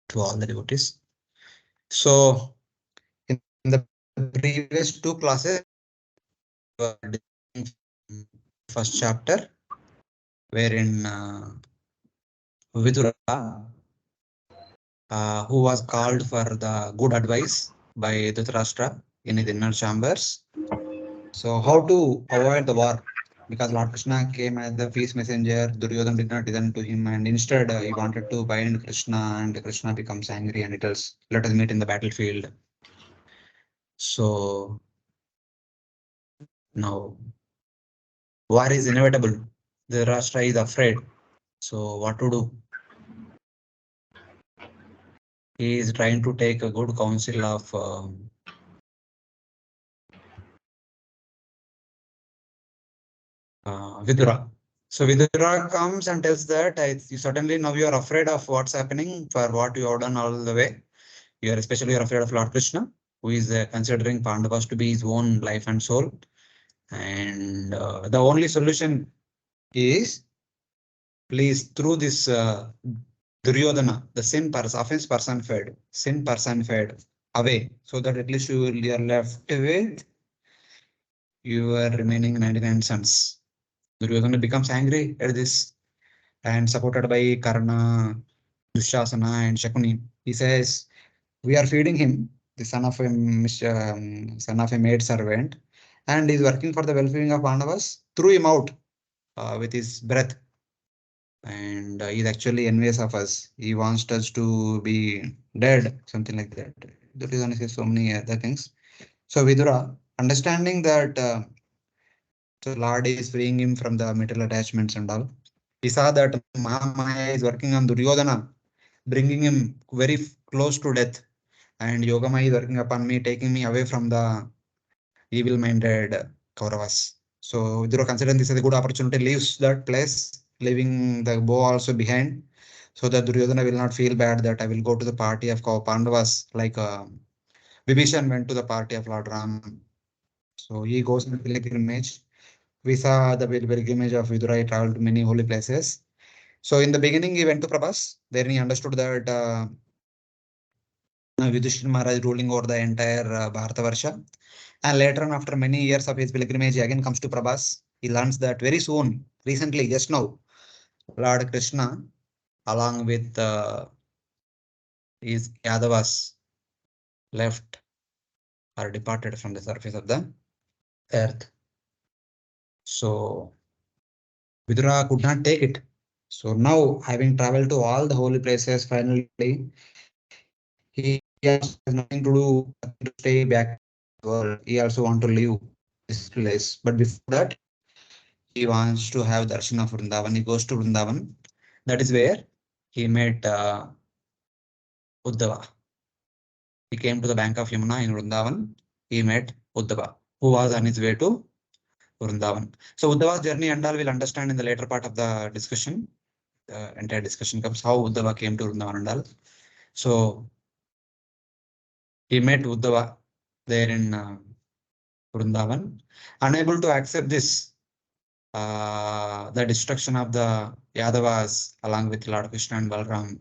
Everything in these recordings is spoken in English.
to all the devotees. So, in the previous two classes, we were discussing first chapter, wherein Vidhura, who was called for the good advice by Dhritarashtra in his inner chambers. So, how to avoid the war? Because Lord Krishna came as the peace messenger, Duryodhana did not listen to him, and instead he wanted to bind Krishna, and Krishna becomes angry and he tells, "Let us meet in the battlefield." So now war is inevitable. The Rashtra is afraid. So what to do? He is trying to take a good counsel of Vidura. So Vidura comes and tells that you certainly now you are afraid of what's happening for what you have done all the way. You are especially afraid of Lord Krishna, who is considering Pandavas to be his own life and soul. And the only solution is please through this Duryodhana, the offense personified away, so that at least you are left with your remaining 99 sons. Duryodhana becomes angry at this and supported by Karna, Dushasana, and Shakuni. He says, "We are feeding him, the son of a maid servant, and he's working for the welfare of Pandavas. Threw him out with his breath, and he's actually envious of us. He wants us to be dead, something like that." That is honestly so many other things. So Vidura, understanding that the Lord is freeing him from the material attachments and all, he saw that Mahamaya is working on Duryodhana, bringing him very close to death, and Yogamaya is working upon me, taking me away from the evil-minded Kauravas. So Vidura, considering this as a good opportunity, leaves that place, leaving the bow also behind, so that Duryodhana will not feel bad that I will go to the party of Pandavas, like Vibhishan went to the party of Lord Ram. So he goes on pilgrimage. We saw the pilgrimage of Vidura. He traveled to many holy places. So in the beginning, he went to Prabhas. Then he understood that Yudhishthira Maharaj ruling over the entire Bharatavarsha. And later on, after many years of his pilgrimage, he again comes to Prabhas. He learns that very soon, recently, just now, Lord Krishna, along with his Yadavas, left or departed from the surface of the earth. So Vidura could not take it. So now, having traveled to all the holy places, finally, he has nothing to do, nothing to stay back in the world. He also wants to leave this place. But before that, he wants to have darshan of Vrindavan. He goes to Vrindavan. That is where he met Uddhava. He came to the bank of Yamuna in Vrindavan. He met Uddhava, who was on his way to Vrindavan. So Uddhava's journey and all will understand in the later part of the discussion. The entire discussion comes how Uddhava came to Vrindavan and all. So he met Uddhava there in Vrindavan, unable to accept this, the destruction of the Yadavas along with Lord Krishna and Balram.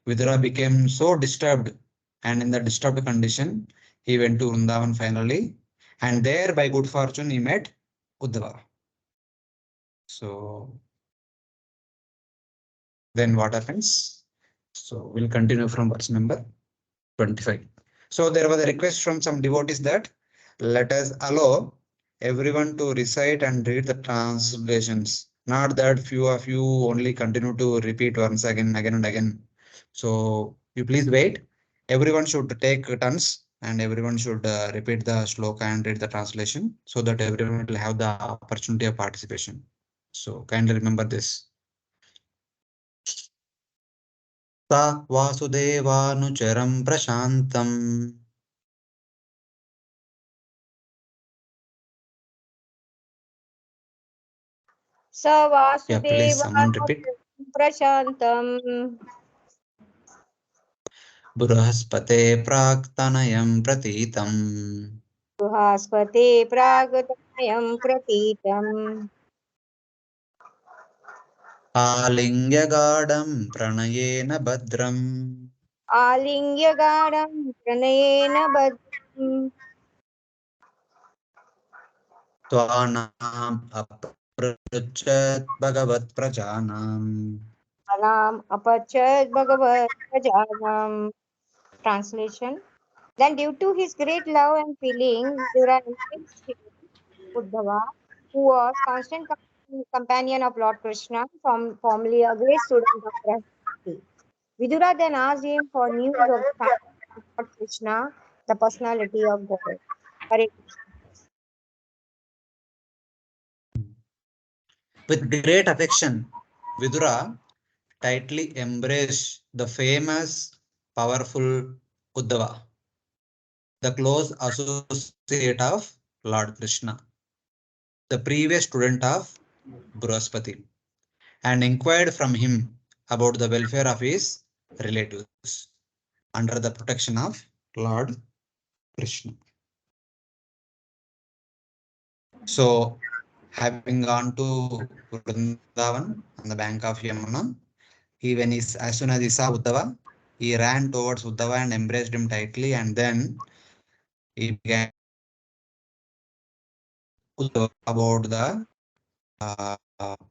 Vidura became so disturbed, and in the disturbed condition, he went to Vrindavan finally, and there by good fortune he met Uddhava. So then what happens? So we'll continue from verse number 25. So there was a request from some devotees that let us allow everyone to recite and read the translations. Not that few of you only continue to repeat once again and again. So you please wait. Everyone should take turns and everyone should repeat the shloka and read the translation so that everyone will have the opportunity of participation. So kindly remember this. सा वासुदेवानुचरं प्रशान्तम् स someone repeat. वासुदेवानुचरं प्रशान्तम् बृहस्पते प्राक्तनयं प्रतीतम् बृहस्पते प्रागतनयं प्रतीतम् आलिङ्ग्य गाढं प्रणयेन भद्रम् आलिङ्ग्य गाढं प्रणयेन बद्धम् त्वानाम् अपृच्छत् भगवत्प्रजानाम् Salam apachat Bhagavat Prajanam. Translation. Then, due to his great love and feeling, Vidura embraced him, Uddhava, who was constant companion of Lord Krishna, formerly a great student of Bhakti. Vidura then asked him for news of the family of Lord Krishna, the personality of God. Hare Krishna. With great affection, Vidura tightly embraced the famous, powerful Uddhava, the close associate of Lord Krishna, the previous student of Brihaspati, and inquired from him about the welfare of his relatives under the protection of Lord Krishna. So, having gone to Vrindavan on the bank of Yamuna, as soon as he saw Uddhava, he ran towards Uddhava and embraced him tightly, and then he began about the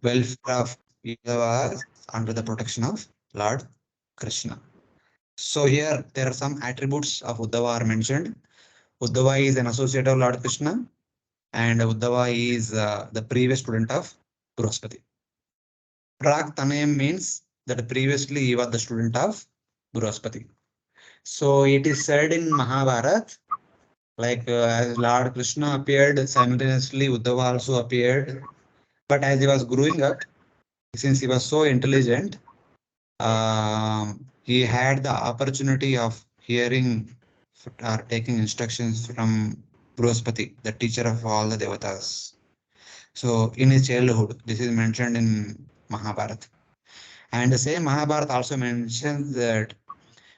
welfare of Uddhava under the protection of Lord Krishna. So here there are some attributes of Uddhava are mentioned. Uddhava is an associate of Lord Krishna, and Uddhava is the previous student of Brihaspati. Prak Tanayam means that previously he was the student of Brihaspati. So it is said in Mahabharata, like as Lord Krishna appeared simultaneously, Uddhava also appeared. But as he was growing up, since he was so intelligent, he had the opportunity of hearing or taking instructions from Brihaspati, the teacher of all the devatas. So in his childhood, this is mentioned in Mahabharata. And the same Mahabharata also mentions that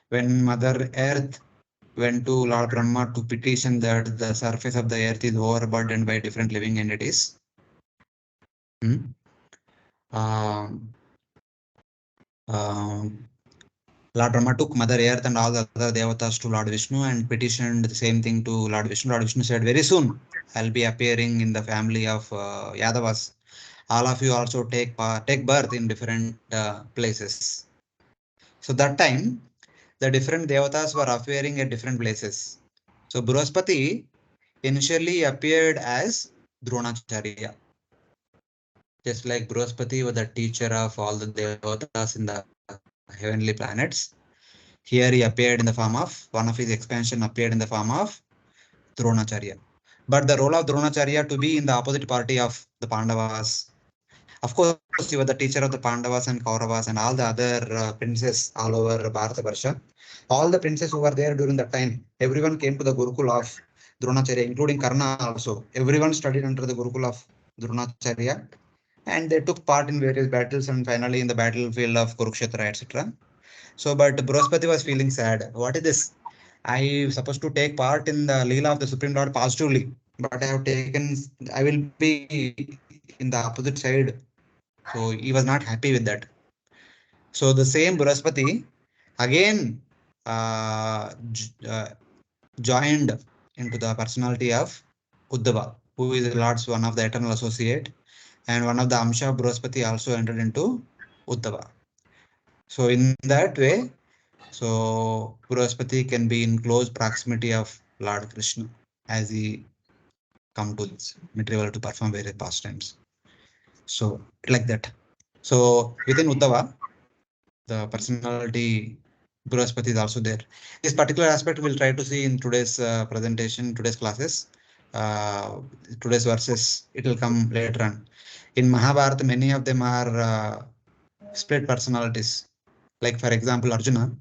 when Mother Earth went to Lord Brahma to petition that the surface of the earth is overburdened by different living entities. Hmm? Um, Lord Brahma took Mother Earth and all the other devatas to Lord Vishnu and petitioned the same thing to Lord Vishnu. Lord Vishnu said, very soon I'll be appearing in the family of Yadavas. All of you also take birth in different places. So that time, the different devatas were appearing at different places. So Brihaspati initially appeared as Dronacharya. Just like Brihaspati was the teacher of all the devatas in the heavenly planets, here he appeared in the form of, one of his expansion appeared in the form of Dronacharya. But the role of Dronacharya to be in the opposite party of the Pandavas. Of course, he was the teacher of the Pandavas and Kauravas and all the other princes all over Bharata. All the princes who were there during that time, everyone came to the Gurukul of Dronacharya, including Karna also. Everyone studied under the Gurukul of Dronacharya, and they took part in various battles and finally in the battlefield of Kurukshetra, etc. So, but Brihaspati was feeling sad. What is this? I supposed to take part in the Leela of the Supreme Lord positively, but I will be in the opposite side. So he was not happy with that. So the same Brihaspati again joined into the personality of Uddhava, who is the Lord's one of the eternal associate, and one of the Amsha of Brihaspati also entered into Uddhava. So in that way, so Brihaspati can be in close proximity of Lord Krishna as he come to this material world to perform various pastimes. So like that. So within Uddhava, the personality Brihaspati is also there. This particular aspect we'll try to see in today's presentation, today's classes. Today's verses, it will come later on. In Mahabharata, many of them are split personalities. Like for example, Arjuna,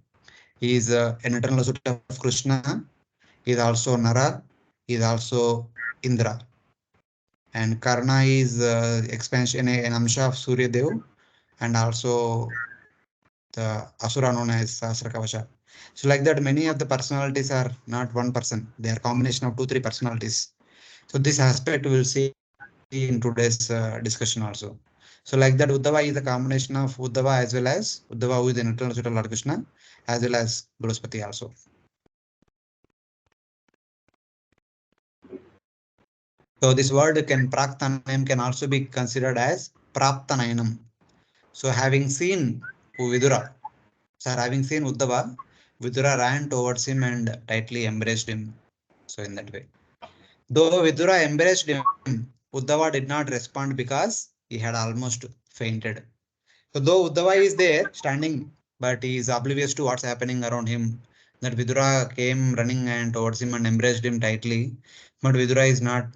he is an eternal associate of Krishna. He is also Nara. He is also Indra. And Karna is expansion, an Amsha of Surya Dev, and also the Asura known as Sahasrakavasha. So like that, many of the personalities are not one person. They are combination of 2-3 personalities. So this aspect we will see in today's discussion also. So like that, Uddhava is a combination of Uddhava as well as Uddhava who is the internal suit of Lord Krishna, as well as Brihaspati also. So this word can Praktanayam can also be considered as Praptanayanam. So having seen Vidura, so having seen Uddhava, Vidura ran towards him and tightly embraced him. So in that way. Though Vidura embraced him, Uddhava did not respond because he had almost fainted. So though Uddhava is there standing, but he is oblivious to what's happening around him, that Vidura came running and towards him and embraced him tightly, but Vidura is not,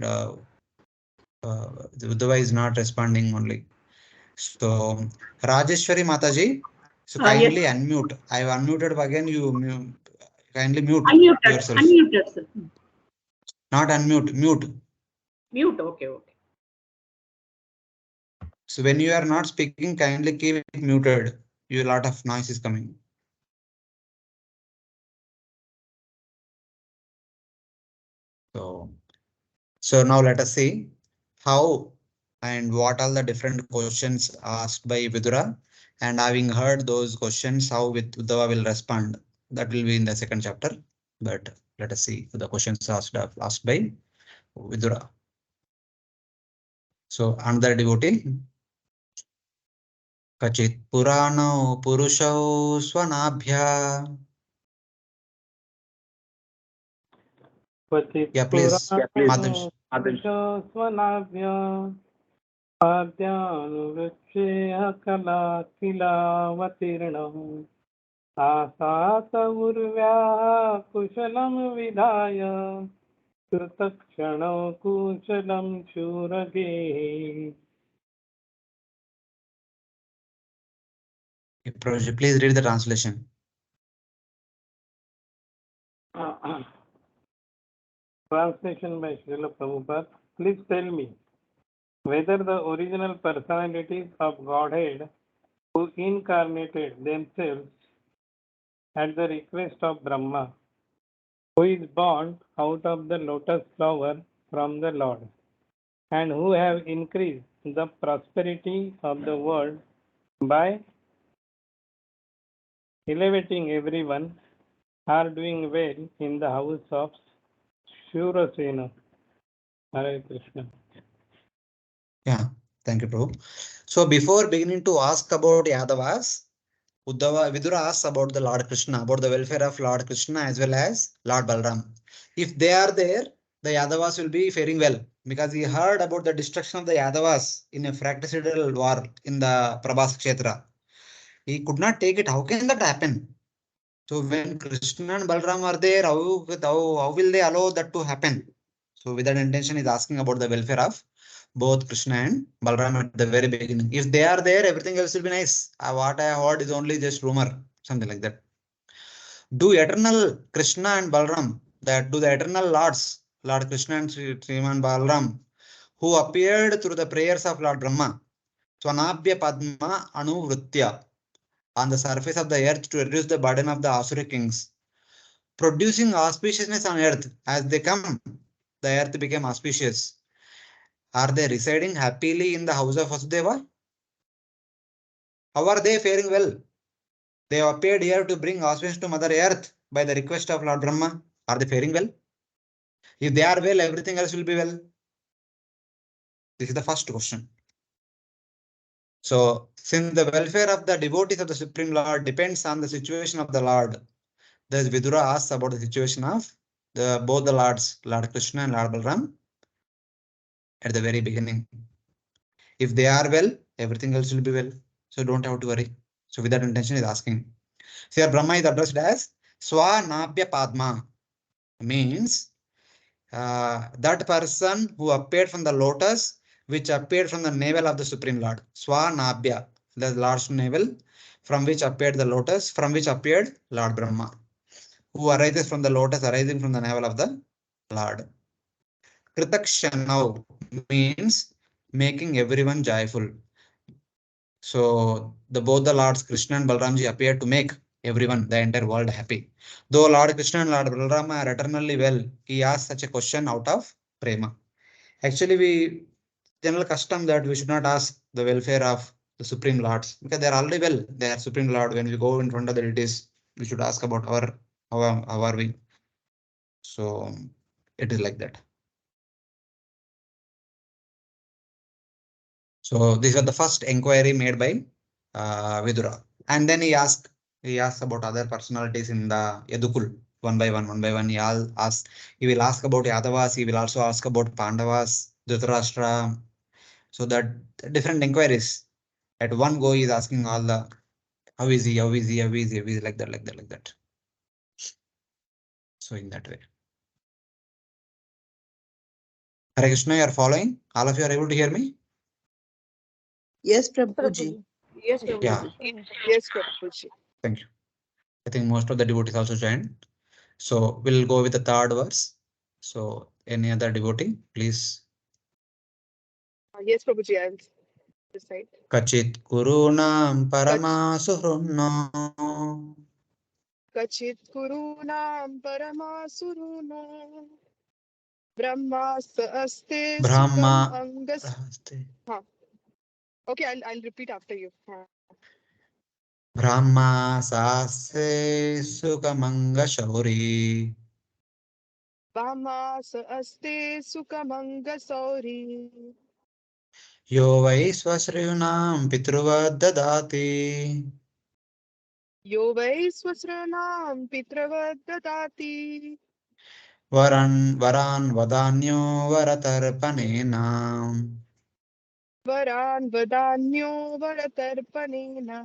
Uddhava is not responding only. So Rajeshwari Mataji, so kindly Yes. unmute. I have unmuted again. You kindly mute Unmuted. yourself. Unmuted, sir. Not unmute, mute. Mute. Okay. Okay. So when you are not speaking, kindly keep it muted. A lot of noise is coming. So now let us see how and what are the different questions asked by Vidura, and having heard those questions, how Uddhava will respond. That will be in the second chapter. But let us see the questions asked by Vidura. So another devotee. Kachit Purano Purushau Swanabhya. Yeah, please. Madhush. कुशलं विधाय कृतक्षणौ कुशलं शूरगे. Please read the translation. Translation by Srila Prabhupada. Please tell me whether the original personalities of Godhead who incarnated themselves at the request of Brahma, who is born out of the lotus flower from the Lord, and who have increased the prosperity of the world by elevating everyone, are doing well in the house of Shurasena. Hare Krishna. Yeah, thank you, Prabhu. So before beginning to ask about Yadavas, Vidura asks about the Lord Krishna, about the welfare of Lord Krishna as well as Lord Balram. If they are there, the Yadavas will be faring well, because he heard about the destruction of the Yadavas in a fratricidal war in the Prabhas Kshetra. He could not take it. How can that happen? So when Krishna and Balram are there, how will they allow that to happen? So with that intention, is asking about the welfare of both Krishna and Balram at the very beginning. If they are there, everything else will be nice. What I heard is only just rumor, something like that. Do eternal Krishna and Balram, do the eternal Lords, Lord Krishna and Sriman Balram, who appeared through the prayers of Lord Brahma, Swanabhya Padma Anuvritya, on the surface of the earth to reduce the burden of the Asura kings, producing auspiciousness on earth. As they come, the earth became auspicious. Are they residing happily in the house of Vasudeva? How are they faring well? They have appeared here to bring auspicious to Mother Earth by the request of Lord Brahma. Are they faring well? If they are well, everything else will be well. This is the first question. So, since the welfare of the devotees of the Supreme Lord depends on the situation of the Lord, thus Vidura asks about the situation of both the Lords, Lord Krishna and Lord Balram, at the very beginning. If they are well, everything else will be well. So don't have to worry. So with that intention is asking. So here Brahma is addressed as Swanabhya Padma, means that person who appeared from the lotus, which appeared from the navel of the Supreme Lord. Swanabhya, the Lord's navel, from which appeared the lotus, from which appeared Lord Brahma, who arises from the lotus, arising from the navel of the Lord. Kritakshanau means making everyone joyful. So both the Lords Krishna and Balramji appear to make everyone, the entire world, happy. Though Lord Krishna and Lord Balram are eternally well, he asked such a question out of prema. Actually, general custom that we should not ask the welfare of the Supreme Lords, because they are already well. They are Supreme Lord. When we go in front of the deities, we should ask about how are we. So it is like that. So these are the first inquiry made by Vidura, and then he asked about other personalities in the Yadukul one by one. He will ask about Yadavas. He will also ask about Pandavas, Dhritarashtra. So that different inquiries at one go, he is asking all the how is he, like that. So in that way. Hare Krishna, you are following? All of you are able to hear me? Yes, Prabhuji. Yes, Yeah, Prabhuji. Yes, Prabhuji. thank you. I think most of the devotees also joined. So we'll go with the third verse. So any other devotee, please. Yes, Prabhuji, I'll recite. Kachit kurunam paramasuhrunno Kachit kurunam paramasuruna Brahma aste sukam Brahma angas. Raste. Okay, I'll repeat after you. Brahma sase sukamanga shauri Brahma aste sukamanga sauri. yo vai swasriyunam pitruvadadati Yo vai swasranam pitravad dadati. varan vadanyo varatarpanena. Varan vadanyo varatarpanena.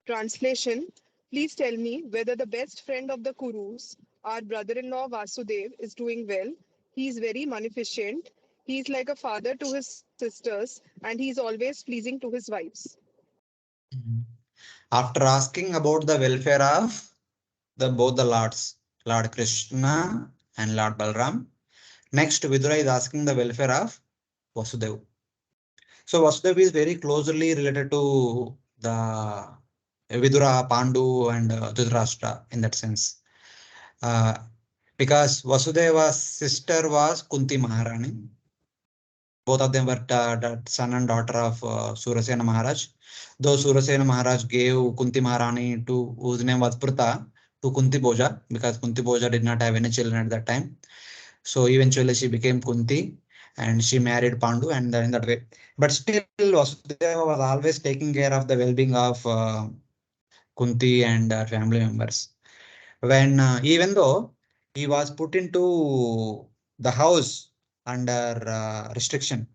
Translation: please tell me whether the best friend of the Kurus, our brother-in-law Vasudev, is doing well. He is very munificent. He is like a father to his sisters, and he is always pleasing to his wives. After asking about the welfare of both the lords, Lord Krishna and Lord Balram, next Vidura is asking the welfare of Vasudev. So Vasudev is very closely related to the Vidura, Pandu, and Dhritarashtra in that sense. Because Vasudeva's sister was Kunti Maharani. Both of them were the son and daughter of Surasena Maharaj. Though Surasena Maharaj gave Kunti Maharani to whose name was Prita to Kunti Bhoja, because Kunti Bhoja did not have any children at that time. So eventually she became Kunti and she married Pandu, and in that way. But still Vasudeva was always taking care of the well-being of Kunti and her family members. When even though he was put into the house under restriction.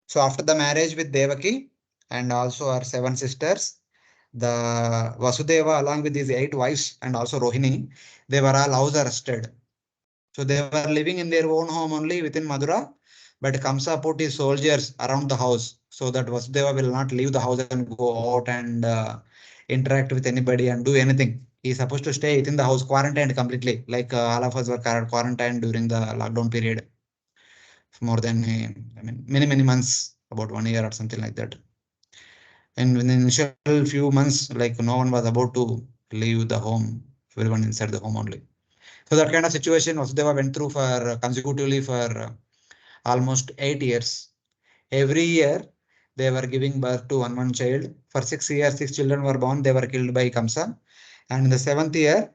So after the marriage with Devaki and also her 7 sisters, the Vasudeva along with his 8 wives and also Rohini, they were all house arrested. So they were living in their own home only within Madura, but Kamsa put his soldiers around the house so that Vasudeva will not leave the house and go out and interact with anybody and do anything. He is supposed to stay within the house, quarantined completely, like all of us were quarantined during the lockdown period more than many months, about 1 year or something like that. And in the initial few months, like no one was about to leave the home, everyone inside the home only. So that kind of situation Vasudeva went through for consecutively for almost 8 years. Every year they were giving birth to one child. For 6 years, 6 children were born. They were killed by Kamsa. And in the 7th year,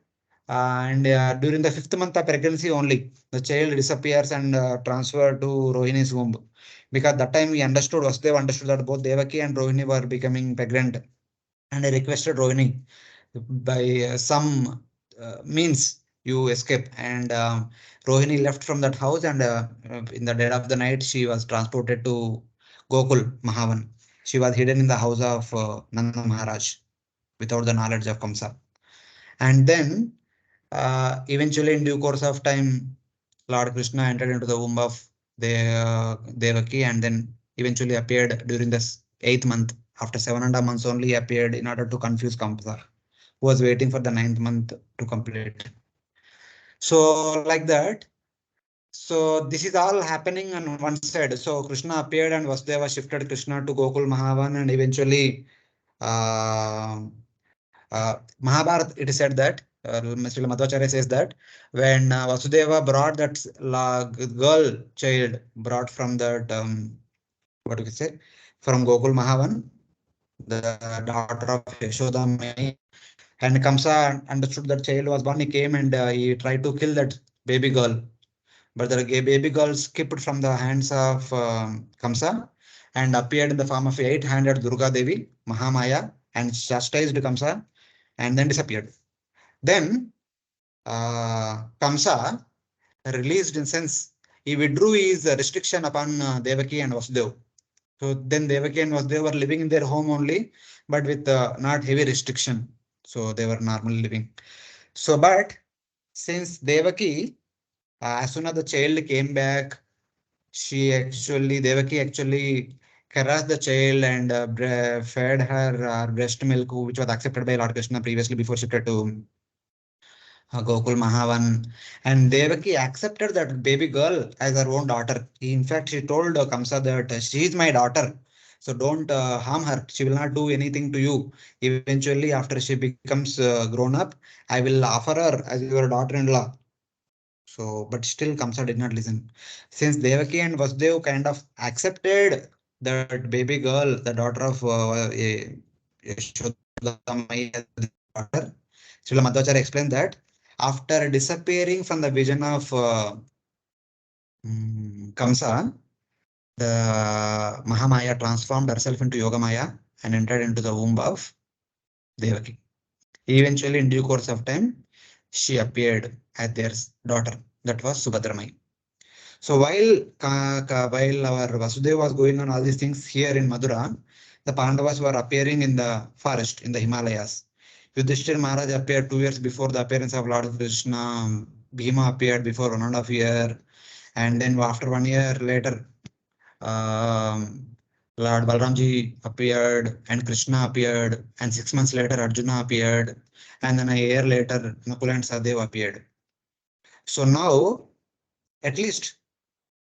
and during the 5th month of pregnancy only, the child disappears and transferred to Rohini's womb. Because that time we understood, Vasudeva understood that both Devaki and Rohini were becoming pregnant. And I requested Rohini by some means you escape. And Rohini left from that house, and in the dead of the night, she was transported to Gokul Mahavan. She was hidden in the house of Nanda Maharaj without the knowledge of Kamsa. And then eventually, in due course of time, Lord Krishna entered into the womb of Devaki, and then eventually appeared during the 8th month. After 7.5 months only, he appeared in order to confuse Kamsa, who was waiting for the 9th month to complete. So like that. So this is all happening on one side. So Krishna appeared and Vasudeva shifted Krishna to Gokul Mahavan, and eventually Mahabharata, it is said that Mr. Madhvacharya says that when Vasudeva brought that girl child brought from that what do you say from Gokul Mahavan, the daughter of Yashoda Mai. And Kamsa understood that child was born. He came and he tried to kill that baby girl. But the baby girl skipped from the hands of Kamsa and appeared in the form of 8-handed Durga Devi, Mahamaya, and chastised Kamsa and then disappeared. Then Kamsa released in sense he withdrew his restriction upon Devaki and Vasudeva. So then Devaki and Vasudeva were living in their home only, but with not heavy restriction. So they were normally living. So, but since Devaki, as soon as the child came back, Devaki actually caressed the child and fed her breast milk, which was accepted by Lord Krishna previously before shifted to Gokul Mahavan. And Devaki accepted that baby girl as her own daughter. In fact, she told Kamsa that she is my daughter. So don't harm her. She will not do anything to you. Eventually, after she becomes grown up, I will offer her as your daughter-in-law. So, but still Kamsa did not listen. Since Devaki and Vasudev kind of accepted that baby girl, the daughter of Yashoda Mai as the daughter, Srila Madhvacharya explained that after disappearing from the vision of Kamsa, the Mahamaya transformed herself into Yogamaya and entered into the womb of Devaki. Eventually, in due course of time, she appeared as their daughter. That was Subhadramai. So while our Vasudeva was going on all these things here in Madura, the Pandavas were appearing in the forest in the Himalayas. Yudhishthir Maharaj appeared 2 years before the appearance of Lord Krishna. Bhima appeared before 1.5 years, and then after 1 year later, Lord Balramji appeared, and Krishna appeared, and 6 months later Arjuna appeared, and then a year later Nakula and Sahadev appeared. So now, at least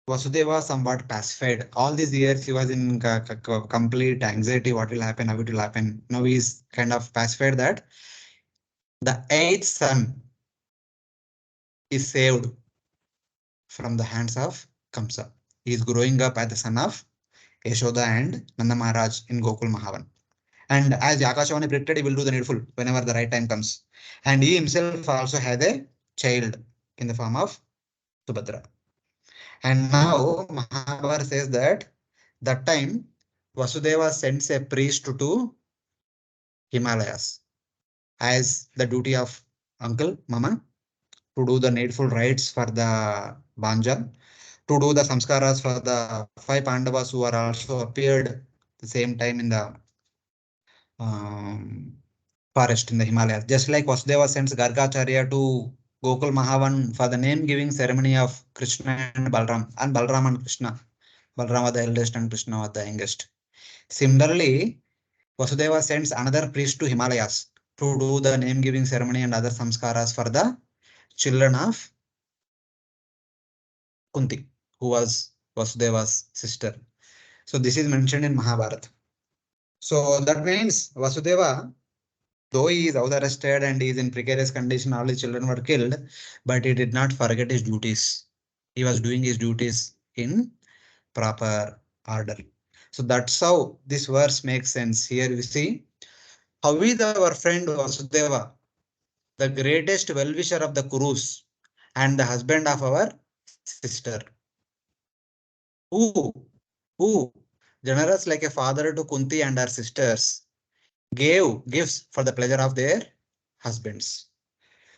Vasudeva somewhat pacified. All these years he was in complete anxiety. What will happen? How it will happen? Now he's kind of pacified that the 8th son is saved from the hands of Kamsa. He is growing up as the son of Yashoda and Nanda Maharaj in Gokul Mahavan. And as Akashvani predicted, he will do the needful whenever the right time comes. And he himself also had a child in the form of Subhadra. And now Mahabharata says that time Vasudeva sends a priest to Himalayas as the duty of uncle, mama, to do the needful rites for the Banja, to do the samskaras for the 5 Pandavas who are also appeared the same time in the forest in the Himalayas. Just like Vasudeva sends Gargacharya to Gokul Mahavan for the name giving ceremony of Krishna and Balram, and Balram and Krishna. Balram was the eldest and Krishna was the youngest. Similarly, Vasudeva sends another priest to Himalayas to do the name giving ceremony and other samskaras for the children of Kunti, who was Vasudeva's sister. So this is mentioned in Mahabharata. So that means Vasudeva, though he is house arrested and he is in precarious condition, all his children were killed, but he did not forget his duties. He was doing his duties in proper order. So that's how this verse makes sense. Here you see, how is our friend Vasudeva, the greatest well-wisher of the Kurus and the husband of our sister, who, generous like a father to Kunti and her sisters, gave gifts for the pleasure of their husbands.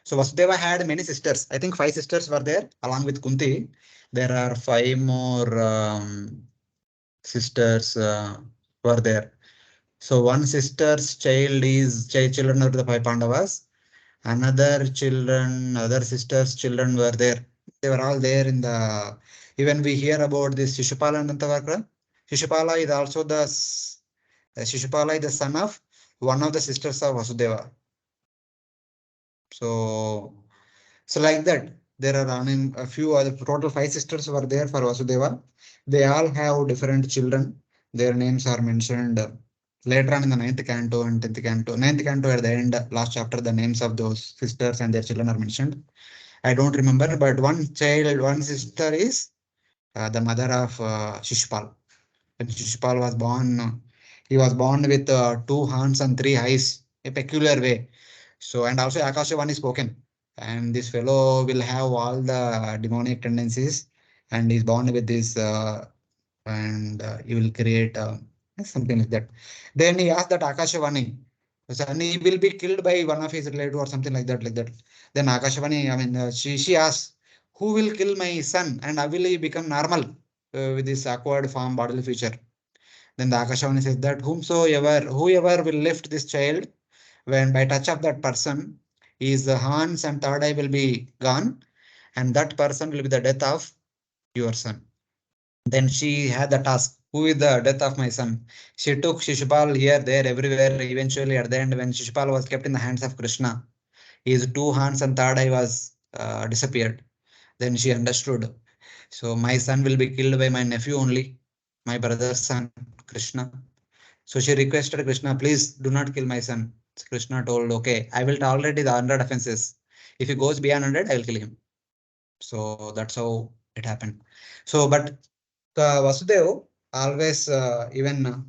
So Vasudeva had many sisters. I think 5 sisters were there along with Kunti. There are 5 more sisters were there. So one sister's children are the 5 Pandavas. Other sisters' children were there. They were all there in the. Even we hear about this Shishupala and Dantavakra. Shishupala is also Shishupala is the son of one of the sisters of Vasudeva. So like that, there are a few other total 5 sisters were there for Vasudeva. They all have different children. Their names are mentioned later on in the 9th canto and 10th canto. 9th canto at the end, last chapter, the names of those sisters and their children are mentioned. I don't remember, but one sister is the mother of Shishupal. When Shishupal was born, he was born with two horns and three eyes, a peculiar way. So, and also Akashavani is spoken. And this fellow will have all the demonic tendencies and is born with this, and he will create something like that. Then he asked that Akashavani, son, he will be killed by one of his relative or something like that, like that. Then Akashavani, I mean, she asks, who will kill my son and how will he become normal with this awkward form bodily feature? Then the Akashavani says that whoever will lift this child, when by touch of that person, his hands and third eye will be gone, and that person will be the death of your son. Then she had the task. Who is the death of my son? She took Shishupal here, there, everywhere. Eventually, at the end, when Shishupal was kept in the hands of Krishna, his two hands and third eye was disappeared. Then she understood. So my son will be killed by my nephew only, my brother's son, Krishna. So she requested Krishna, please do not kill my son. So Krishna told, okay, I will tolerate his 100 offenses. If he goes beyond 100, I will kill him. So that's how it happened. So, but Vasudev always, even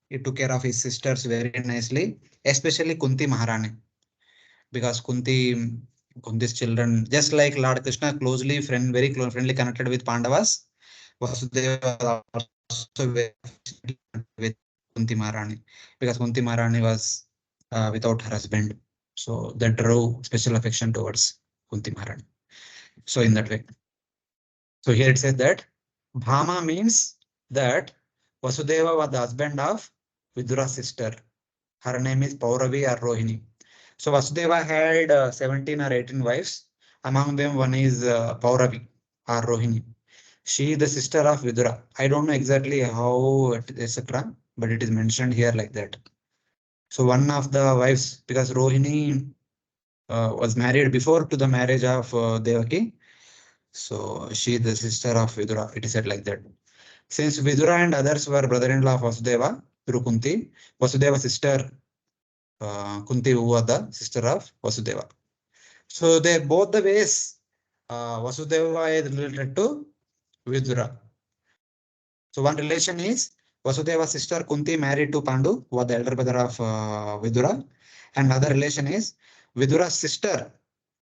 he took care of his sisters very nicely, especially Kunti Maharani, because Kunti's children, just like Lord Krishna, very close, friendly connected with Pandavas. Vasudeva was also very connected with Kunti Maharani, because Kunti Maharani was without her husband. So that drove special affection towards Kunti Maharani. So in that way. So here it says that Bhama means that Vasudeva was the husband of Vidura's sister. Her name is Pauravi or Rohini. So Vasudeva had 17 or 18 wives. Among them, one is Pauravi or Rohini. She is the sister of Vidura. I don't know exactly how, etc., but it is mentioned here like that. So one of the wives, because Rohini was married before to the marriage of Devaki, so she is the sister of Vidura. It is said like that. Since Vidura and others were brother-in-law of Vasudeva through Kunti, Vasudeva's sister Kunti, who was the sister of Vasudeva. So they both the ways Vasudeva is related to Vidura. So one relation is Vasudeva's sister Kunti married to Pandu, who was the elder brother of Vidura, and other relation is Vidura's sister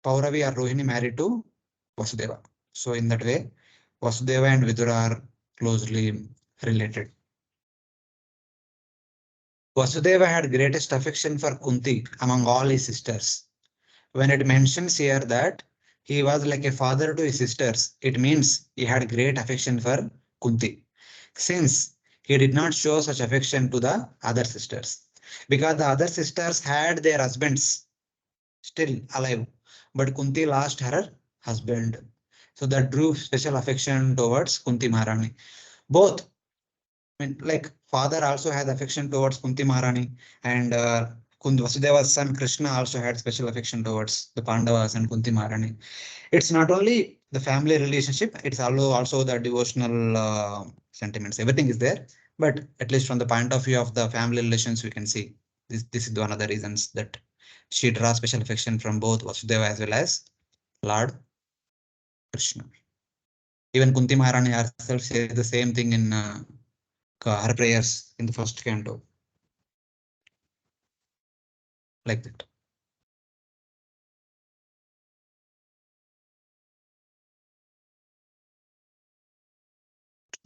Pauravi or Rohini married to Vasudeva. So in that way, Vasudeva and Vidura are closely related. Vasudeva had greatest affection for Kunti among all his sisters. When it mentions here that he was like a father to his sisters, it means he had great affection for Kunti. Since he did not show such affection to the other sisters, because the other sisters had their husbands still alive, but Kunti lost her husband. So that drew special affection towards Kunti Maharani. Both, I mean, like father also had affection towards Kunti Maharani, and Vasudeva's son Krishna also had special affection towards the Pandavas and Kunti Maharani. It's not only the family relationship, it's also the devotional sentiments. Everything is there, but at least from the point of view of the family relations, we can see this is one of the reasons that she draws special affection from both Vasudeva as well as Lord Krishna. Even Kunti Maharani herself says the same thing in her prayers in the first canto, like that.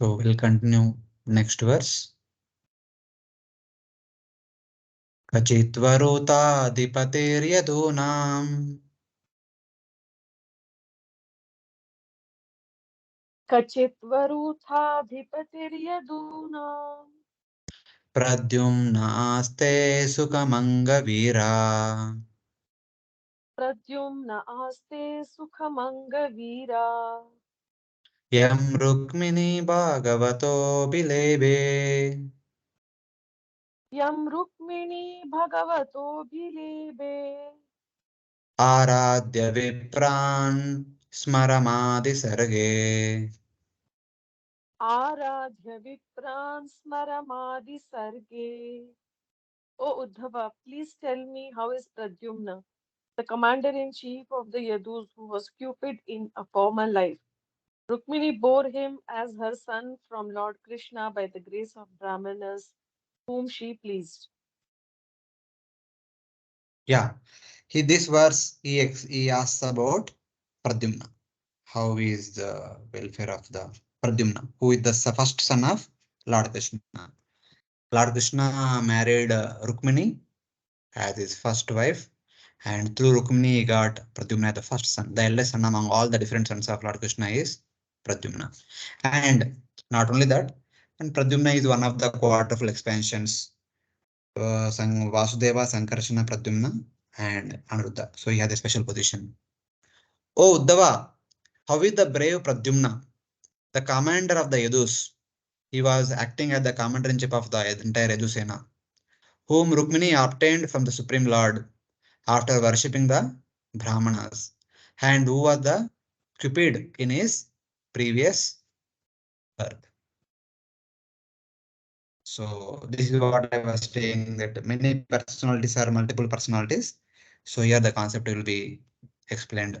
So we'll continue next verse. Kachitvarotaधिपतेर्यदूनाम् Kachitvaruthaadhipatiryadunaam प्रद्युम्नास्ते सुखमङ्गवीरा pradyumna aste sukhamangavira यं Rukmini भागवतो बिलेबे yam rukmini bhagavato bhilebe आराध्य विप्रान् स्मरमादिसर्गे आराध्य विप्रान् स्मरमादि sarge. O Uddhava, please tell me how is Pradyumna, the commander-in-chief of the Yadus who was Cupid in a former life? Rukmini bore him as her son from Lord Krishna by the grace of Brahmanas, whom she pleased. Yeah, this verse he asks about Pradyumna. How is the welfare of the Pradyumna, who is the first son of Lord Krishna. Lord Krishna married Rukmini as his first wife, and through Rukmini he got Pradyumna, the first son. The eldest son among all the different sons of Lord Krishna is Pradyumna. And not only that, and Pradyumna is one of the quadruple expansions. Vasudeva, Sankarshana, Pradyumna, and Anuruddha. So he has a special position. Oh Uddhava, how is the brave Pradyumna, the commander of the Yadus? He was acting as the commander-in-chief of the entire Yadu Sena, whom Rukmini obtained from the Supreme Lord after worshipping the Brahmanas, and who was the Cupid in his previous birth. So this is what I was saying, that many personalities are multiple personalities. So here the concept will be explained.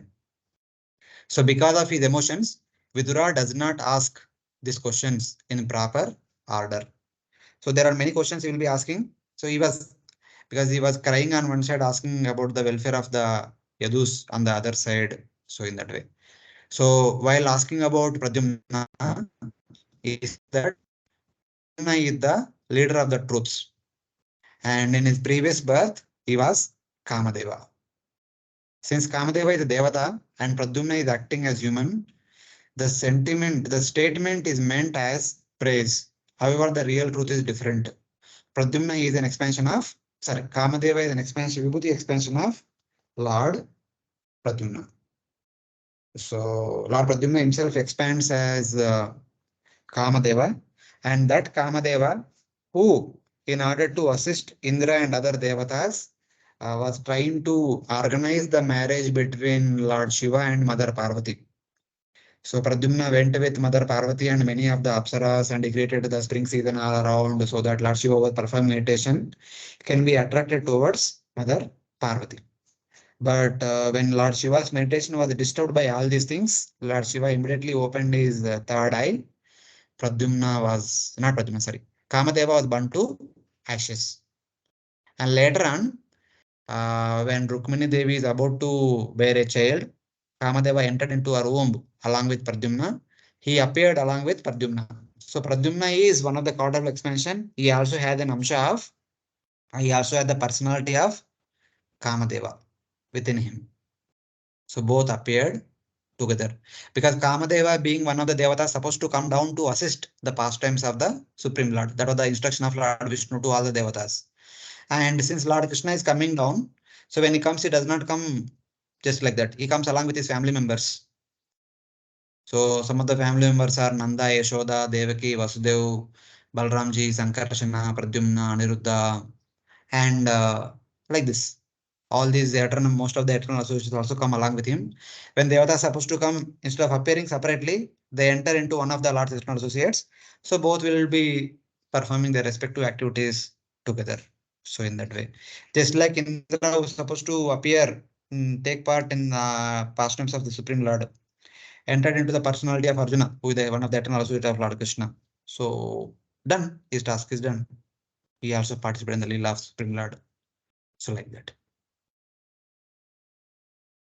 So because of his emotions, Vidura does not ask these questions in proper order. So there are many questions he will be asking. So because he was crying on one side, asking about the welfare of the Yadus on the other side. So in that way. So while asking about Pradyumna, is that Pradyumna is the leader of the troops. And in his previous birth, he was Kamadeva. Since Kamadeva is a Devata and Pradyumna is acting as human, the statement is meant as praise. However, the real truth is different. Pradyumna is an expansion of, Kamadeva is an expansion, Vibhuti expansion of Lord Pradyumna. So Lord Pradyumna himself expands as Kamadeva, and that Kamadeva, who in order to assist Indra and other devatas, was trying to organize the marriage between Lord Shiva and Mother Parvati. So Pradyumna went with Mother Parvati and many of the Apsaras, and he created the spring season all around so that Lord Shiva was performing meditation can be attracted towards Mother Parvati. But when Lord Shiva's meditation was disturbed by all these things, Lord Shiva immediately opened his third eye. Kamadeva was burnt to ashes. And later on, when Rukmini Devi is about to bear a child, Kamadeva entered into her womb along with Pradyumna. He appeared along with Pradyumna. So Pradyumna is one of the quadruple expansion. He also had the personality of Kamadeva within him. So both appeared together. Because Kamadeva, being one of the devatas, supposed to come down to assist the pastimes of the Supreme Lord. That was the instruction of Lord Vishnu to all the devatas. And since Lord Krishna is coming down, so when he comes, he does not come just like that. He comes along with his family members. So some of the family members are Nanda, Yashoda, Devaki, Vasudev, Balramji, Sankarshana, Pradyumna, Aniruddha, and like this. All these most of the eternal associates also come along with him. When Devatas are supposed to come, instead of appearing separately, they enter into one of the Lord's eternal associates. So both will be performing their respective activities together. So in that way, just like Indra was supposed to appear, take part in pastimes of the Supreme Lord, entered into the personality of Arjuna, who is one of the eternal associates of Lord Krishna. So done, his task is done. He also participated in the Leela of Supreme Lord. So like that.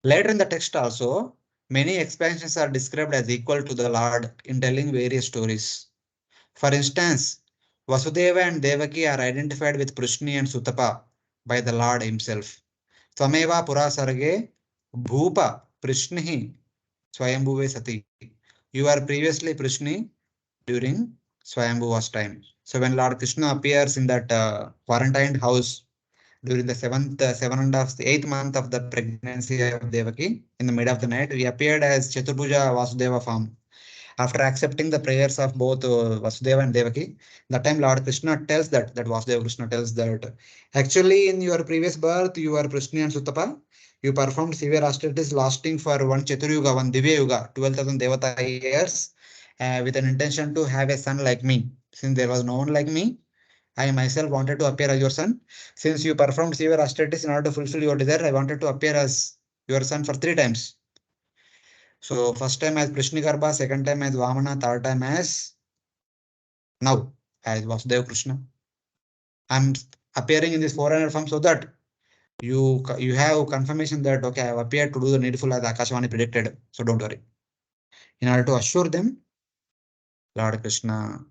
Later in the text also, many expansions are described as equal to the Lord in telling various stories. For instance, Vasudeva and Devaki are identified with Prishni and Sutapa by the Lord himself. Tvameva pura sarge bhupa Prishnihi swayambhuve sati. You are previously Prishni during Swayambhuva's time. So when Lord Krishna appears in that quarantined house during the 8th month of the pregnancy of Devaki, in the mid of the night, we appeared as Chaturbuja Vasudeva form. After accepting the prayers of both Vasudeva and Devaki, that time Lord Krishna tells that Vasudeva Krishna tells that actually in your previous birth, you are Prishni and Sutapa. You performed severe austerities lasting for one Chaturyuga, one Divya Yuga, 12,000 Devata years, with an intention to have a son like me. Since there was no one like me, I myself wanted to appear as your son. Since you performed severe austerities in order to fulfill your desire, I wanted to appear as your son for 3 times. So first time as Prishnigarbha, second time as Vamana, third time as now as Vasudeva Krishna. I'm appearing in this 400 form so that you have confirmation that okay, I have appeared to do the needful as Akashvani predicted. So don't worry. In order to assure them, Lord Krishna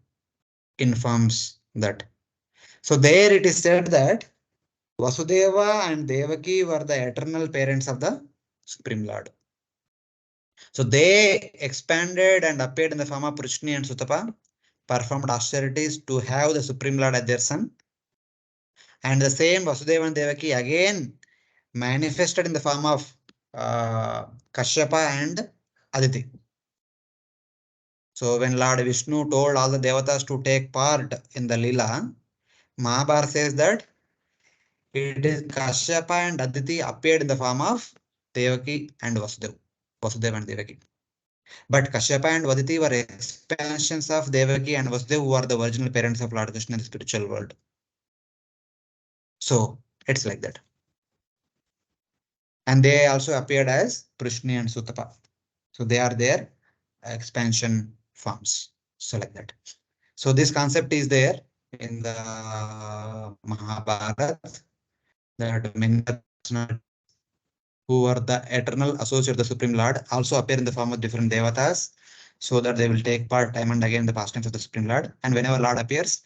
informs that. So there it is said that Vasudeva and Devaki were the eternal parents of the Supreme Lord. So they expanded and appeared in the form of Prishni and Sutapa, performed austerities to have the Supreme Lord as their son. And the same Vasudeva and Devaki again manifested in the form of Kashyapa and Aditi. So when Lord Vishnu told all the Devatas to take part in the Lila, Mahabharata says that it is Kashyapa and Aditi appeared in the form of Devaki and Vasudeva. Vasudeva and Devaki. But Kashyapa and Aditi were expansions of Devaki and Vasudeva, who are the original parents of Lord Krishna in the spiritual world. So it's like that. And they also appeared as Prishni and Sutapa. So they are their expansion forms. So like that. So this concept is there in the Mahabharata, that many who are the eternal associate of the Supreme Lord also appear in the form of different devatas, so that they will take part time and again in the pastimes of the Supreme Lord. And whenever Lord appears,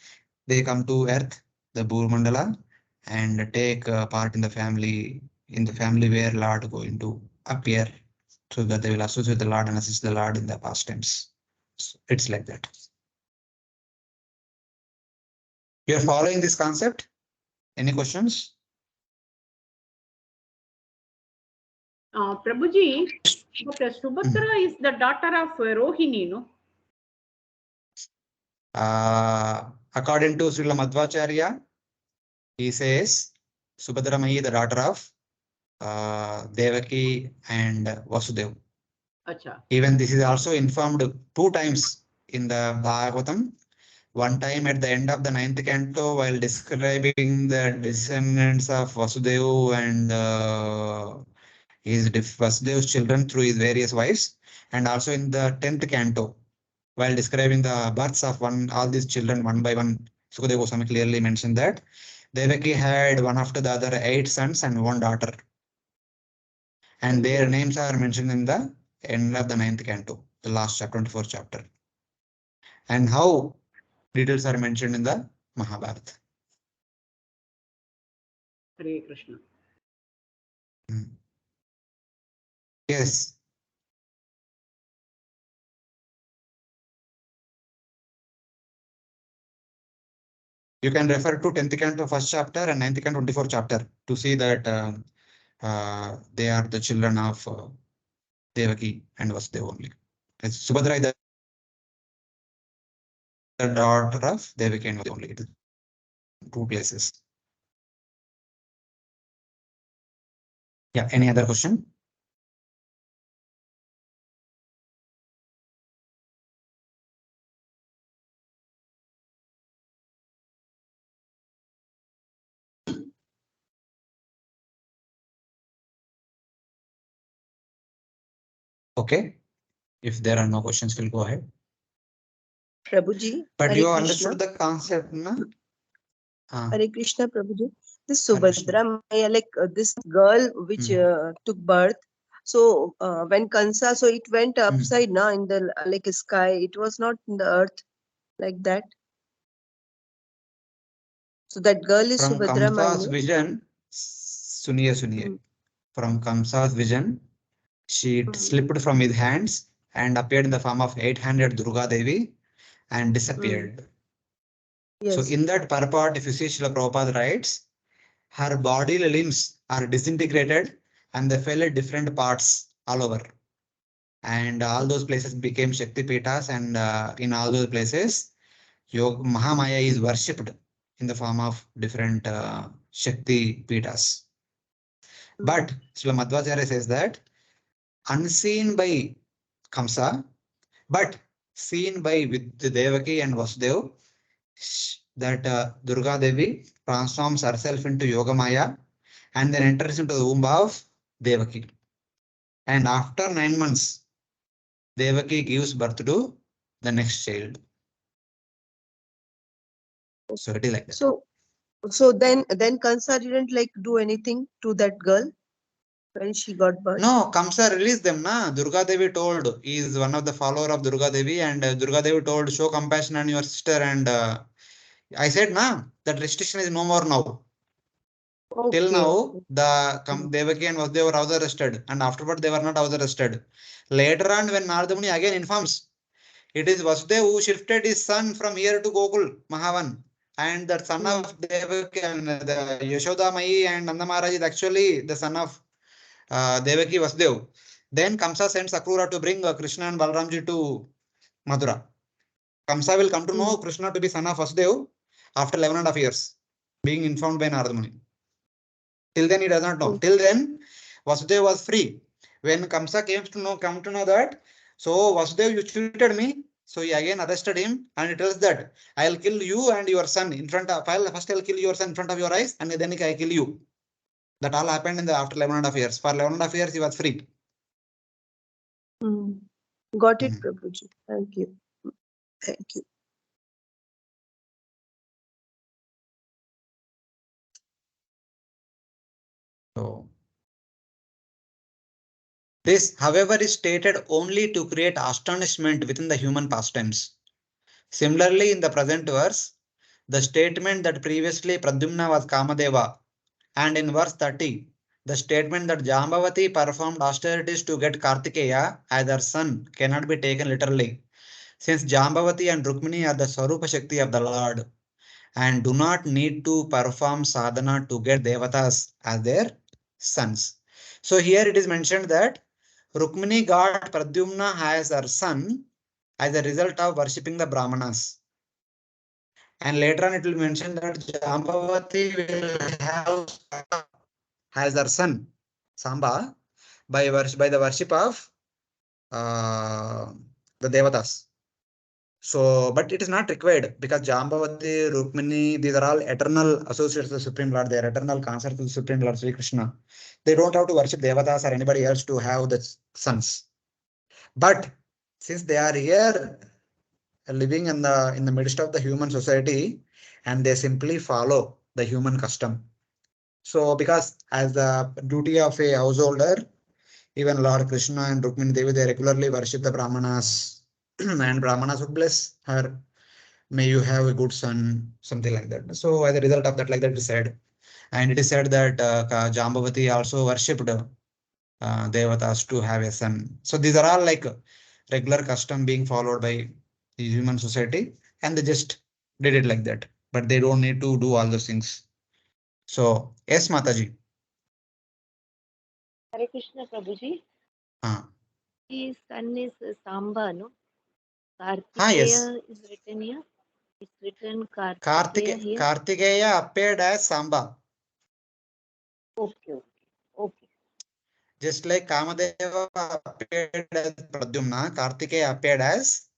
they come to earth, the Bhur and take part in the family where Lord going to appear, so that they will associate the Lord and assist the Lord in the pastimes. So it's like that. You are following this concept? Any questions? Prabhuji, but Subhadra is the daughter of Rohini, no? According to Srila Madhvacharya, he says Subhadra Mahi, the daughter of Devaki and Vasudeva. Acha. Even this is also informed 2 times in the Bhagavatam. One time at the end of the 9th canto, while describing the descendants of Vasudeva and Vasudeva's children through his various wives, and also in the 10th canto, while describing the births of all these children one by one, Sukadeva Goswami clearly mentioned that Devaki had one after the other 8 sons and 1 daughter. And their names are mentioned in the end of the 9th canto, the last chapter, 24th chapter. And how details are mentioned in the Mahabharata. Hare Krishna. Yes. You can refer to 10th canto 1st chapter and 9th canto 24th chapter to see that they are the children of Devaki and Vasudeva only. It's Subhadra is the daughter of Devaki and Vasudeva only. It is 2 places. Yeah, any other question? Okay. If there are no questions, we'll go ahead. Prabhuji, But Hare you Krishna. understood the concept, no? Hare Krishna, Prabhuji. This Hare Krishna. Subhadra Maya, like this girl which took birth. So when Kansa, so it went upside now in the like sky. It was not in the earth like that. So that girl is From Subhadra Kamsa's Maya. vision, Suniye. From Kamsa's vision, she slipped from his hands and appeared in the form of 800 Durga Devi and disappeared. Yes. So in that purport, if you see Srila Prabhupada writes, her bodily limbs are disintegrated and they fell at different parts all over. And all those places became Shakti Pitas, and in all those places, Mahamaya is worshipped in the form of different Shakti Pitas. But Srila Madhvacharya says that unseen by Kamsa, but seen by with Devaki and Vasudeva, that Durga Devi transforms herself into Yogamaya and then enters into the womb of Devaki. And after 9 months, Devaki gives birth to the next child. So it is like that. So then Kansa didn't like do anything to that girl when she got birth. No, Kamsa released them, na. Durga Devi told, he is one of the follower of Durga Devi, and Durga Devi told, show compassion on your sister. And I said, na, that restriction is no more now. Till Okay. now, the Devaki and Vasudeva were house arrested, and afterward they were not house arrested. Later on, when Narada Muni again informs, it is Vasudeva who shifted his son from here to Gokul, Mahavan. And the son of Devaki and the Yashoda Mai and Nanda Maharaj is actually the son of Devaki Vasudeva. Then Kamsa sends Akrura to bring Krishna and Balramji to Mathura. Kamsa will come to know Krishna to be son of Vasudeva after 11.5 years, being informed by Narada Muni. Till then he does not know. Till then, Vasudeva was free. When Kamsa come to know that, so Vasudeva, you cheated me. So he again arrested him and he tells that I'll kill you and your son in front of, first I'll kill your son in front of your eyes and then I kill you. That all happened in the after 11.5 years. For 11.5 years, he was free. Got it, Prabhuji. Thank you. Thank you. So this, however, is stated only to create astonishment within the human pastimes. Similarly, in the present verse, the statement that previously Pradyumna was Kamadeva, and in verse 30, the statement that Jambavati performed austerities to get Kartikeya as her son cannot be taken literally, since Jambavati and Rukmini are the Swarupa Shakti of the Lord and do not need to perform sadhana to get Devatas as their sons. So here it is mentioned that Rukmini got Pradyumna as her son as a result of worshipping the Brahmanas. And later on it will mention that Jambavati will have as her son, Samba, by the worship of the Devatas. So, but it is not required because Jambavati, Rukmini, these are all eternal associates of the Supreme Lord. They are eternal consorts of the Supreme Lord Sri Krishna. They don't have to worship Devatas or anybody else to have the sons. But since they are here living in the midst of the human society and they simply follow the human custom. So because as the duty of a householder, even Lord Krishna and Rukmini Devi, they regularly worship the Brahmanas and Brahmanas would bless her. May you have a good son, something like that. So as a result of that, like that is said. And it is said that Jambavati also worshipped Devatas to have a son. So these are all like regular custom being followed by the human society and they just did it like that. But they don't need to do all those things. So, yes, Mataji. Hare Krishna Prabhuji. His son is Samba, no? Kartikeya Yes. is written here. It's written Kartikeya Kartikeya here. Kartikeya appeared as Samba. Okay. Just like Kamadeva appeared as Pradyumna, Kartikeya appeared as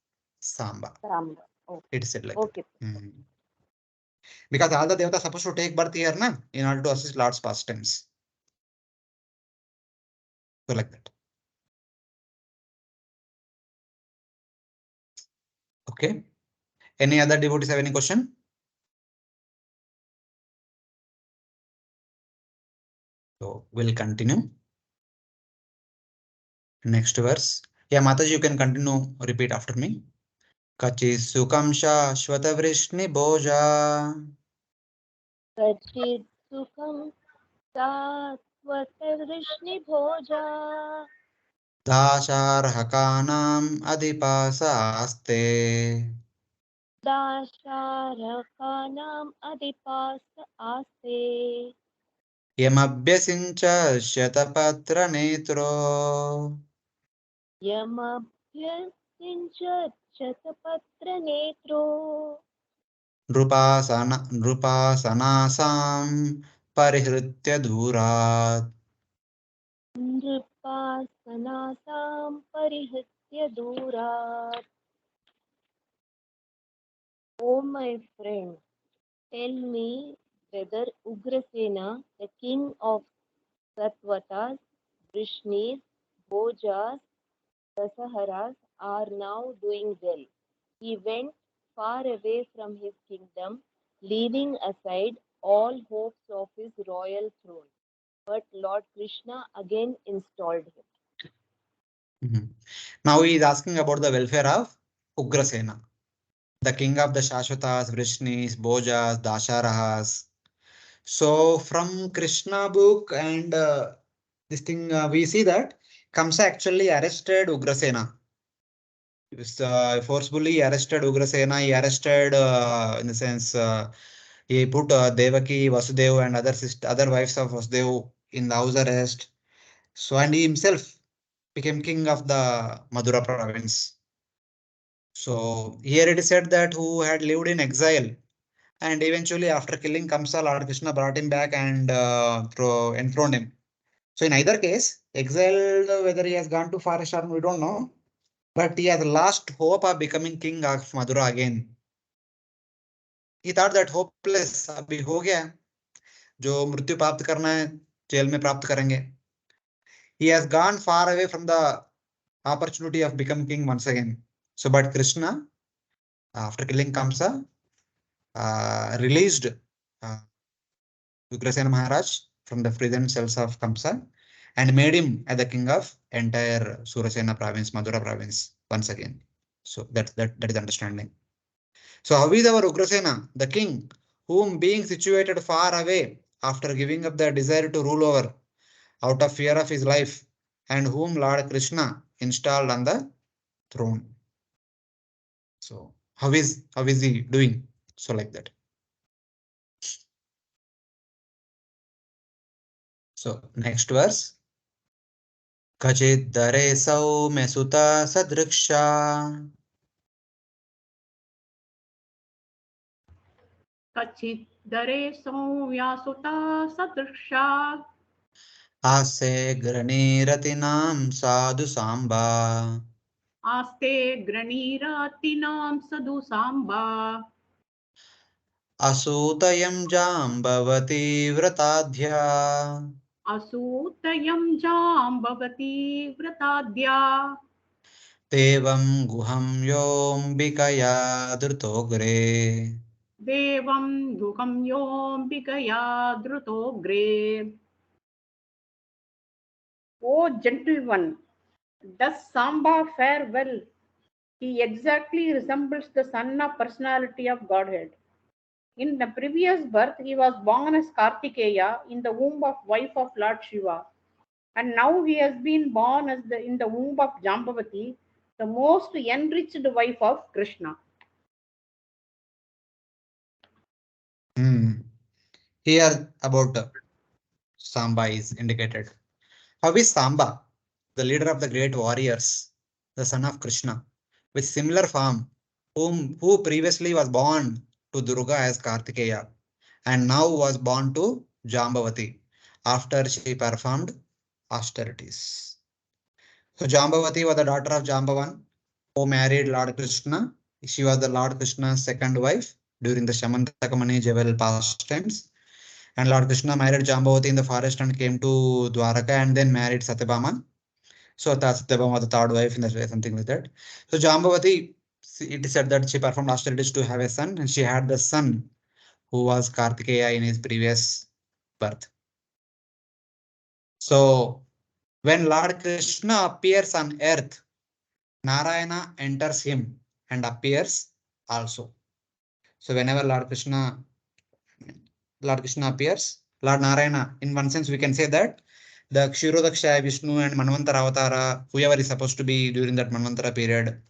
Samba. Samba. Okay. It said like that. Because all the Devatas are supposed to take birth here, na, in order to assist Lord's pastimes. So like that. Okay. Any other devotees have any question? So we'll continue. Next verse. Yeah, Mataji, you can continue. Repeat after me. Kachi sukam shashvata vrishni bhoja. Kachid sukham satvata vrishni bhoja. Dasharhakanam adipasaste. Dasharhakanam adipasa aste. Yamabhyasincha shatapatra netro. Yamabhyasincha shatapatra netro. Nrupasanasam parihritya dhurat. Nripasanasam parihritya dhurat. Oh my friend, tell me whether Ugrasena, the king of Satvatas, Vrishnis, Bhojas, Dasaharas are now doing well. He went far away from his kingdom, leaving aside all hopes of his royal throne. But Lord Krishna again installed him. Now he is asking about the welfare of Ugrasena, the king of the Shashvatas, Vrishnis, Bhojas, Dasharahas. So from Krishna book and this thing, we see that Kamsa actually arrested Ugrasena. He was forcefully arrested Ugrasena. He arrested, in the sense, he put Devaki, Vasudeva, and other wives of Vasudeva in the house arrest. So, and he himself became king of the Madura province. So here it is said that who had lived in exile, and eventually after killing Kamsa, Lord Krishna brought him back and enthroned him. So in either case, exiled, whether he has gone to forest or we don't know, but he has lost hope of becoming king of Madura again. He thought that hopeless, अभी हो गया, जो मृत्यु प्राप्त करना है jail में प्राप्त करेंगे. He has gone far away from the opportunity of becoming king once again. So, but Krishna, after killing Kamsa, released Ugrasena Maharaj from the prison cells of Kamsa and made him as the king of entire Surasena province, Madura province once again. So that is understanding. So how is our Ugrasena, the king, whom being situated far away after giving up the desire to rule over out of fear of his life, and whom Lord Krishna installed on the throne. So how is he doing? So like that. So next verse. Kachidare saume suta sadriksha. Kachidare soumyasuta sadrsha. Ase graniratinam sadhu samba. Aste graniratinam sadhu samba. Asutayam jambavati vratadhya. Asutayam jambavati vratadya. Devam guham yombikaya drutogre. Devam gukam yombikaya drutogre. O gentle one, does Samba fare well? He exactly resembles the son of personality of Godhead. In the previous birth, he was born as Kartikeya in the womb of wife of Lord Shiva. And now he has been born as in the womb of Jambavati, the most enriched wife of Krishna. Here about Samba is indicated. How is Samba, the leader of the great warriors, the son of Krishna, with similar form, who previously was born to Durga as Kartikeya, and now was born to Jambavati after she performed austerities. So Jambavati was the daughter of Jambavan, who married Lord Krishna. She was the Lord Krishna's second wife during the Shamantakamani Jewel pastimes. And Lord Krishna married Jambavati in the forest and came to Dwaraka and then married Satyabhama. So Satyabhama was the third wife in that way, something like that. So Jambavati, it is said that she performed austerities to have a son, and she had the son who was Kartikeya in his previous birth. So when Lord Krishna appears on earth, Narayana enters him and appears also. So whenever Lord Krishna appears, Lord Narayana, in one sense, we can say that the Kshirodakshaya, Vishnu, and Manvantara Avatara, whoever is supposed to be during that Manvantara period,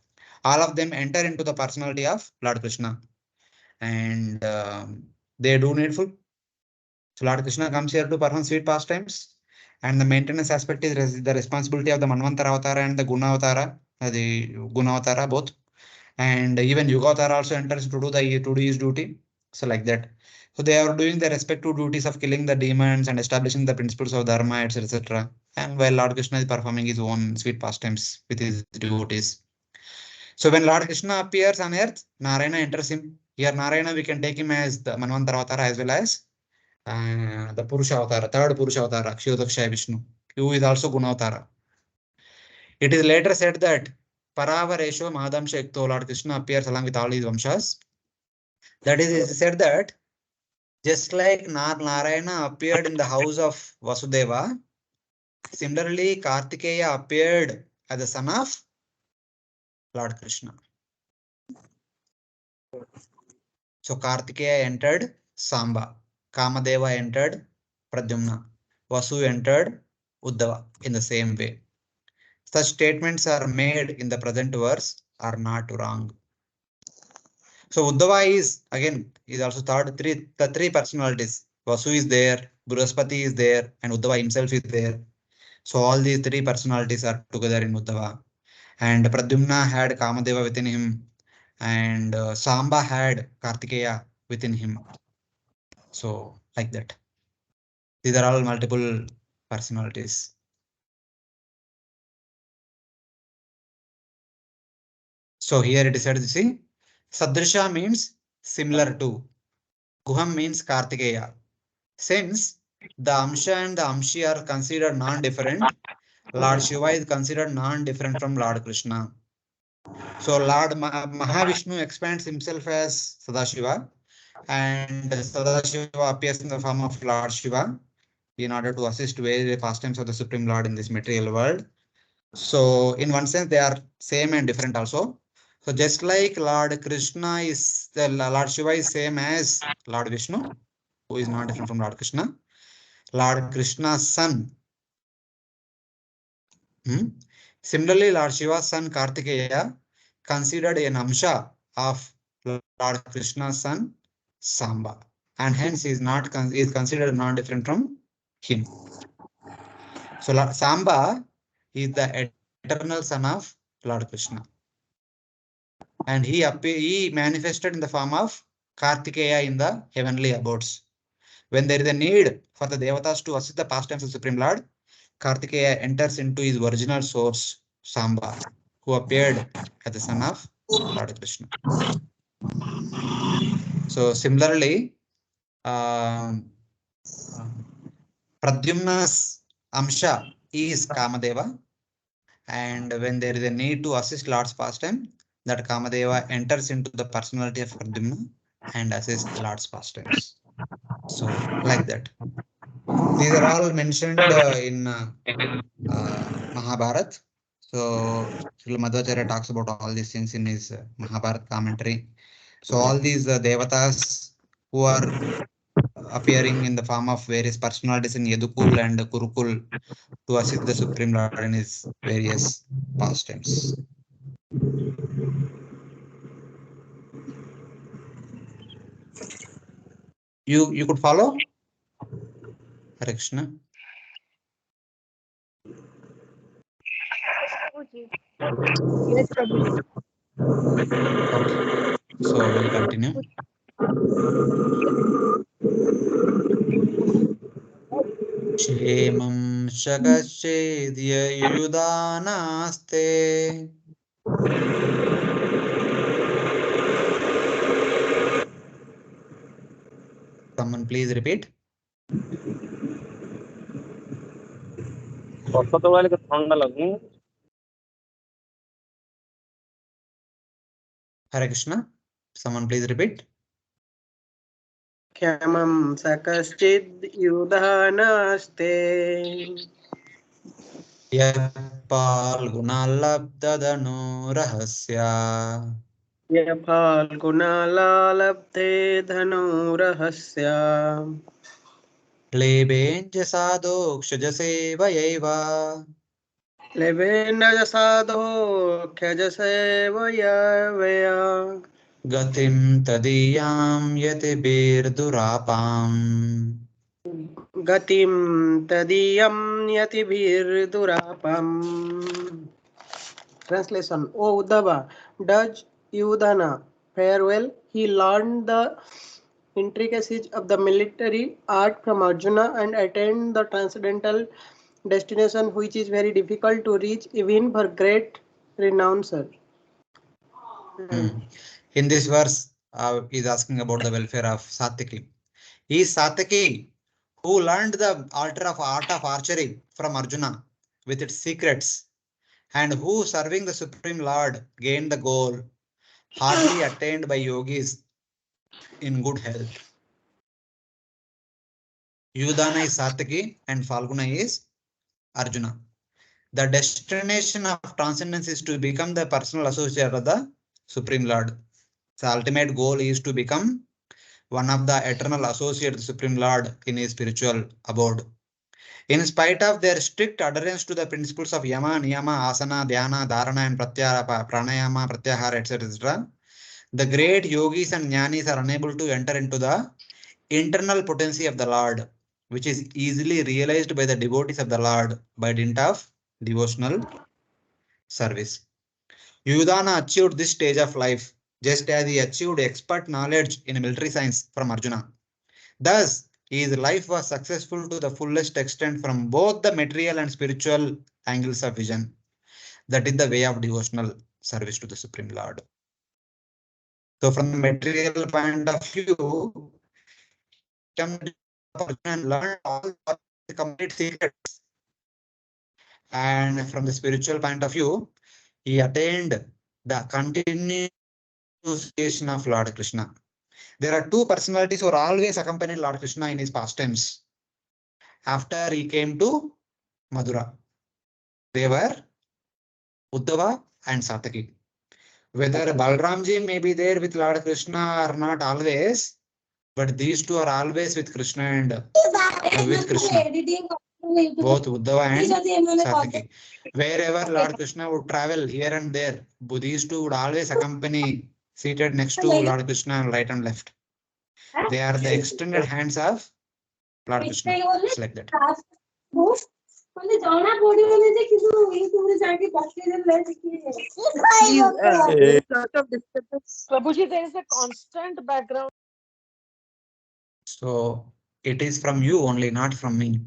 all of them enter into the personality of Lord Krishna, and they do needful. So Lord Krishna comes here to perform sweet pastimes, and the maintenance aspect is the responsibility of the Manvantara Avatara and the Guna Avatara, both. And even Yugavatara also enters to do his duty. So like that. So they are doing their respective duties of killing the demons and establishing the principles of dharma, etc. And while Lord Krishna is performing his own sweet pastimes with his devotees. So when Lord Krishna appears on earth, Narayana enters him. Here Narayana, we can take him as the Manvantara Avatara as well as the Purusha Avatara, third Purusha Avatara, Kshirodakshaya Vishnu, who is also Guna Avatara. It is later said that Paravaresho Mahadamsha Ekto, Lord Krishna appears along with all his Vamshas. That is, he said that just like Narayana appeared in the house of Vasudeva, similarly Kartikeya appeared as the son of Lord Krishna. So Kartikeya entered Samba, Kamadeva entered Pradyumna, Vasu entered Uddhava in the same way. Such statements are made in the present verse are not wrong. So Uddhava is again also thought the three personalities. Vasu is there, Bruhaspati is there, and Uddhava himself is there. So all these three personalities are together in Uddhava. And Pradyumna had Kamadeva within him, and Samba had Kartikeya within him. So like that. These are all multiple personalities. So here it is said, you see, Sadrisha means similar to. Guham means Kartikeya. Since the Amsha and the Amshi are considered non-different, Lord Shiva is considered non-different from Lord Krishna. So Lord Mahavishnu expands himself as Sadashiva, and Sadashiva appears in the form of Lord Shiva in order to assist various pastimes of the Supreme Lord in this material world. So in one sense, they are same and different also. So just like Lord Krishna is, the Lord Shiva is same as Lord Vishnu, who is not different from Lord Krishna. Lord Krishna's son. Similarly, Lord Shiva's son Kartikeya considered an Amsha of Lord Krishna's son Samba, and hence is considered non-different from him. So Samba is the eternal son of Lord Krishna, and he manifested in the form of Kartikeya in the heavenly abodes. When there is a need for the devatas to assist the pastimes of Supreme Lord, Kartikeya enters into his original source, Samba, who appeared as the son of Lord Krishna. So similarly, Pradyumna's Amsha is Kamadeva, and when there is a need to assist Lord's pastime, that Kamadeva enters into the personality of Pradyumna and assists Lord's pastimes. So like that. These are all mentioned in Mahabharata. So Srila Madhvacharya talks about all these things in his Mahabharata commentary. So all these devatas who are appearing in the form of various personalities in Yadukul and Kurukul to assist the Supreme Lord in his various pastimes. You could follow? Hare Krishna. Yes, Prabhuji. Okay. So we'll continue. Kshemam shakaskedya yudanaste. Someone please repeat. Hare Krishna. Someone please repeat. Khyamam sakaschid yudhanaste. Yapalgunalabdadano rahasya. Yapalgunala dhanurahasya. Lebenja sadokshajasevayaiva. Levenna sadho khyajasevaya. Gatim tadiyam yatibir-durapam. Gatim tadiyam yatibhirdurapam. Translation. O Uddhava, does Yudhana fare well? He learned the intricacies of the military art from Arjuna and attained the transcendental destination which is very difficult to reach even for great renouncer. In this verse, is asking about the welfare of Satyaki. He is Satyaki who learned the art of archery from Arjuna with its secrets and who, serving the Supreme Lord, gained the goal hardly attained by yogis in good health. Yudhana is Satyaki and Falguna is Arjuna. The destination of transcendence is to become the personal associate of the Supreme Lord. The ultimate goal is to become one of the eternal associates of the Supreme Lord in his spiritual abode. In spite of their strict adherence to the principles of Yama, Niyama, Asana, Dhyana, Dharana, and Pratyahara, Pranayama, Pratyahara, etc., the great yogis and jnanis are unable to enter into the internal potency of the Lord, which is easily realized by the devotees of the Lord by dint of devotional service. Yudhana achieved this stage of life just as he achieved expert knowledge in military science from Arjuna. Thus, his life was successful to the fullest extent from both the material and spiritual angles of vision. That is the way of devotional service to the Supreme Lord. So, from the material point of view, and learned all the complete secrets. And from the spiritual point of view, he attained the continuous association of Lord Krishna. There are two personalities who are always accompanied Lord Krishna in his pastimes. After he came to Madura, they were Uddhava and Satyaki. Whether Balramji may be there with Lord Krishna or not always, but these two are always with Krishna and with Krishna. Both Uddhava and Satyaki. Wherever Lord Krishna would travel here and there, these two would always accompany, seated next to Lord Krishna right and left. They are the extended hands of Lord Krishna. It's like that. Please, lot of disturbance. Prabhuji, there is a constant background. So it is from you only, not from me.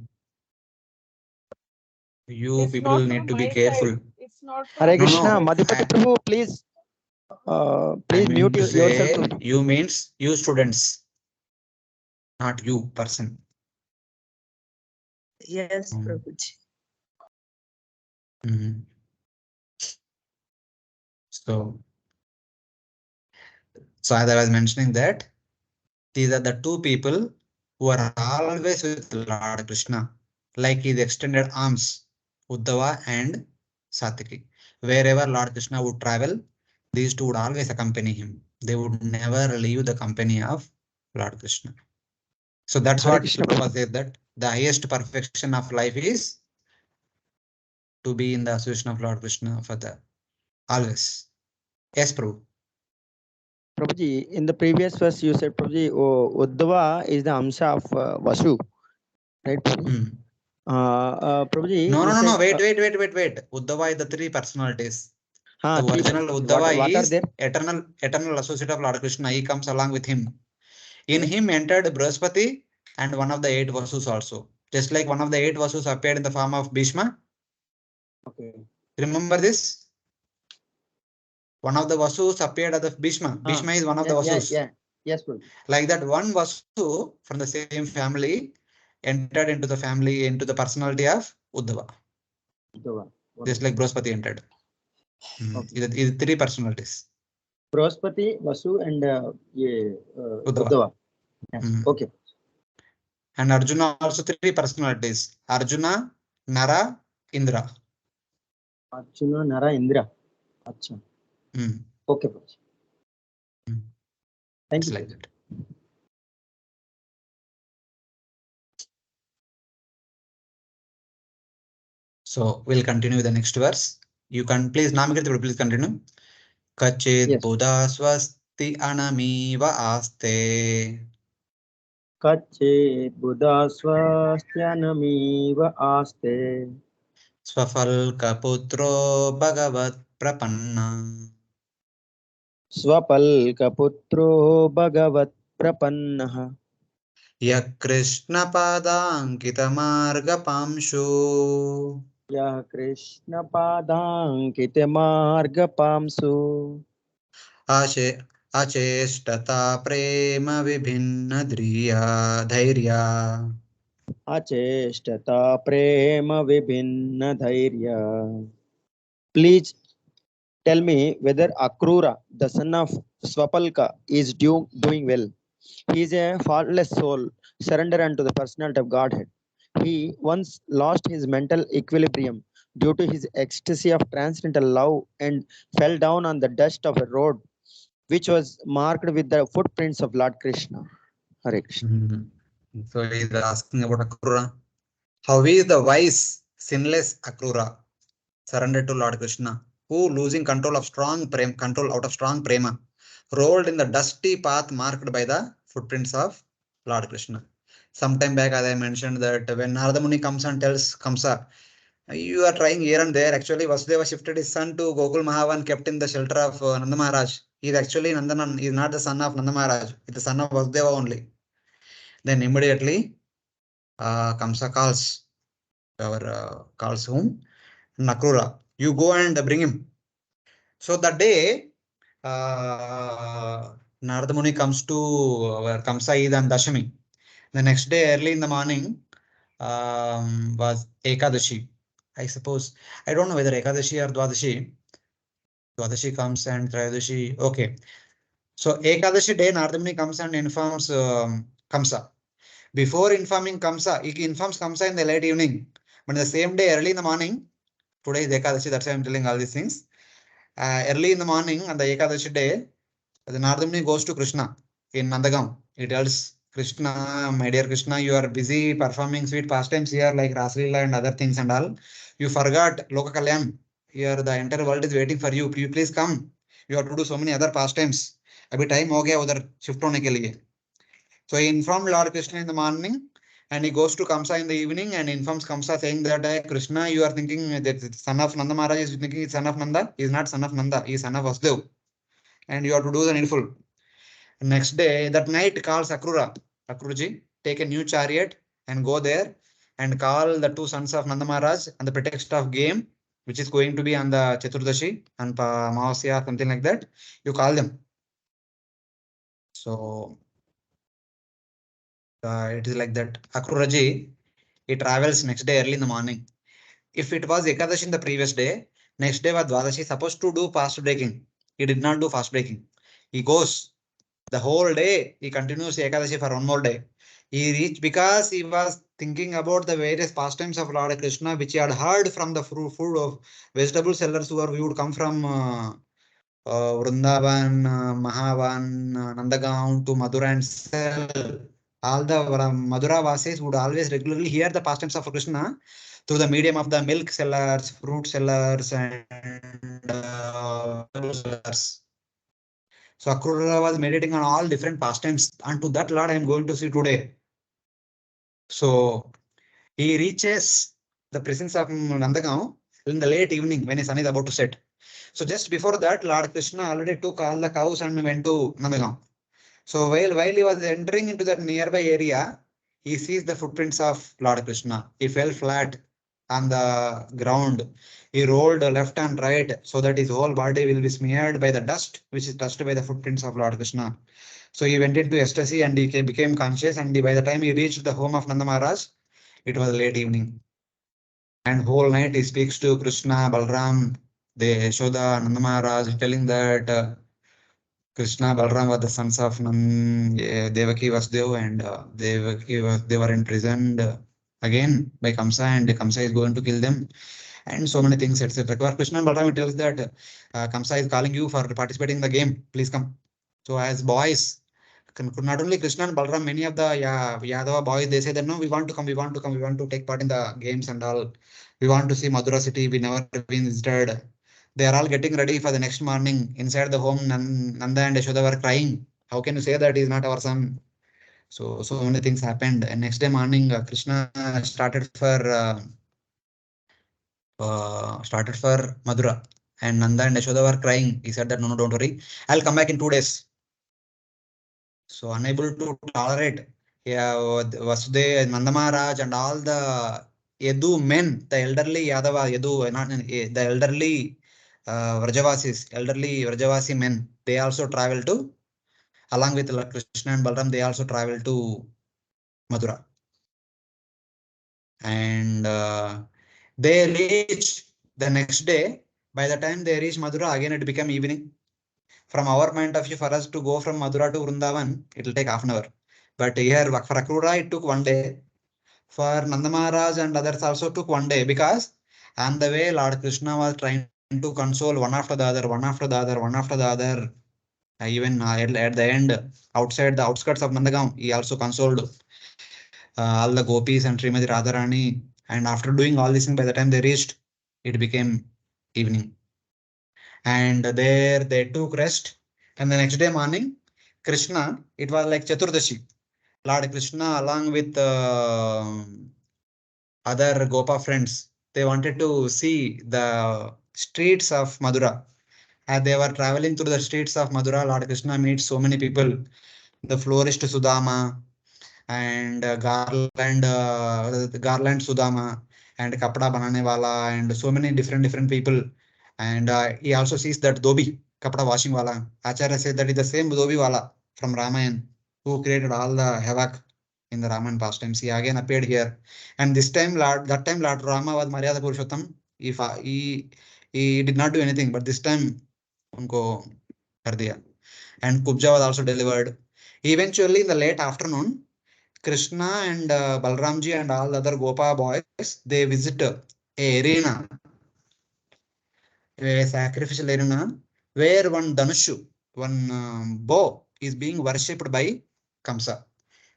You It's people not need from to be my careful. side. It's not from Hare my Krishna, side. Madhupati Prabhu, please, I please mean mute to yourself. say, Prabhu. you means you students, not you person. Yes, Prabhuji. Mhm. So as I was mentioning that, these are the two people who are always with Lord Krishna, like his extended arms, Uddhava and Satyaki. Wherever Lord Krishna would travel, these two would always accompany him. They would never leave the company of Lord Krishna. So that's Hare what Krishna. Prabhupada said, that the highest perfection of life is to be in the association of Lord Krishna for the always. Yes, Prabhu. Prabhuji, in the previous verse you said, Prabhuji, Uddhava is the Amsha of Vasu, right, Prabhuji? Prabhuji, No, you no, no, said, no. Wait. Uddhava is the three personalities. The three original personalities. Uddhava What are is there? eternal associate of Lord Krishna. He comes along with him. In him entered Brahaspati and one of the 8 Vasus also. Just like one of the 8 Vasus appeared in the form of Bhishma. Okay. Remember this? One of the Vasus appeared as Bhishma. Bhishma is one of the Vasus. Yes, Prabhuji. Like that, one Vasu from the same family entered into the personality of Uddhava. Just like Brahaspati entered. These 3 personalities. Brahaspati, Vasu, and Uddhava. Okay. And Arjuna also 3 personalities. Arjuna, Nara, Indra. Arjuna, Nara, Indra. Achha. Okay, Prabhuji. Thank you. Like that. So we'll continue the next verse. You can please, Namikirti, please continue. Kachit Buddha swasti anamiva aste. Kachit Buddha swastyanamiva aste. Swafal kaputro bhagavat prapanna. Swapal kaputro bhagavat prapannaha. Ya Krishna padankita marga pamshu. Ya Krishna padankita marga pamsu. Achestata prema vibhinna dhairya. Achestata prema vibhinna dhairya. please tell me whether Akrura, the son of Swapalka, is doing well. He is a faultless soul, surrendered unto the personality of Godhead. He once lost his mental equilibrium due to his ecstasy of transcendental love and fell down on the dust of a road which was marked with the footprints of Lord Krishna. Hare Krishna. So he's asking about Akrura. How is the wise, sinless Akrura surrendered to Lord Krishna, who losing control out of strong prema, rolled in the dusty path marked by the footprints of Lord Krishna. Sometime back, as I mentioned, that when Narada Muni comes and tells Kamsa, you are trying here and there. Actually, Vasudeva shifted his son to Gokul Mahavan, kept in the shelter of Nanda Maharaj. He is actually Nandanan. He is not the son of Nanda Maharaj. He is the son of Vasudeva only. Then immediately, Kamsa calls whom? Nakrura. You go and bring him. So that day, Narada Muni comes to where Kamsa is on Dashami. The next day, early in the morning, was Ekadashi. I suppose. I don't know whether Ekadashi or Dwadashi. Dwadashi comes and Trayadashi. Okay. So Ekadashi day, Narada Muni comes and informs Kamsa. Before informing Kamsa, he informs Kamsa in the late evening. But the same day, early in the morning, today is Ekadashi, that's why I'm telling all these things. Early in the morning on the Ekadashi day, the Narada Muni goes to Krishna in Nandagam. He tells Krishna, my dear Krishna, you are busy performing sweet pastimes here like Raslila and other things and all. You forgot Loka Kalyan. Here the entire world is waiting for you. You please come. You have to do so many other pastimes. Abhi time ho gaya udhar shift hone ke liye. So he informed Lord Krishna in the morning and he goes to Kamsa in the evening and informs Kamsa saying that hey, Krishna, you are thinking that the son of Nanda Maharaj is thinking he's son of Nanda. He is not son of Nanda. He is son of Vasudeva. And you have to do the needful. Next day, that night calls Akrura. Akruji, take a new chariot and go there and call the two sons of Nanda Maharaj on the pretext of game, which is going to be on the Chaturdashi and Mahasya, something like that. You call them. So it is like that. Akruraji, he travels next day early in the morning. If it was Ekadashi in the previous day, next day was Dwadashi supposed to do fast breaking. He did not do fast breaking. He goes the whole day. He continues Ekadashi for one more day. He reached because he was thinking about the various pastimes of Lord Krishna, which he had heard from the food of vegetable sellers who would come from Vrindavan, Mahavan, Nandagaon to Madura and sell. All the Madura Vasis would always regularly hear the pastimes of Krishna through the medium of the milk sellers, fruit sellers, and vegetable sellers. So Akrura was meditating on all different pastimes, and to that Lord I am going to see today. So he reaches the presence of Nandagaon in the late evening when his sun is about to set. So just before that, Lord Krishna already took all the cows and went to Nandagaon. So while he was entering into that nearby area, he sees the footprints of Lord Krishna. He fell flat on the ground. He rolled left and right so that his whole body will be smeared by the dust, which is touched by the footprints of Lord Krishna. So he went into ecstasy and he became conscious. And by the time he reached the home of Nanda Maharaj, it was late evening. And whole night he speaks to Krishna, Balram, the Yashoda, Nanda Maharaj, telling that Krishna, Balram were the sons of Devaki Vasudeva, and they were imprisoned again by Kamsa, and Kamsa is going to kill them, and so many things, etc. Krishna and Balram tells that Kamsa is calling you for participating in the game. Please come. So as boys, not only Krishna and Balram, many of the Yadava boys, they say that no, we want to come, we want to come, we want to take part in the games and all. We want to see Madura city. We never been visited. They are all getting ready for the next morning. Inside the home, Nanda and Yashoda were crying. How can you say that he is not our son? So many things happened. And next day morning, Krishna started for Madura. And Nanda and Yashoda were crying. He said that no, don't worry. I'll come back in 2 days. So unable to tolerate Vasudeva, Nanda Maharaj and all the Yadu men, the elderly Yadava, Yadu, not the elderly elderly Vrajavasi men, they also travel to, along with Krishna and Balram, they also travel to Mathura. And they reach the next day, By the time they reach Mathura, again it became evening. From our point of view, for us to go from Mathura to Vrindavan, it will take half an hour. But here for Akrura, it took 1 day. For Nanda Maharaj and others also took 1 day, because on the way Lord Krishna was trying to console one after the other, one after the other, one after the other. Even at the end, outside the outskirts of Nandagaon, he also consoled all the gopis and Srimati Radharani. And after doing all this thing, by the time they reached, it became evening. And there they took rest. And the next day morning, Krishna, it was like Chaturdashi. Lord Krishna, along with other Gopa friends, they wanted to see the streets of Madura. As they were traveling through the streets of Madura, Lord Krishna meets so many people. The florist Sudama, and garland Sudama, and Kapda Banane Wala, and so many different people. And he also sees that Dobi, Kapda washing Wala. Acharya said that is the same Dobi Wala from Ramayan, who created all the havoc in the Raman pastimes. He again appeared here. And this time, that time Lord Rama was Maryada Purushottam. If he did not do anything, but this time, unko kar diya. And Kubja was also delivered. Eventually, in the late afternoon, Krishna and Balramji and all other Gopa boys, they visit a arena, a sacrificial arena, where one Dhanushu, one bow is being worshipped by Kamsa.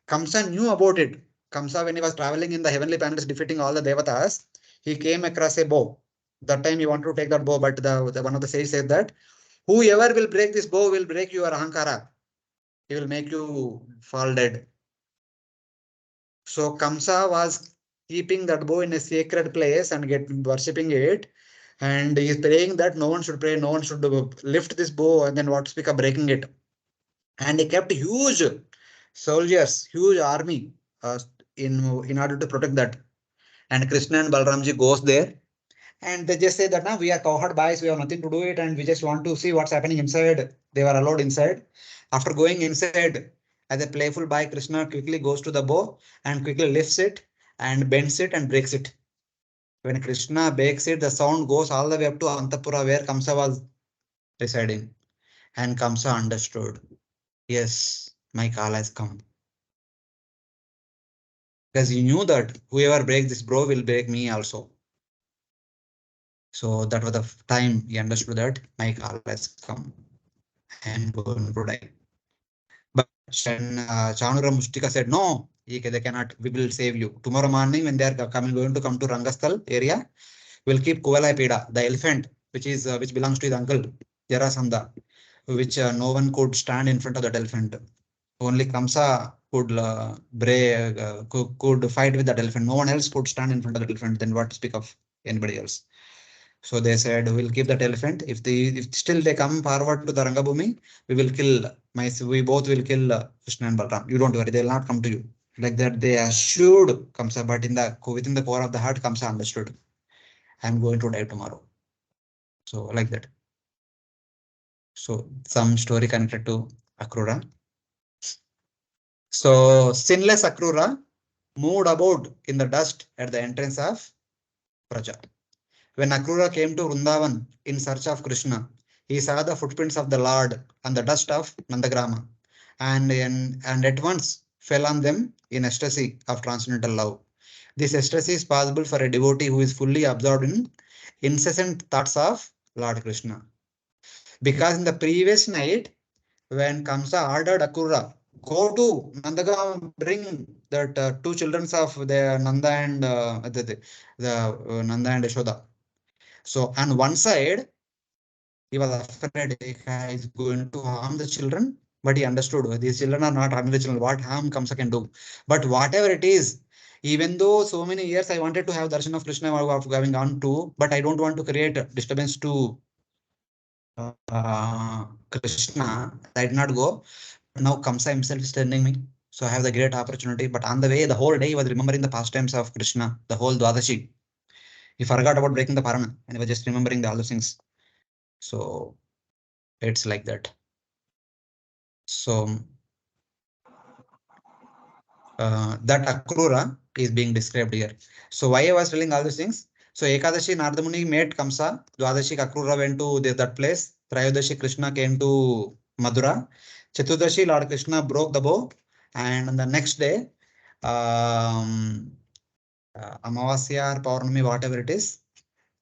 Kamsa knew about it. Kamsa, when he was traveling in the heavenly planets defeating all the Devatas, he came across a bow. That time he wanted to take that bow, but one of the sages said that whoever will break this bow will break your Ahankara. He will make you fall dead. So Kamsa was keeping that bow in a sacred place and worshipping it. And he is praying that no one should pray, no one should lift this bow, and then what to speak of breaking it. And he kept huge soldiers, huge army in order to protect that. And Krishna and Balramji goes there, and they just say that now we are cowherd boys, we have nothing to do it, and we just want to see what's happening inside. They were allowed inside. After going inside, as a playful boy, Krishna quickly goes to the bow and quickly lifts it and bends it and breaks it. When Krishna breaks it, the sound goes all the way up to Antapura, where Kamsa was residing. And Kamsa understood, yes, my kala has come. Because he knew that whoever breaks this bow will break me also. So that was the time he understood that my kala has come. I am going to die. But Chanura Mustika said, no, they cannot, we will save you. Tomorrow morning, when they are going to come to Rangasthal area, we'll keep Kuvalai Peda, the elephant, which belongs to his uncle, Jarasandha, which no one could stand in front of that elephant. Only Kamsa could could fight with that elephant. No one else could stand in front of the elephant. Then what to speak of anybody else? So they said, we'll keep that elephant. If still they come forward to the Rangabhumi, we both will kill Krishna and Balram. You don't worry, they will not come to you. Like that, they assured Kamsa, but within the core of the heart, Kamsa understood. I'm going to die tomorrow. So like that. So some story connected to Akrura. So sinless Akrura moved about in the dust at the entrance of Praja. When Akrura came to Vrindavan in search of Krishna, he saw the footprints of the Lord on the dust of Nandagrama, and at once fell on them in ecstasy of transcendental love. This ecstasy is possible for a devotee who is fully absorbed in incessant thoughts of Lord Krishna. Because in the previous night, when Kamsa ordered Akrura, go to Nandagam, bring that two children of the Nanda and Nanda and Yashoda. So on one side, he was afraid he is going to harm the children, but he understood these children are not harming the children. What harm Kamsa can do? But whatever it is, even though so many years I wanted to have darshan of Krishna going on to, but I don't want to create disturbance to Krishna. I did not go. Now Kamsa himself is telling me. So I have the great opportunity. But on the way, the whole day he was remembering the pastimes of Krishna, the whole Dwadashi. He forgot about breaking the Parana and he was just remembering all those things. So it's like that. So that Akrura is being described here. So why I was telling all these things? So Ekadashi Narada Muni met Kamsa, Dwadashi Akrura went to that place, Trayodashi Krishna came to Madura, Chaturdashi Lord Krishna broke the bow, and on the next day, Amavasya or Paurnami, whatever it is,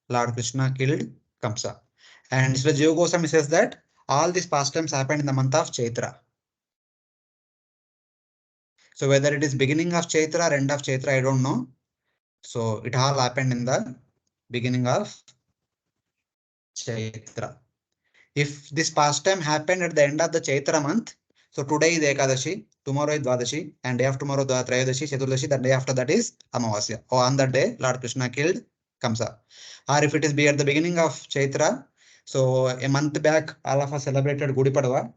Lord Krishna killed Kamsa. And Sri Jiva Goswami says that all these pastimes happened in the month of Chaitra. So whether it is beginning of Chaitra or end of Chaitra, I don't know. So it all happened in the beginning of Chaitra. If this pastime happened at the end of the Chaitra month, so today is Ekadashi, tomorrow is Dwadashi, and day after tomorrow Trayodashi, Chaturdashi, the day after that is Amavasya. Or on that day, Lord Krishna killed Kamsa. Or if it is at the beginning of Chaitra, so a month back, all of us celebrated Gudi Padwa.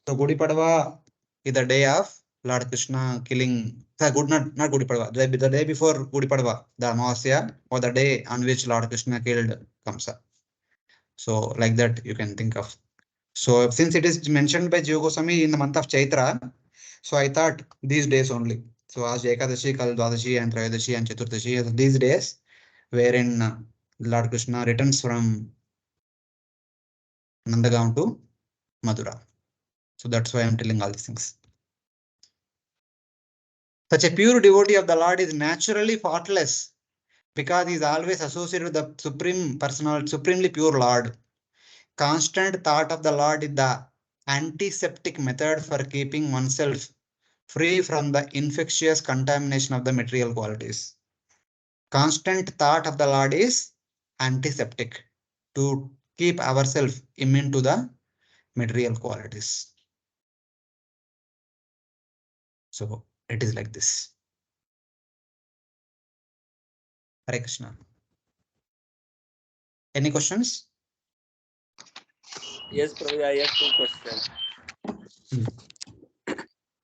So Gudi Padwa is the day of Lord Krishna killing, not Gudi Padwa, the day before Gudi Padwa, the Amavasya, or the day on which Lord Krishna killed Kamsa. So like that you can think of. So since it is mentioned by Jiva Goswami in the month of Chaitra, so I thought these days only. So as Ekadashi, Kal Dwadashi and Trayodashi and Chaturdashi, these days wherein Lord Krishna returns from Nandagaon to Madura. So that's why I'm telling all these things. Such a pure devotee of the Lord is naturally faultless because he is always associated with the Supreme Personal, Supremely Pure Lord. Constant thought of the Lord is the antiseptic method for keeping oneself free from the infectious contamination of the material qualities. Constant thought of the Lord is antiseptic to keep ourselves immune to the material qualities. So it is like this. Hare Krishna. Any questions? Yes, Prabhuji, I have two questions.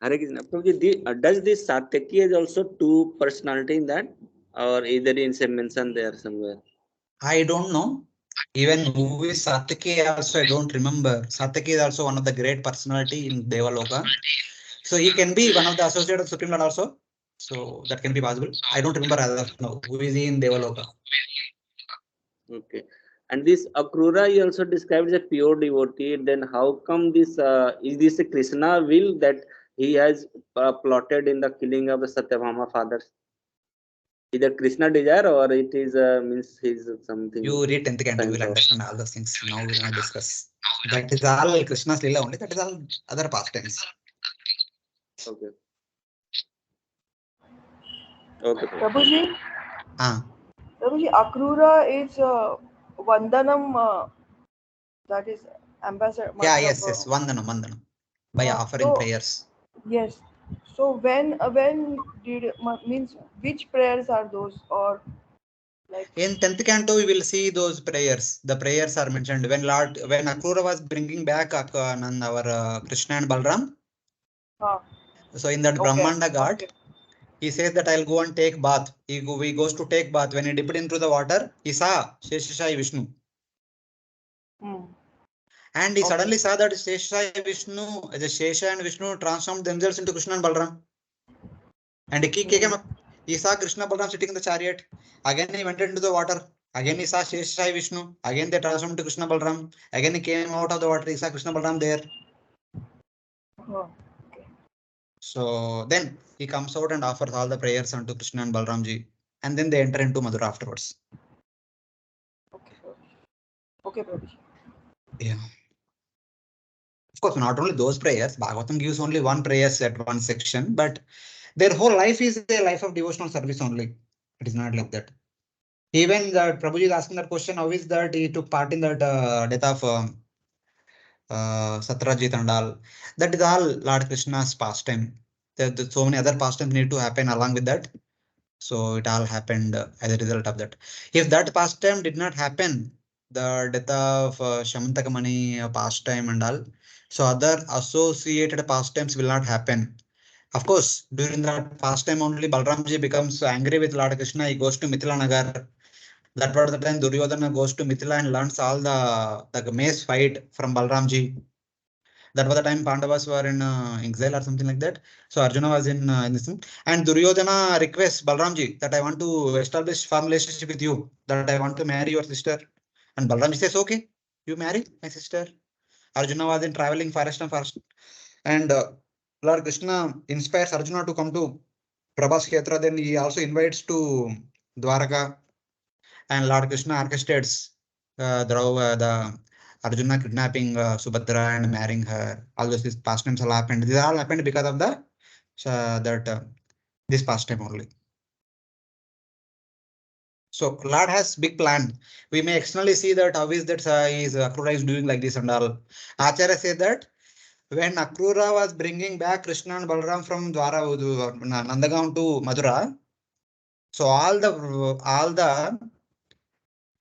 Hare Krishna. Prabhuji, does this Satyaki has also two personality in that, or either in some mention there somewhere? I don't know. Even who is Satyaki also I don't remember. Satyaki is also one of the great personality in Devaloka. So he can be one of the associate of Supreme Lord also. So that can be possible. I don't remember as of now. Who is he in Devaloka? Okay. And this Akrura you also described as a pure devotee. Then how come this is this a Krishna will that he has plotted in the killing of the Satyabhama fathers? Either Krishna desire or it is means his something. You read 10th canto, you will understand all those things. Now we will not discuss. That is all Krishna's Leela only. That is all other pastimes. Okay. Okay. Prabhuji, Ah, Prabhuji, Akrura is Vandanam, that is ambassador. yeah, yes. Vandanam. By offering prayers. Yes. So when did means which prayers are those, or like In 10th canto, we will see those prayers. The prayers are mentioned when Akrura was bringing back our Krishna and Balram. So in that Brahmanda Ghat, he says that I'll go and take bath. He goes to take bath. When he dipped into the water, he saw Sheshashai Vishnu. And he suddenly saw that Sheshashai Vishnu, the Shesha and Vishnu transformed themselves into Krishna and Balram. And he came up. He saw Krishna Balram sitting in the chariot. Again he went into the water. Again he saw Sheshashai Vishnu. Again they transformed to Krishna Balram. Again he came out of the water. He saw Krishna Balram there. So then he comes out and offers all the prayers unto Krishna and Balramji. And then they enter into Madura afterwards. okay, Prabhuji. Yeah. Of course, not only those prayers, Bhagavatam gives only one prayers at one section, but their whole life is a life of devotional service only. It is not like that. Even that Prabhuji is asking that question, how is that he took part in that death of Satrajit and all. That is all Lord Krishna's pastime. So many other pastimes need to happen along with that. So it all happened as a result of that. If that pastime did not happen, the death of Shamantakamani pastime and all, so other associated pastimes will not happen. Of course, during that pastime only Balramji becomes angry with Lord Krishna. He goes to Mithila Nagar. That was the time Duryodhana goes to Mithila and learns all the mace fight from Balramji. That was the time Pandavas were in exile or something like that. So Arjuna was in this thing. And Duryodhana requests Balramji that I want to establish firm relationship with you, that I want to marry your sister. And Balramji says, okay, you marry my sister. Arjuna was in traveling forest and forest. And Lord Krishna inspires Arjuna to come to Prabhas Kshetra. Then he also invites to Dwaraka. And Lord Krishna orchestrates the Arjuna kidnapping Subhadra and marrying her. All these pastimes all happened. These all happened because of the this pastime only. So Lord has big plan. We may externally see that how is that Akrura is doing like this and all. Acharya said that when Akrura was bringing back Krishna and Balaram from Dwara Nandagaon to Madura, so all the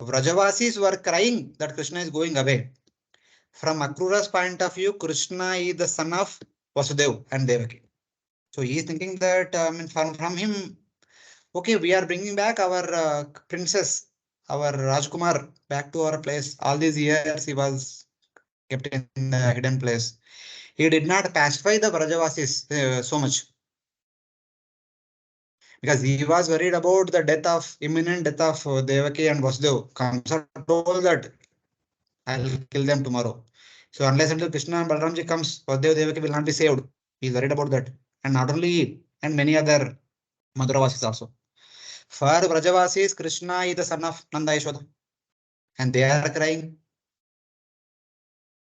Vrajavasis were crying that Krishna is going away. From Akrura's point of view, Krishna is the son of Vasudev and Devaki. So he is thinking that from him, okay, we are bringing back our princess, our Rajkumar back to our place. All these years he was kept in the hidden place. He did not pacify the Vrajavasis so much, because he was worried about the imminent death of Devaki and Vasudev. Kamsa told that I'll kill them tomorrow. So unless until Krishna and Balramji comes, Vasudev Devaki will not be saved. He's worried about that. And not only he, and many other Madhuravasis also. For Vrajavasis, Krishna is the son of Nanda Yashoda. And they are crying.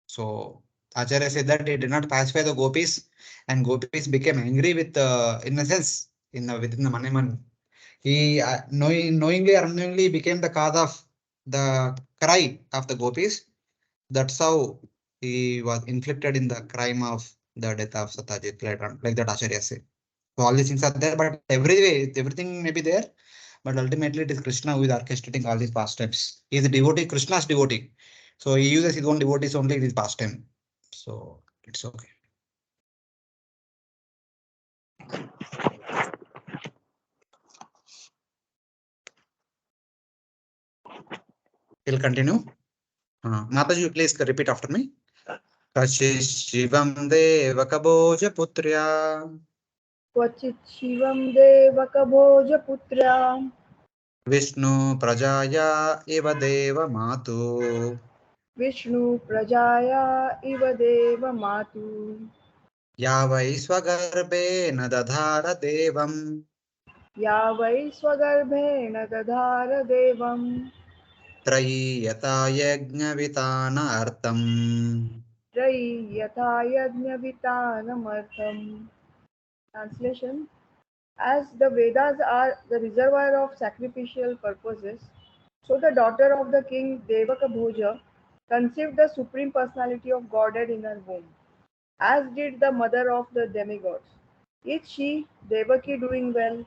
So Acharya said that he did not pacify the gopis, and gopis became angry with innocence within the Maniman. He knowingly or unknowingly became the cause of the cry of the gopis. That's how he was inflicted in the crime of the death of Satyajit later on, like that Acharya said. So all these things are there, but everything may be there, but ultimately it is Krishna who is orchestrating all these pastimes. He is a devotee, Krishna's devotee. So he uses his own devotees only in his pastime. So it's okay. We'll continue. Mataji, please repeat after me. Kashi Shivam Devakabhoja क्वचित् शिवं देवकभोजपुत्र्या Vishnu Prajaya Eva Deva Matu विष्णुप्रजाया इव देवमातु Ya Vai Swagarbhe Nadadhara Devam या वै स्वगर्भेण दधार देवम् Trayi Yata Yajna Vitana Artam. त्रयी यथा यज्ञवितानमर्थम्. Translation: As the Vedas are the reservoir of sacrificial purposes, so the daughter of the king Devaka Bhoja conceived the supreme personality of Godhead in her womb, as did the mother of the demigods. Is she, Devaki, doing well?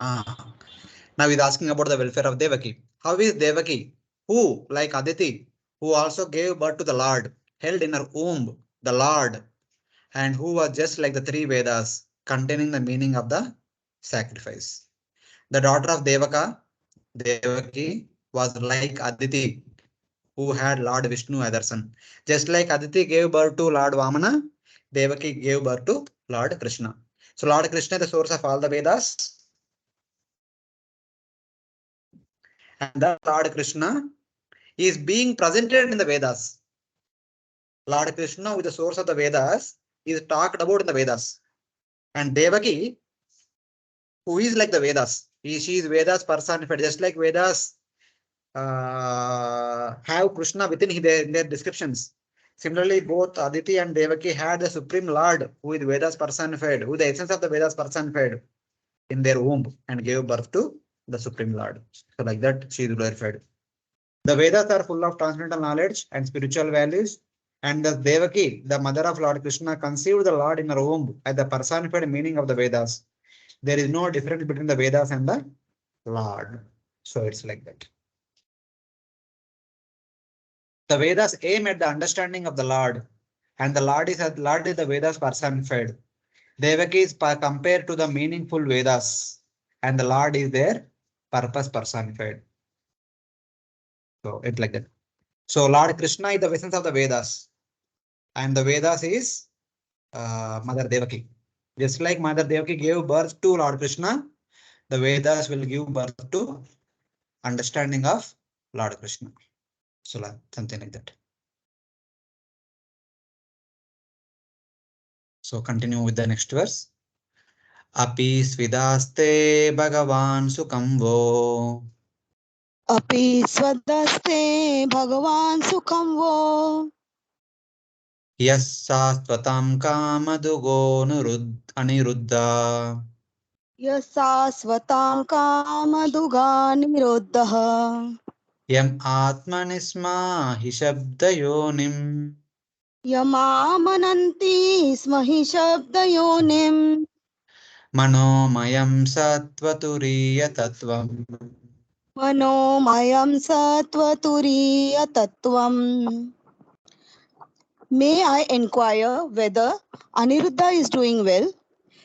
Now he's asking about the welfare of Devaki. How is Devaki, who, like Aditi, who also gave birth to the Lord, held in her womb the Lord, and who was just like the three Vedas, containing the meaning of the sacrifice. The daughter of Devaki, was like Aditi, who had Lord Vishnu as her son. Just like Aditi gave birth to Lord Vamana, Devaki gave birth to Lord Krishna. So Lord Krishna is the source of all the Vedas. And that Lord Krishna is being presented in the Vedas. Lord Krishna, who is the source of the Vedas, is talked about in the Vedas. And Devaki, who is like the Vedas, she is Vedas personified, just like Vedas have Krishna within their descriptions. Similarly, both Aditi and Devaki had the Supreme Lord, who is Vedas personified, who is the essence of the Vedas personified in their womb and gave birth to the Supreme Lord. So like that, she is glorified. The Vedas are full of transcendental knowledge and spiritual values. And the Devaki, the mother of Lord Krishna, conceived the Lord in her womb as the personified meaning of the Vedas. There is no difference between the Vedas and the Lord. So it's like that. The Vedas aim at the understanding of the Lord, and the Lord is the Vedas personified. Devaki is compared to the meaningful Vedas, and the Lord is their purpose personified. So it's like that. So Lord Krishna is the essence of the Vedas, and the Vedas is Mother Devaki. Just like Mother Devaki gave birth to Lord Krishna, the Vedas will give birth to understanding of Lord Krishna. So something like that. So continue with the next verse. Api svidaste Bhagavan sukam vo. Api swadaste Bhagavan sukham vo. Yes sastvatam kamadugo aniruddha. Yasa svatam kamaduga niroddaha. Yam atmanisma hi shabdayonim. Yamamananti smahi shabdayonim. Manomayam sattvaturiya tattvam. Manomayam sattvaturiya tattvam. May I inquire whether Aniruddha is doing well?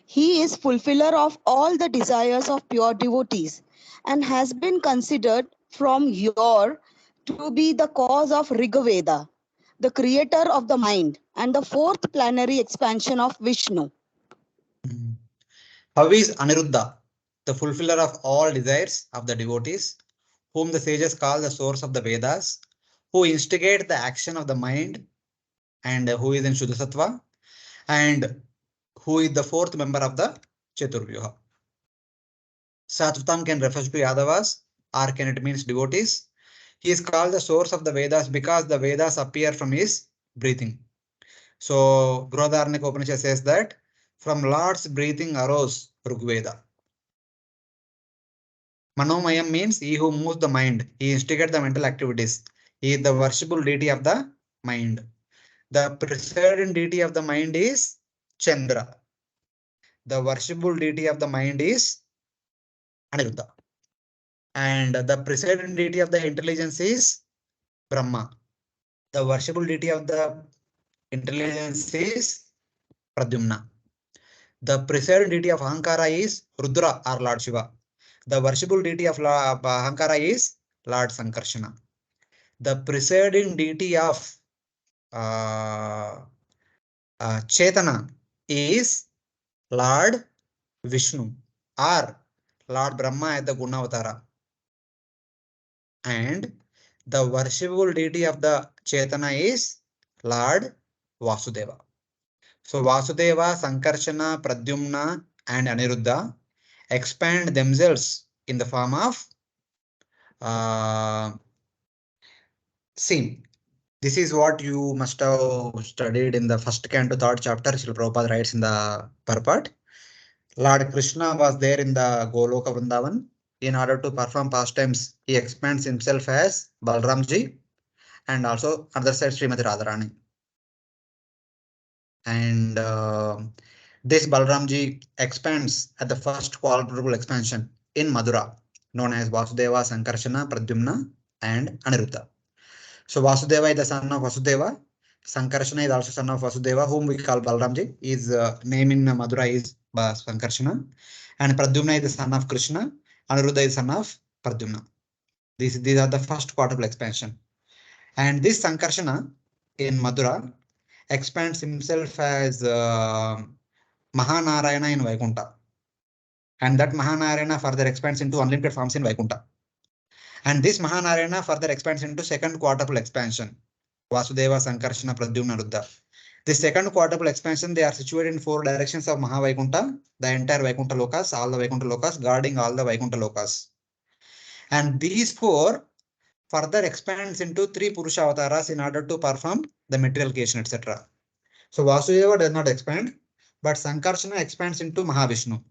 He is fulfiller of all the desires of pure devotees and has been considered from yore to be the cause of Rigveda, the creator of the mind and the fourth planetary expansion of Vishnu. How is Aniruddha, the fulfiller of all desires of the devotees, whom the sages call the source of the Vedas, who instigate the action of the mind, and who is in Shuddha Sattva, and who is the fourth member of the Chaturvyuha. Satvatam can refer to Yadavas, or can it means devotees. He is called the source of the Vedas because the Vedas appear from his breathing. So Brihadaranyaka Upanishad says that from Lord's breathing arose Rigveda. Manomayam means he who moves the mind. He instigates the mental activities. He is the worshipful deity of the mind. The presiding deity of the mind is Chandra. The worshipful deity of the mind is Aniruddha. And the presiding deity of the intelligence is Brahma. The worshipful deity of the intelligence is Pradyumna. The presiding deity of Ahankara is Rudra or Lord Shiva. The worshipful deity of Ahankara is Lord Sankarshana. The presiding deity of Chetana is Lord Vishnu or Lord Brahma at the Gunavatara. And the worshipful deity of the Chetana is Lord Vasudeva. So Vasudeva, Sankarshana, Pradyumna, and Aniruddha expand themselves in the form of same. This is what you must have studied in the first canto, third chapter. Srila Prabhupada writes in the purport. Lord Krishna was there in the Goloka Vrindavan. In order to perform pastimes, he expands himself as Balramji and also other side Srimati Radharani. And this Balramji expands at the first quadruple expansion in Madura, known as Vasudeva, Sankarshana, Pradyumna, and Aniruddha. So Vasudeva is the son of Vasudeva. Sankarshana is also son of Vasudeva, whom we call Balramji. His name in Madura is Sankarshana. And Pradyumna is the son of Krishna. Aniruddha is the son of Pradyumna. These are the first quadruple expansion. And this Sankarshana in Madura expands himself as Mahanarayana in Vaikuntha. And that Mahanarayana further expands into unlimited forms in Vaikuntha. And this Mahanarayana further expands into second quadruple expansion. Vasudeva, Sankarshana, Pradyumna, Ruddha. The second quadruple expansion, they are situated in four directions of Mahavaikuntha, the entire Vaikuntha Lokas, all the Vaikuntha Lokas, guarding all the Vaikuntha Lokas. And these four further expands into three Purusha avatars in order to perform the material creation, etc. So Vasudeva does not expand, but Sankarshana expands into Mahavishnu.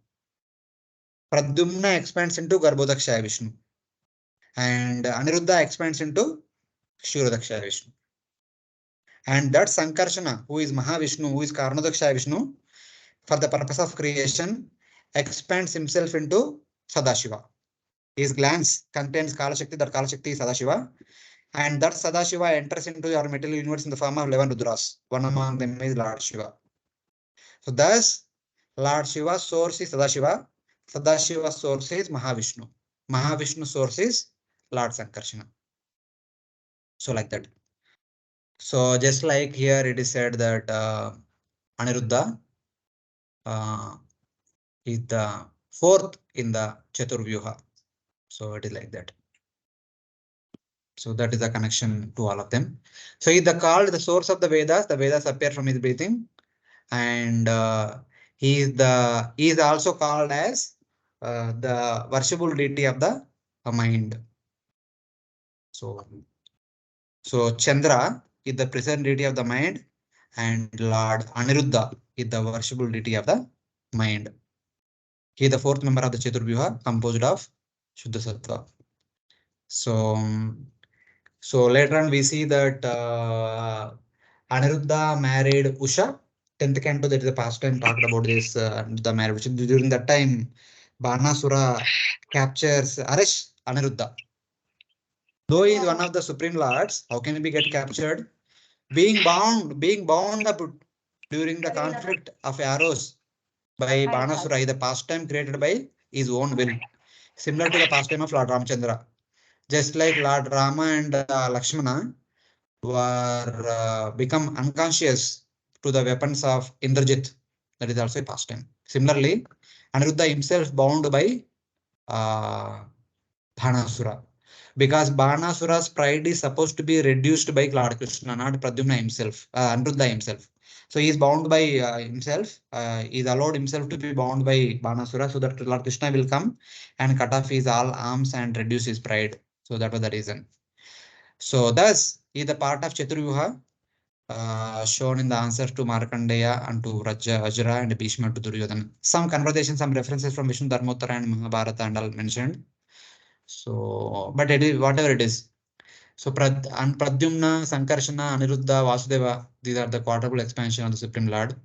Pradyumna expands into Garbhodakshaya Vishnu. And Aniruddha expands into Kshuradakshaya Vishnu. And that Sankarshana, who is Mahavishnu, who is Karnodakshaya Vishnu, for the purpose of creation, expands himself into Sadashiva. His glance contains Kalashakti, that Kalashakti is Sadashiva. And that Sadashiva enters into your material universe in the form of 11 Rudras. One among them is Lord Shiva. So thus, Lord Shiva's source is Sadashiva. Sadashiva's source is Mahavishnu. Mahavishnu's source is Lord Sankarshana. So like that. So just like here it is said that Aniruddha is the fourth in the Chaturvyuha. So it is like that. So that is the connection to all of them. So he is called the source of the Vedas. The Vedas appear from his breathing, and he is also called as the worshipable deity of the mind. So Chandra is the present deity of the mind, and Lord Aniruddha is the worshipable deity of the mind. He is the fourth member of the Chaturvyuha, composed of Shuddha Sattva. So later on we see that Aniruddha married Usha. 10th canto, that is the past time talked about this the marriage. During that time, Banasura captures Arish Aniruddha. Though he is one of the supreme lords, how can he be get captured? Being bound up during the conflict of arrows by Banasura is the pastime created by his own will, similar to the pastime of Lord Ramchandra. Just like Lord Rama and Lakshmana were become unconscious to the weapons of Indrajit, that is also a pastime. Similarly, Aniruddha himself bound by Banasura, because Banasura's pride is supposed to be reduced by Lord Krishna, not Pradyumna himself, Aniruddha himself. So he is bound by himself. He is allowed himself to be bound by Banasura, so that Lord Krishna will come and cut off his all arms and reduce his pride. So that was the reason. So thus, he is the part of Chaturvyuha shown in the answer to Markandeya and to Vajra and Bhishma to Duryodhana. Some conversations, some references from Vishnu Dharmottara and Mahabharata and all mentioned. So, but it is whatever it is. So Pradyumna, Sankarshana, Aniruddha, Vasudeva, these are the quadruple expansion of the Supreme Lord.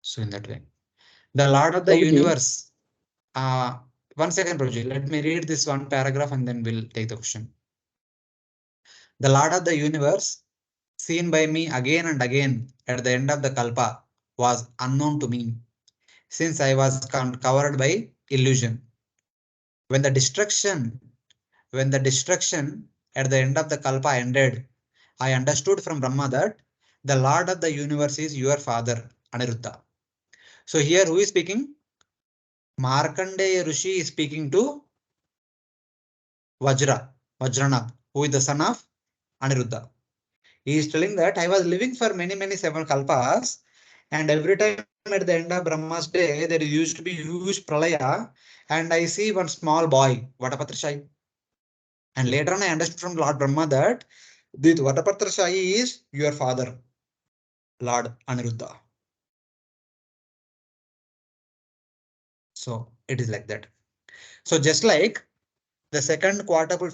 So in that way, the Lord of the universe. 1 second, Prabhuji. Let me read this one paragraph and then we'll take the question. The Lord of the universe, seen by me again and again at the end of the Kalpa, was unknown to me, since I was covered by illusion. When the destruction at the end of the Kalpa ended, I understood from Brahma that the Lord of the universe is your father, Aniruddha. So here who is speaking? Markandeya Rishi is speaking to Vajranath, who is the son of Aniruddha. He is telling that I was living for many 7 kalpas, and every time at the end of Brahma's day, there used to be huge pralaya, and I see one small boy, Vatapatrashai. And later on, I understood from Lord Brahma that this Vatapatrashai is your father, Lord Aniruddha. So it is like that. So just like the second quadruple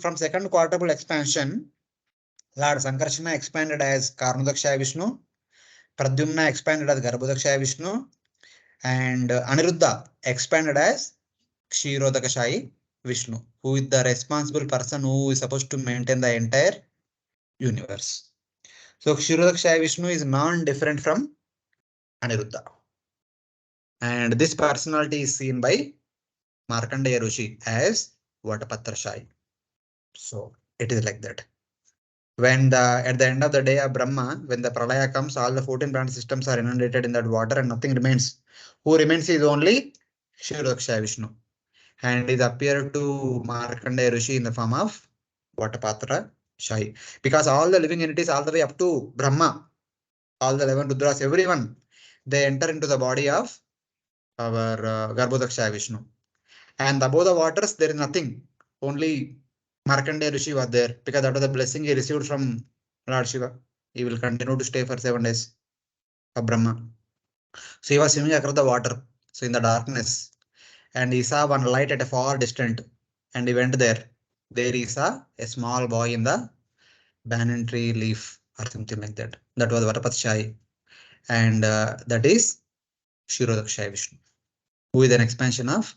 expansion, Lord Sankarshana expanded as Karnodakshaya Vishnu, Pradyumna expanded as Garbhodakshaya Vishnu, and Aniruddha expanded as Kshirodakashai Vishnu, who is the responsible person who is supposed to maintain the entire universe. So Kshirodakashai Vishnu is non-different from Aniruddha. And this personality is seen by Markandeya Rishi as Vatapatrashai. So it is like that. When at the end of the day of Brahma, when the pralaya comes, all the 14 planet systems are inundated in that water and nothing remains. Who remains is only Kshirodakashaya Vishnu. And it appeared to Markandeya Rishi in the form of Vatapatrashai. Because all the living entities all the way up to Brahma, all the 11 Rudras, everyone, they enter into the body of our Garbhodakshaya Vishnu. And above the waters, there is nothing. Only Markandeya Rishi was there, because that was the blessing he received from Lord Shiva. He will continue to stay for 7 days of Brahma. So he was swimming across the water, so in the darkness, and he saw one light at a far distance, and he went there. There he saw a small boy in the banyan tree leaf or something like that. That was Vatapatrashai, and that is Kshirodakashaya Vishnu, who is an expansion of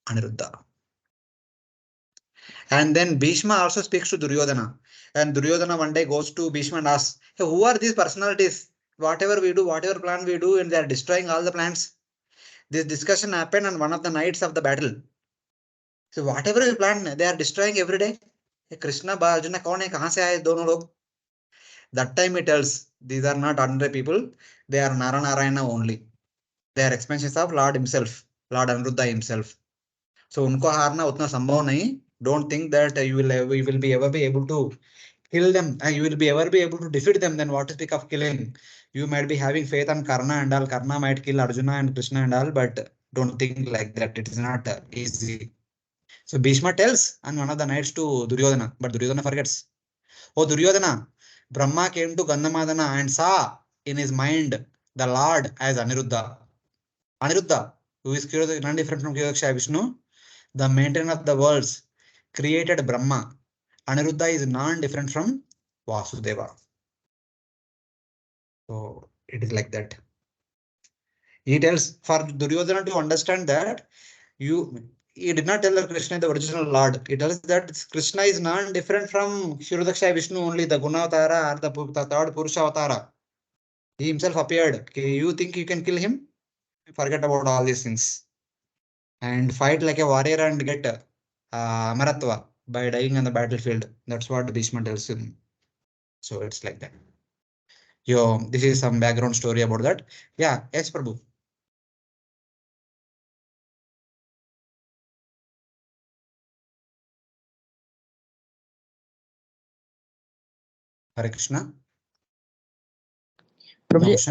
Aniruddha. And then Bhishma also speaks to Duryodhana. And Duryodhana one day goes to Bhishma and asks, hey, who are these personalities? Whatever we do, whatever plan we do, and they are destroying all the plans. This discussion happened on one of the nights of the battle. So whatever we plan, they are destroying every day. Krishna, Arjuna, kaun hai, kahan se aaye dono log? That time it tells these are not ordinary people, they are Naranarayana only. They are expansions of Lord himself, Lord Aniruddha himself. So unko हारना उतना संभव नहीं. Don't think that you will be ever be able to kill them and you will be ever be able to defeat them. Then what to speak of killing? You might be having faith on Karna and all. Karna might kill Arjuna and Krishna and all, but don't think like that. It is not easy. So Bhishma tells and one of the knights to Duryodhana, but Duryodhana forgets. Oh Duryodhana, Brahma came to Gandhamadana and saw in his mind the Lord as Aniruddha. Aniruddha, who is none different from Kyodaksha Vishnu, the maintainer of the worlds, created Brahma. Aniruddha is non-different from Vasudeva. So it is like that. He tells for Duryodhana to understand that he did not tell that Krishna is the original Lord. He tells that Krishna is non-different from Kshirodaksha Vishnu, only the Gunavatara or the third Purusha Avatara. He himself appeared. Okay, you think you can kill him? Forget about all these things. And fight like a warrior and get Amaratva by dying on the battlefield. That's what Bhishma tells him. So it's like that. Yo, this is some background story about that. Yeah, yes, Prabhu. Hare Krishna. Prabhuji,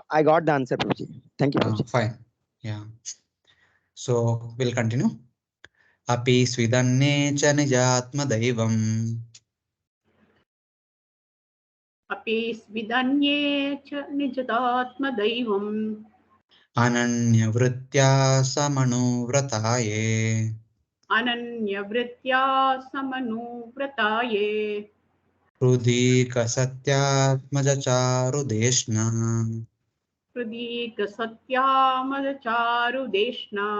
I got the answer, Prabhuji. Thank you, Prabhuji. Fine. Yeah. So we'll continue. Api svidanne cha nijatma daivam. अपि स्विदन्ये च निजदात्मदैवम् Ananyavritya samanuvrataye. अनन्यवृत्त्या समनुव्रताये Hrudika हृदीकसत्यामदचारुदेष्णा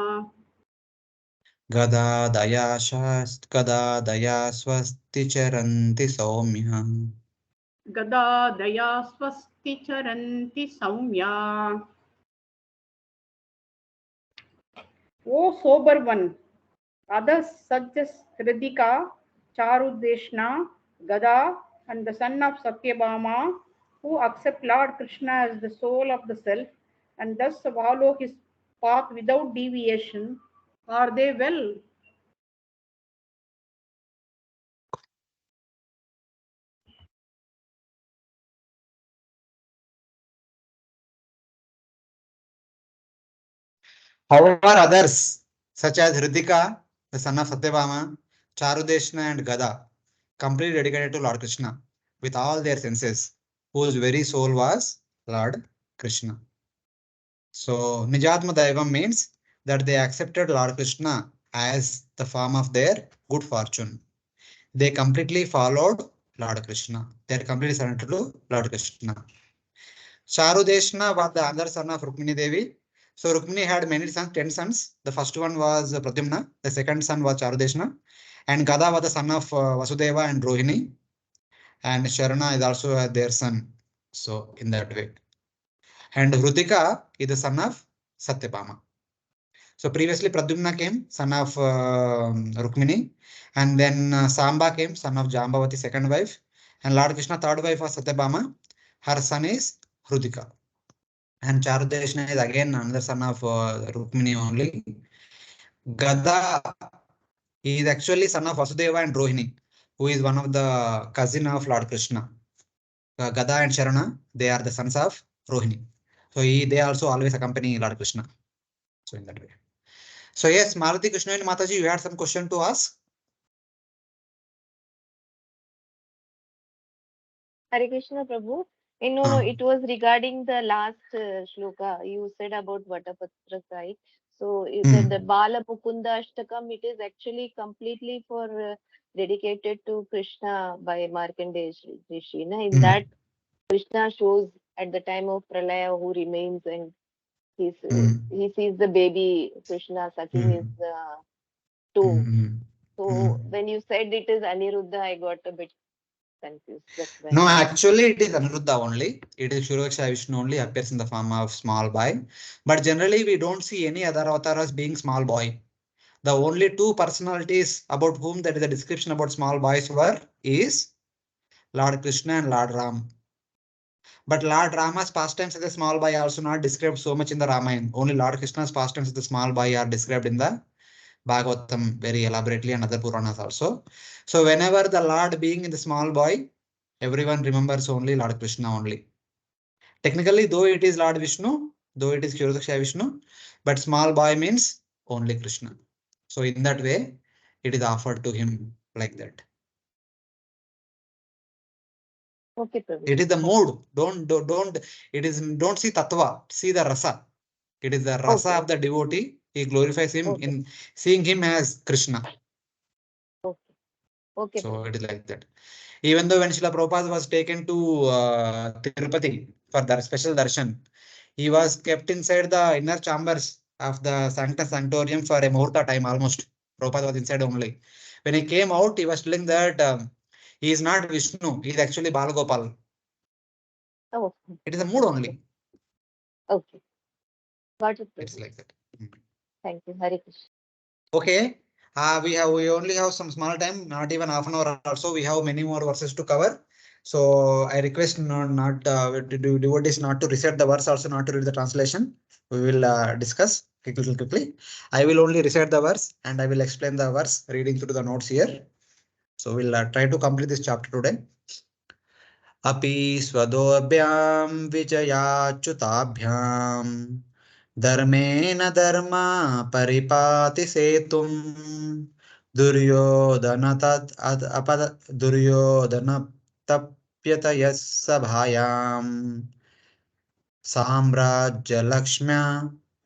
Gada daya swasti charanti saumya. गदादया स्वस्ति चरन्ति Saumya. O sober one, others such as Hridika, Charudeshna, Gada, and the son of Satyabhama, who accept Lord Krishna as the soul of the self and thus follow his path without deviation, are they well? However, others such as Hridika, the son of Satyabhama, Charudeshna and Gada, completely dedicated to Lord Krishna with all their senses, whose very soul was Lord Krishna. So Nijatma Daivam means that they accepted Lord Krishna as the form of their good fortune. They completely followed Lord Krishna. They are completely surrendered to Lord Krishna. Charudeshna was the other son of Rukmini Devi. So Rukmini had many sons, 10 sons. The first one was Pradyumna. The second son was Charudeshna. And Gada was the son of Vasudeva and Rohini. And Sharana is also their son. So in that way. And Hrudika is the son of Satyabhama. So previously Pradyumna came, son of Rukmini. And then Samba came, son of Jambavati, second wife. And Lord Krishna, third wife was Satyabhama. Her son is Hrudika. And Charudeshna is again another son of Rukmini only. Gada is actually son of Vasudeva and Rohini, who is one of the cousin of Lord Krishna. Gada and Sharana, they are the sons of Rohini. So they also always accompany Lord Krishna. So in that way. So yes, Maruti Krishna and Mataji, you had some question to ask? Hare Krishna Prabhu. No, it was regarding the last shloka. You said about Vatapatra side. So you said the Bala Mukunda Ashtakam, it is actually completely for dedicated to Krishna by Markandeya Rishi. In that, Krishna shows at the time of Pralaya who remains and he sees the baby Krishna sucking his toe. So when you said it is Aniruddha, I got a bit confused. That's why. No, actually it is Aniruddha only. It is Kshirodaksha Vishnu only appears in the form of small boy. But generally we don't see any other avatars being small boy. The only two personalities about whom there is a description about small boys is Lord Krishna and Lord Ram. But Lord Rama's pastimes as a small boy are also not described so much in the Ramayana. Only Lord Krishna's pastimes as a small boy are described in the Bhagavatam very elaborately and other Puranas also. So whenever the Lord being in the small boy, everyone remembers only Lord Krishna only. Technically, though it is Lord Vishnu, though it is Kshirodakshaya Vishnu, but small boy means only Krishna. So in that way, it is offered to him like that. Okay, Prabhu. It is the mood. Don't. It is don't see tattva. See the rasa. It is the rasa of the devotee. He glorifies him in seeing him as Krishna. Okay. Okay, So Prabhu. it is like that. Even though when Srila Prabhupada was taken to Tirupati for the special darshan, he was kept inside the inner chambers of the Sancta Sanctorium for a muhurta time almost. Prabhupada was inside only. When he came out, he was telling that he is not Vishnu, he is actually Balagopal. Oh, It is a mood only. okay. Got it, It's Prabhu. like that. Thank you. Hare Krishna. Okay. We only have some small time, not even half an hour also. We have many more verses to cover. So I request not devotees not to recite the verse, also not to read the translation. We will discuss quickly. I will only recite the verse and I will explain the verse reading through the notes here. So we'll try to complete this chapter today. अपि स्वदोर्भ्यां विजयाच्युताभ्यां धर्मेण धर्मा परिपाति सेतुं दुर्योधनतप्यत यः सभायां साम्राज्यलक्ष्म्या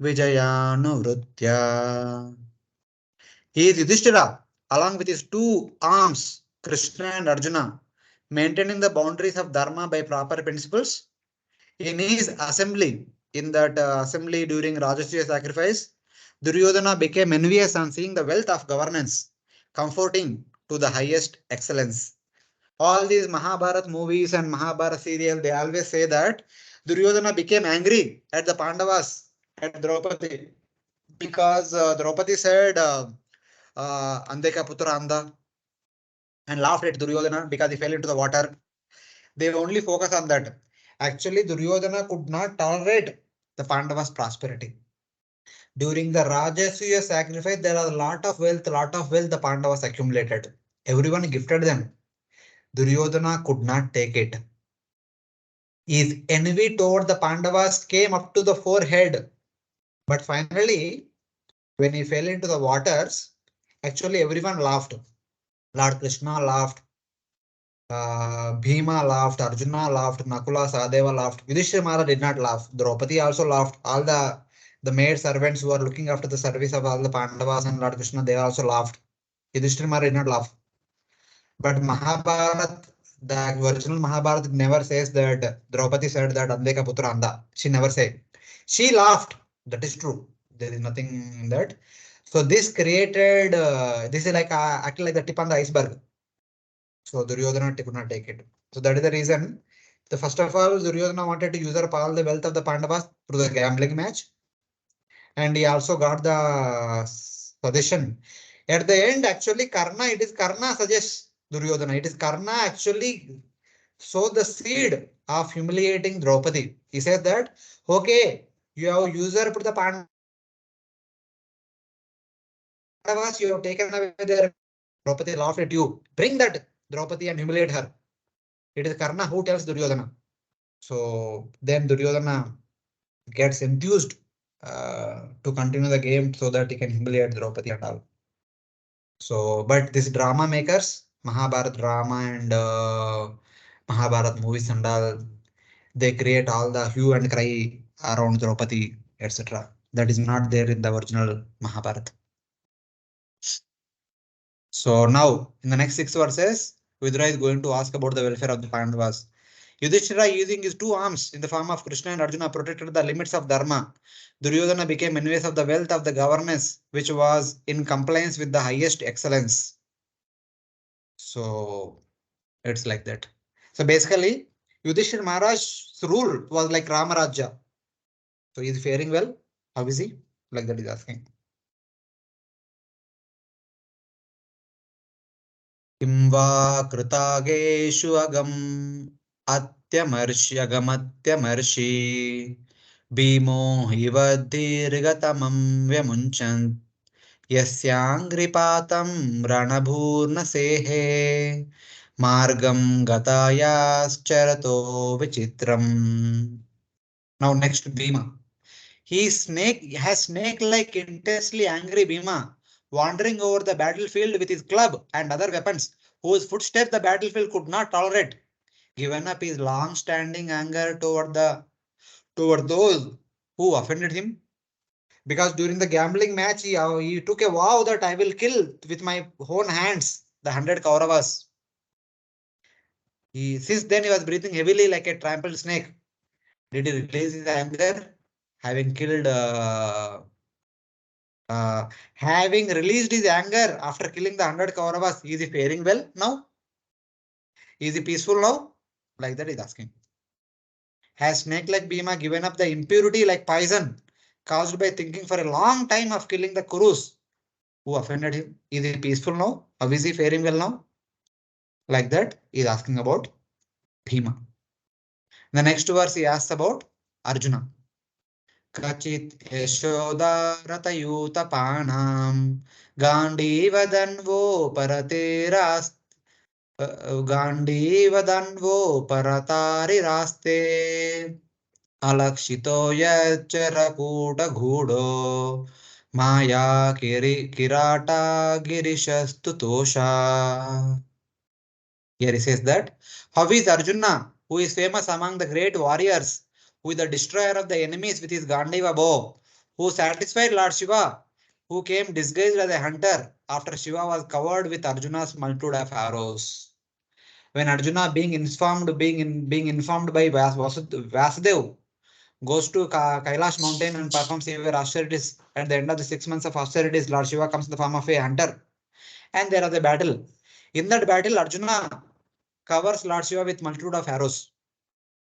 विजयानुवृत्त्या. He is Yudhishthira along with his two arms, Krishna and Arjuna, maintaining the boundaries of dharma by proper principles. In his assembly, in that assembly during Rajasuya sacrifice, Duryodhana became envious on seeing the wealth of governance, comforting to the highest excellence. All these Mahabharata movies and Mahabharata serial, they always say that Duryodhana became angry at the Pandavas, at Draupadi, because Draupadi said, Andeka Putra Anda, and laughed at Duryodhana because he fell into the water. They only focus on that. Actually, Duryodhana could not tolerate the Pandavas' prosperity. During the Rajasuya sacrifice, there are a lot of wealth the Pandavas accumulated. Everyone gifted them. Duryodhana could not take it. His envy toward the Pandavas came up to the forehead. But finally, when he fell into the waters, actually everyone laughed. Lord Krishna laughed. Bhima laughed, Arjuna laughed, Nakula, Sahadeva laughed. Yudhishthira Maharaj did not laugh. Draupadi also laughed. All the maid servants who are looking after the service of all the Pandavas and Lord Krishna, they also laughed. Yudhishthira Maharaj did not laugh. But Mahabharata, the original Mahabharata never says that Draupadi said that Andeka Putra Anda. She never said. She laughed. That is true. There is nothing in that. So this created, this is like acting like the tip on the iceberg. So Duryodhana could not take it. So that is the reason. The first of all, Duryodhana wanted to use up all the wealth of the Pandavas through the gambling match. And he also got the suggestion. At the end, actually, it is Karna suggests Duryodhana. It is Karna actually sowed the seed of humiliating Draupadi. He said that, okay, you have usurped the Pandavas, you have taken away their. Draupadi laughed at you. Bring that Draupadi and humiliate her. It is Karna who tells Duryodhana. So then Duryodhana gets enthused to continue the game so that he can humiliate Draupadi and all. So, but these drama makers, Mahabharata drama and Mahabharata movies and all, they create all the hue and cry around Draupadi, etc. That is not there in the original Mahabharata. So now, in the next 6 verses, Vidhura is going to ask about the welfare of the Pandavas. Yudhishthira, using his two arms in the form of Krishna and Arjuna, protected the limits of Dharma. Duryodhana became envious of the wealth of the governance, which was in compliance with the highest excellence. So it's like that. So basically, Yudhishthira Maharaj's rule was like Ramaraja. So he's faring well. How is he? Like that is asking. Kim va kritageshu agam atyamarshyagamatyamarshi Bhimo hivadhirgatamam vyamunchant Yasyangripatam ranabhurna sehe Margam gatayascharato vichitram. Now next Bhima. Has snake-like intensely angry Bhima wandering over the battlefield with his club and other weapons, whose footsteps the battlefield could not tolerate, given up his long-standing anger toward those who offended him. Because during the gambling match, he took a vow that I will kill with my own hands the 100 Kauravas. Since then he was breathing heavily like a trampled snake. Did he release his anger, having killed? Having released his anger after killing the 100 Kauravas, is he faring well now? Is he peaceful now? Like that he's asking. Has snake-like Bhima given up the impurity like poison caused by thinking for a long time of killing the Kurus who offended him? Is he peaceful now? How is he faring well now? Like that he's asking about Bhima. The next verse he asks about Arjuna. Kachit yashodaratayutapanam Gandhivadhanvo parateras Gandhivadhanvo paratariraste Alakshito yacharakuta ghudo Maya kirata girishastu tosha. Here he says that, how is Arjuna, who is famous among the great warriors, who is the destroyer of the enemies with his Gandiva bow, who satisfied Lord Shiva, who came disguised as a hunter after Shiva was covered with Arjuna's multitude of arrows. When Arjuna, being informed by Vasudev, goes to Kailash mountain and performs severe austerities, at the end of the 6 months of austerities, Lord Shiva comes in the form of a hunter, and there is a battle. In that battle, Arjuna covers Lord Shiva with multitude of arrows.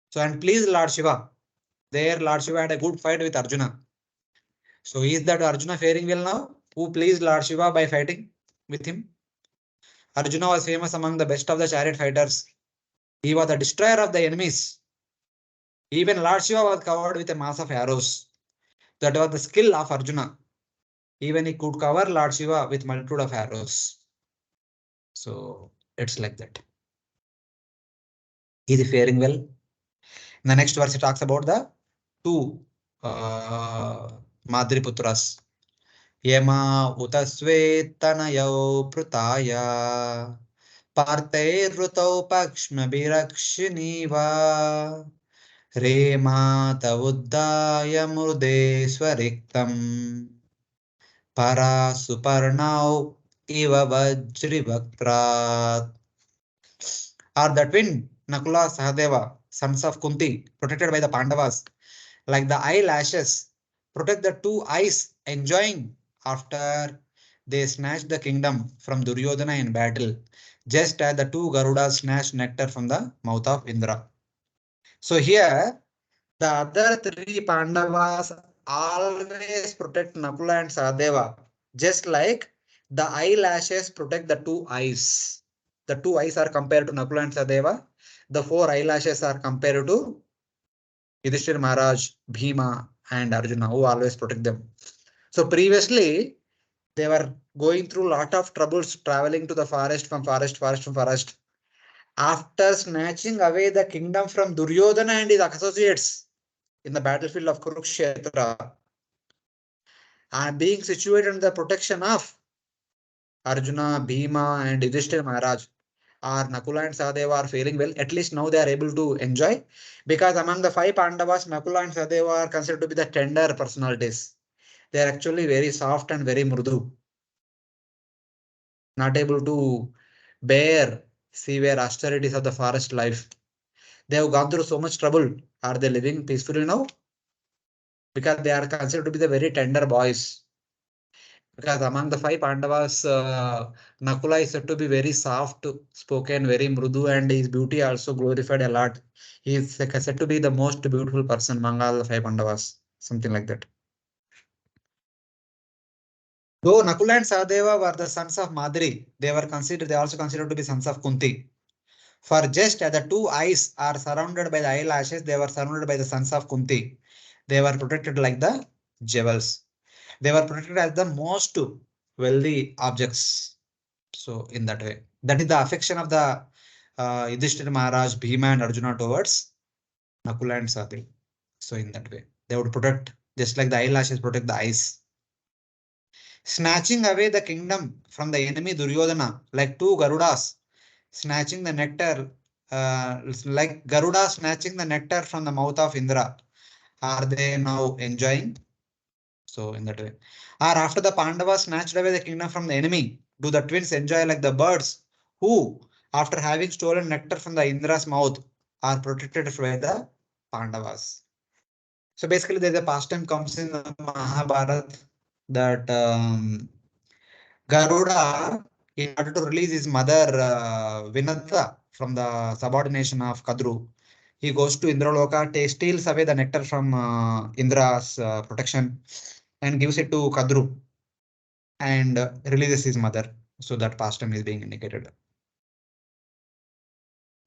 So, and please Lord Shiva. There Lord Shiva had a good fight with Arjuna. So is that Arjuna faring well now? Who pleased Lord Shiva by fighting with him? Arjuna was famous among the best of the chariot fighters. He was the destroyer of the enemies. Even Lord Shiva was covered with a mass of arrows. That was the skill of Arjuna. Even he could cover Lord Shiva with multitude of arrows. So it's like that. Is he faring well? In the next verse, he talks about the two Madri Putras. Yema utasvetanayau prutaya Partairutau pakshmabhirakshiniva Rema tavuddaya murde swariktam Para suparnau iva vajrivakrat. Are the twin Nakula Sahadeva, sons of Kunti, protected by the Pandavas, like the eyelashes protect the two eyes, enjoying after they snatched the kingdom from Duryodhana in battle, just as the two Garudas snatched nectar from the mouth of Indra. So here, the other three Pandavas always protect Nakula and Sahadeva, just like the eyelashes protect the two eyes. The two eyes are compared to Nakula and Sahadeva. The four eyelashes are compared to Yudhishthira Maharaj, Bhima, and Arjuna, who always protect them. So previously, they were going through a lot of troubles traveling to the forest, from forest. After snatching away the kingdom from Duryodhana and his associates in the battlefield of Kurukshetra, and being situated under the protection of Arjuna, Bhima, and Yudhishthira Maharaj, are Nakula and Sahadeva are faring well. At least now they are able to enjoy, because among the five Pandavas, Nakula and Sahadeva are considered to be the tender personalities. They are actually very soft and very mrudu, not able to bear severe austerities of the forest life. They have gone through so much trouble. Are they living peacefully now? Because they are considered to be the very tender boys. Because among the five Pandavas, Nakula is said to be very soft spoken, very mrudu, and his beauty also glorified a lot. He is said to be the most beautiful person among all the five Pandavas, something like that. Though Nakula and Sahadeva were the sons of Madri, they also considered to be sons of Kunti. For just as the two eyes are surrounded by the eyelashes, they were surrounded by the sons of Kunti. They were protected like the jewels. They were protected as the most wealthy objects. So in that way, that is the affection of the Yudhishthira Maharaj, Bhima and Arjuna towards Nakula and Sahadeva. So in that way, they would protect, just like the eyelashes protect the eyes. Snatching away the kingdom from the enemy Duryodhana, like two Garudas, snatching the nectar, like Garuda snatching the nectar from the mouth of Indra. Are they now enjoying? So in that way. Or after the Pandavas snatched away the kingdom from the enemy, do the twins enjoy like the birds who, after having stolen nectar from the Indra's mouth, are protected by the Pandavas? So basically, there's a pastime comes in the Mahabharata that Garuda, in order to release his mother Vinata from the subordination of Kadru, he goes to Indraloka, steals away the nectar from Indra's protection and gives it to Kadru and releases his mother. So that pastime is being indicated.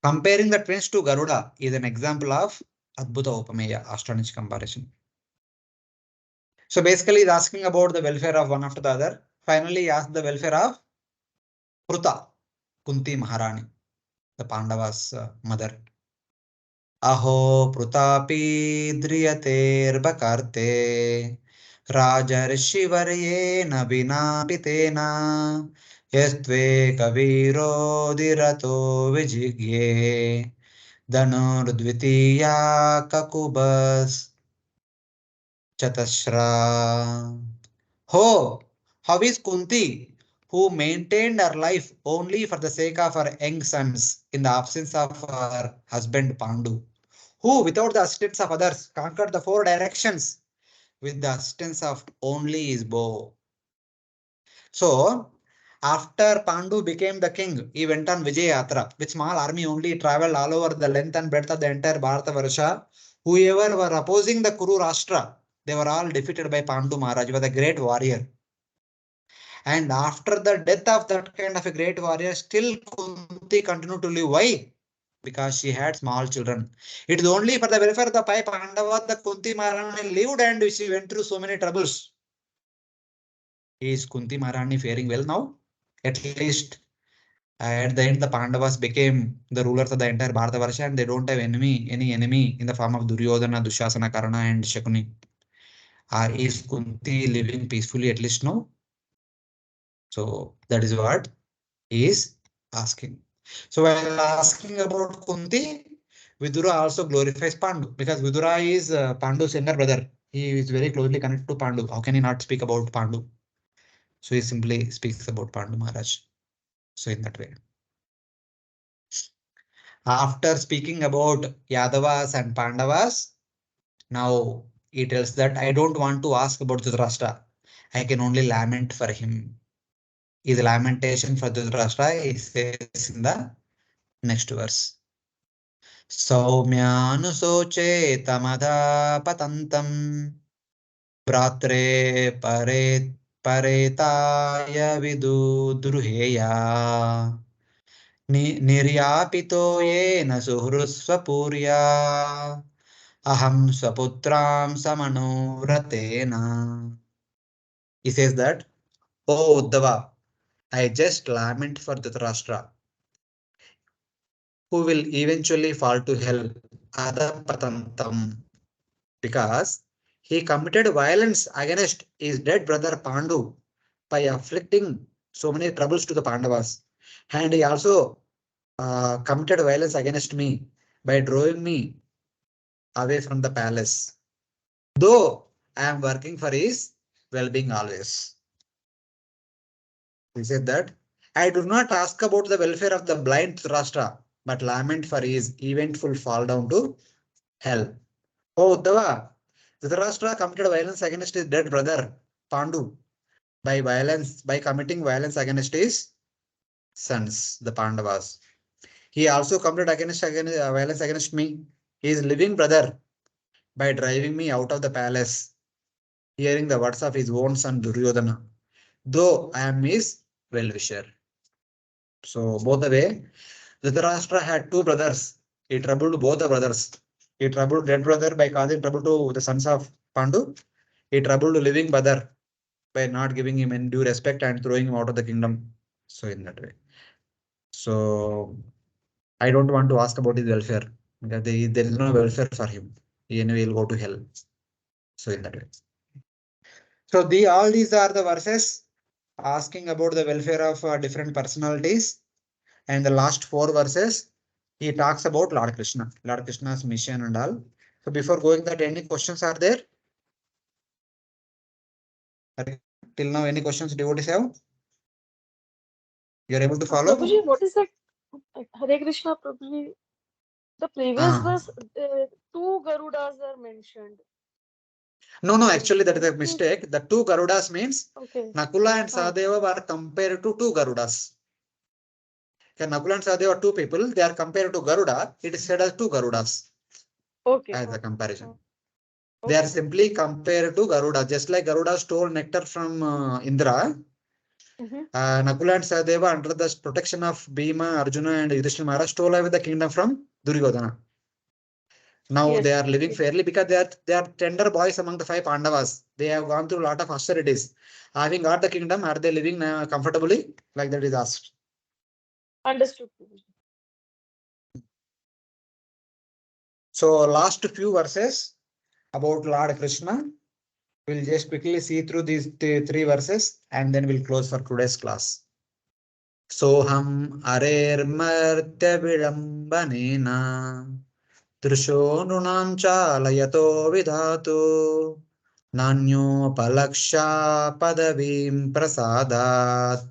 Comparing the twins to Garuda is an example of Adbhuta Upameya, astonishing comparison. So basically, he's asking about the welfare of one after the other. Finally, he asked the welfare of Pruta, Kunti Maharani, the Pandavas' mother. Aho Prutapi Driyaterbakarte Rajarshivariena Vinapitena Yastve Kaviro Dirato Vijigye Dhanurdvitiya Kakubas Chatashra. Ho, how is Kunti, who maintained her life only for the sake of her young sons in the absence of her husband Pandu, who, without the assistance of others, conquered the 4 directions with the assistance of only his bow. So, after Pandu became the king, he went on Vijayatra. With small army only, traveled all over the length and breadth of the entire Bharatavarsha. Whoever were opposing the Kuru Rashtra, they were all defeated by Pandu Maharaj. He was a great warrior. And after the death of that kind of a great warrior, still Kunti continued to live. Why? Because she had small children. It is only for the welfare of the five Pandavas that Kunti Maharani lived and she went through so many troubles. Is Kunti Maharani faring well now? At least at the end, the Pandavas became the rulers of the entire Bharatavarsha and they don't have any enemy in the form of Duryodhana, Dushasana, Karna and Shakuni. Is Kunti living peacefully at least now? So that is what he is asking. So while asking about Kunti, Vidhura also glorifies Pandu because Vidhura is Pandu's younger brother. He is very closely connected to Pandu. How can he not speak about Pandu? So he simply speaks about Pandu Maharaj. So in that way. After speaking about Yadavas and Pandavas, now he tells that I don't want to ask about Dhritarashtra. I can only lament for him. His lamentation for Dhritarashtra he says in the next verse. Saumyanusoche tamadha patantam Bratre paretaya vidu druheya Niryapito yena suhrusvapurya Aham swaputram samanuvratena. He says that, Oh Uddhava, I just lament for Dhritarashtra, who will eventually fall to hell, Adhapatantam, because he committed violence against his dead brother Pandu by afflicting so many troubles to the Pandavas. And he also committed violence against me by drawing me away from the palace. Though I am working for his well-being always. He said that, I do not ask about the welfare of the blind Dhritarashtra, but lament for his eventful fall down to hell. Oh Uddhava, Dhritarashtra committed violence against his dead brother Pandu by committing violence against his sons, the Pandavas. He also committed violence against me, his living brother, by driving me out of the palace, hearing the words of his own son Duryodhana. though I am his well-wisher. So both the way, Dhritarashtra had two brothers. He troubled both the brothers. He troubled dead brother by causing trouble to the sons of Pandu. He troubled living brother by not giving him any due respect and throwing him out of the kingdom. So in that way. So I don't want to ask about his welfare because there is no welfare for him. He anyway will go to hell. So in that way. So all these are the verses asking about the welfare of different personalities. And the last 4 verses, he talks about Lord Krishna, Lord Krishna's mission and all. So before going that, any questions are there? Till now, any questions devotees have? You are able to follow? Prabhuji, what is that? Hare Krishna, Prabhuji. The previous verse, 2 Garudas are mentioned. No, actually that is a mistake. The 2 Garudas means Nakula and Sahadeva were compared to 2 Garudas. Okay, Nakula and Sahadeva are 2 people. They are compared to Garuda. It is said as 2 Garudas. As a comparison. They are simply compared to Garuda. Just like Garuda stole nectar from Indra. Nakula and Sahadeva, under the protection of Bhima, Arjuna and Yudhishthira Maharaj, stole away the kingdom from Duryodhana. Now they are living fairly because they are tender boys among the 5 Pandavas. They have gone through a lot of austerities. Having got the kingdom, are they living comfortably? Like that is asked. Understood. So last few verses about Lord Krishna. We'll just quickly see through these 3 verses and then we'll close for today's class. Soham arer martya vilambanena Trisho nunancha layato vidhatu Nanyo palaksha padavim prasadat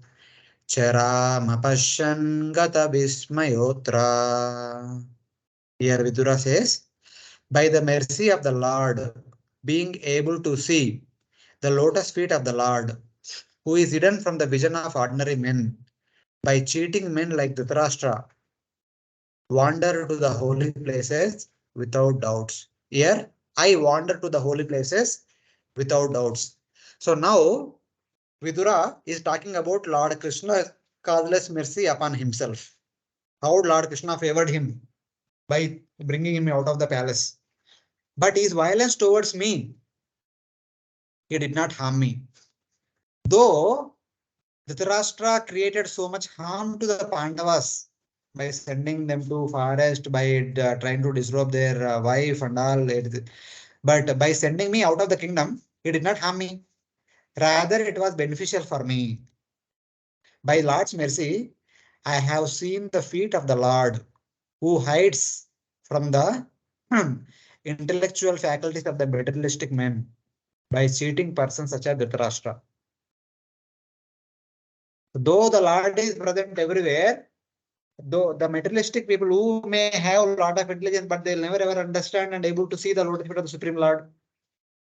Charamapashan gata vismayotra. Here Vidhura says, by the mercy of the Lord, being able to see the lotus feet of the Lord, who is hidden from the vision of ordinary men, by cheating men like Dhritarashtra, wander to the holy places without doubts. Here, I wander to the holy places without doubts. So now, Vidhura is talking about Lord Krishna's causeless mercy upon himself. How Lord Krishna favored him by bringing him out of the palace. But his violence towards me, he did not harm me. Though Dhritarashtra created so much harm to the Pandavas by sending them to forest, by trying to disrobe their wife and all. But by sending me out of the kingdom, he did not harm me. Rather, it was beneficial for me. By Lord's mercy, I have seen the feet of the Lord, who hides from the intellectual faculties of the materialistic men by cheating persons such as Dhritarashtra. Though the Lord is present everywhere, though the materialistic people who may have a lot of intelligence, but they'll never ever understand and able to see the lotus feet of the Supreme Lord.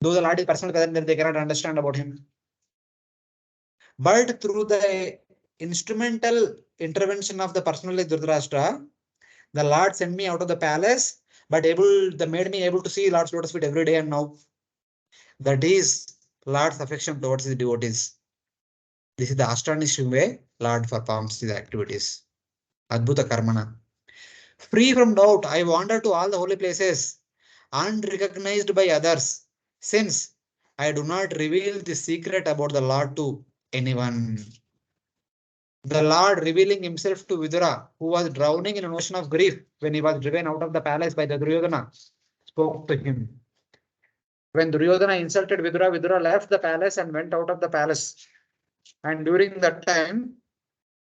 Though the Lord is personally present, they cannot understand about him. But through the instrumental intervention of the personality Dhritarashtra, the Lord sent me out of the palace, but made me able to see Lord's lotus feet every day and now. That is Lord's affection towards his devotees. This is the astonishing way Lord performs his activities. Adbhuta Karmana. Free from doubt, I wander to all the holy places, unrecognized by others, since I do not reveal the secret about the Lord to anyone. The Lord revealing himself to Vidhura, who was drowning in an ocean of grief when he was driven out of the palace by the Duryodhana, spoke to him. When Duryodhana insulted Vidhura, Vidhura left the palace and went out of the palace. And during that time,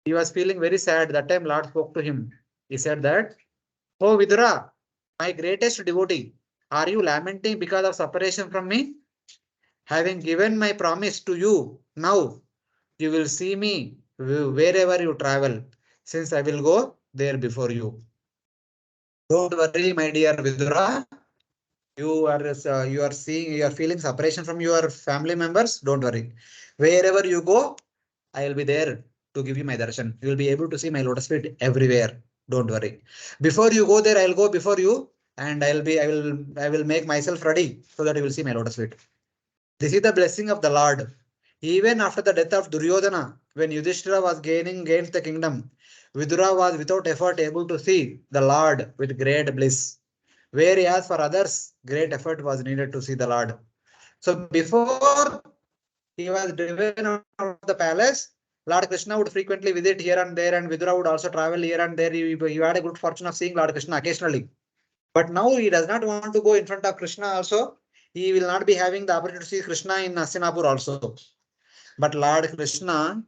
he was feeling very sad. That time Lord spoke to him. He said that, "Oh Vidhura, my greatest devotee, are you lamenting because of separation from me? Having given my promise to you, now you will see me wherever you travel, since I will go there before you. Don't worry, my dear Vidhura. You are feeling separation from your family members. Don't worry. Wherever you go, I will be there to give you my darshan. You will be able to see my lotus feet everywhere. Don't worry. Before you go there, I'll go before you, and I will make myself ready so that you will see my lotus feet. This is the blessing of the Lord. Even after the death of Duryodhana, when Yudhishthira was gained the kingdom, Vidura was without effort able to see the Lord with great bliss. Whereas for others, great effort was needed to see the Lord. So before he was driven out of the palace, Lord Krishna would frequently visit here and there, and Vidura would also travel here and there. He had a good fortune of seeing Lord Krishna occasionally. But now he does not want to go in front of Krishna also. He will not be having the opportunity to see Krishna in Hastinapur also. But Lord Krishna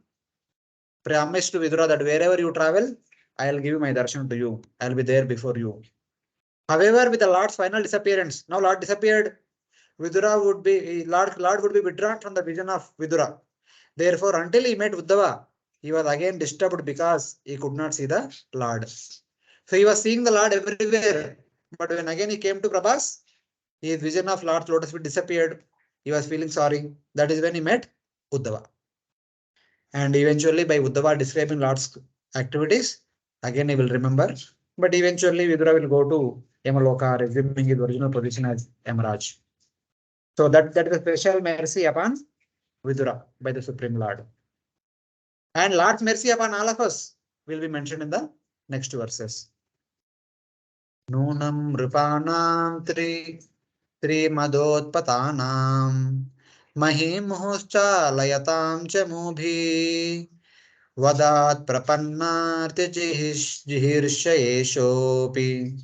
promised to Vidura that wherever you travel, I will give you my darshan to you. I will be there before you. However, with the Lord's final disappearance, now Lord disappeared, Vidura would be Lord would be withdrawn from the vision of Vidura. Therefore, until he met Uddhava, he was again disturbed because he could not see the Lord. So he was seeing the Lord everywhere. But when again he came to Prabhas, his vision of Lord's lotus feet disappeared. He was feeling sorry. That is when he met Uddhava. And eventually, by Uddhava describing Lord's activities, again he will remember. But eventually, Vidura will go to Yamaloka, resuming his original position as Yamaraj. So that is a special mercy upon Vidura by the Supreme Lord. And Lord's mercy upon all of us will be mentioned in the next verses. Nunam Ripanam Trimadotpatanam Mahimuhuscha Layatam Chamubhi Vadat Prapannarti Jihirshayeshopi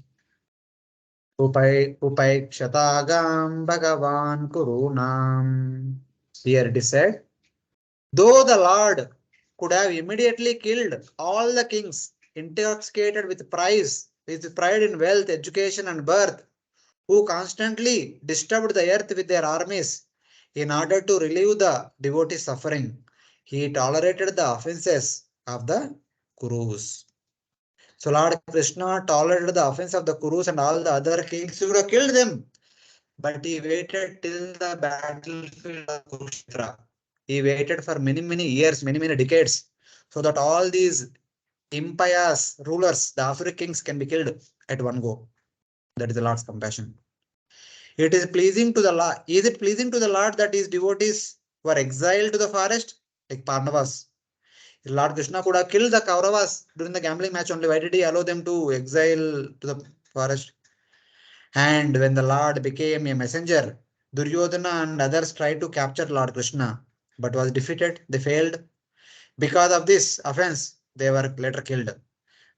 Upaikshitagam Bhagavan Kurunam. Here it is said, though the Lord could have immediately killed all the kings intoxicated with pride in wealth, education, and birth, who constantly disturbed the earth with their armies in order to relieve the devotees' suffering, he tolerated the offenses of the Kurus. So Lord Krishna tolerated the offense of the Kurus and all the other kings. He would have killed them, but he waited till the battlefield of Kurukshetra. He waited for many years, many decades, so that all these impious rulers, the Asuric kings, can be killed at one go. That is the Lord's compassion. It is pleasing to the Lord. Is it pleasing to the Lord that his devotees were exiled to the forest, like Pandavas? Lord Krishna could have killed the Kauravas during the gambling match only. Why did he allow them to exile to the forest? And when the Lord became a messenger, Duryodhana and others tried to capture Lord Krishna, but was defeated. They failed. Because of this offense, they were later killed.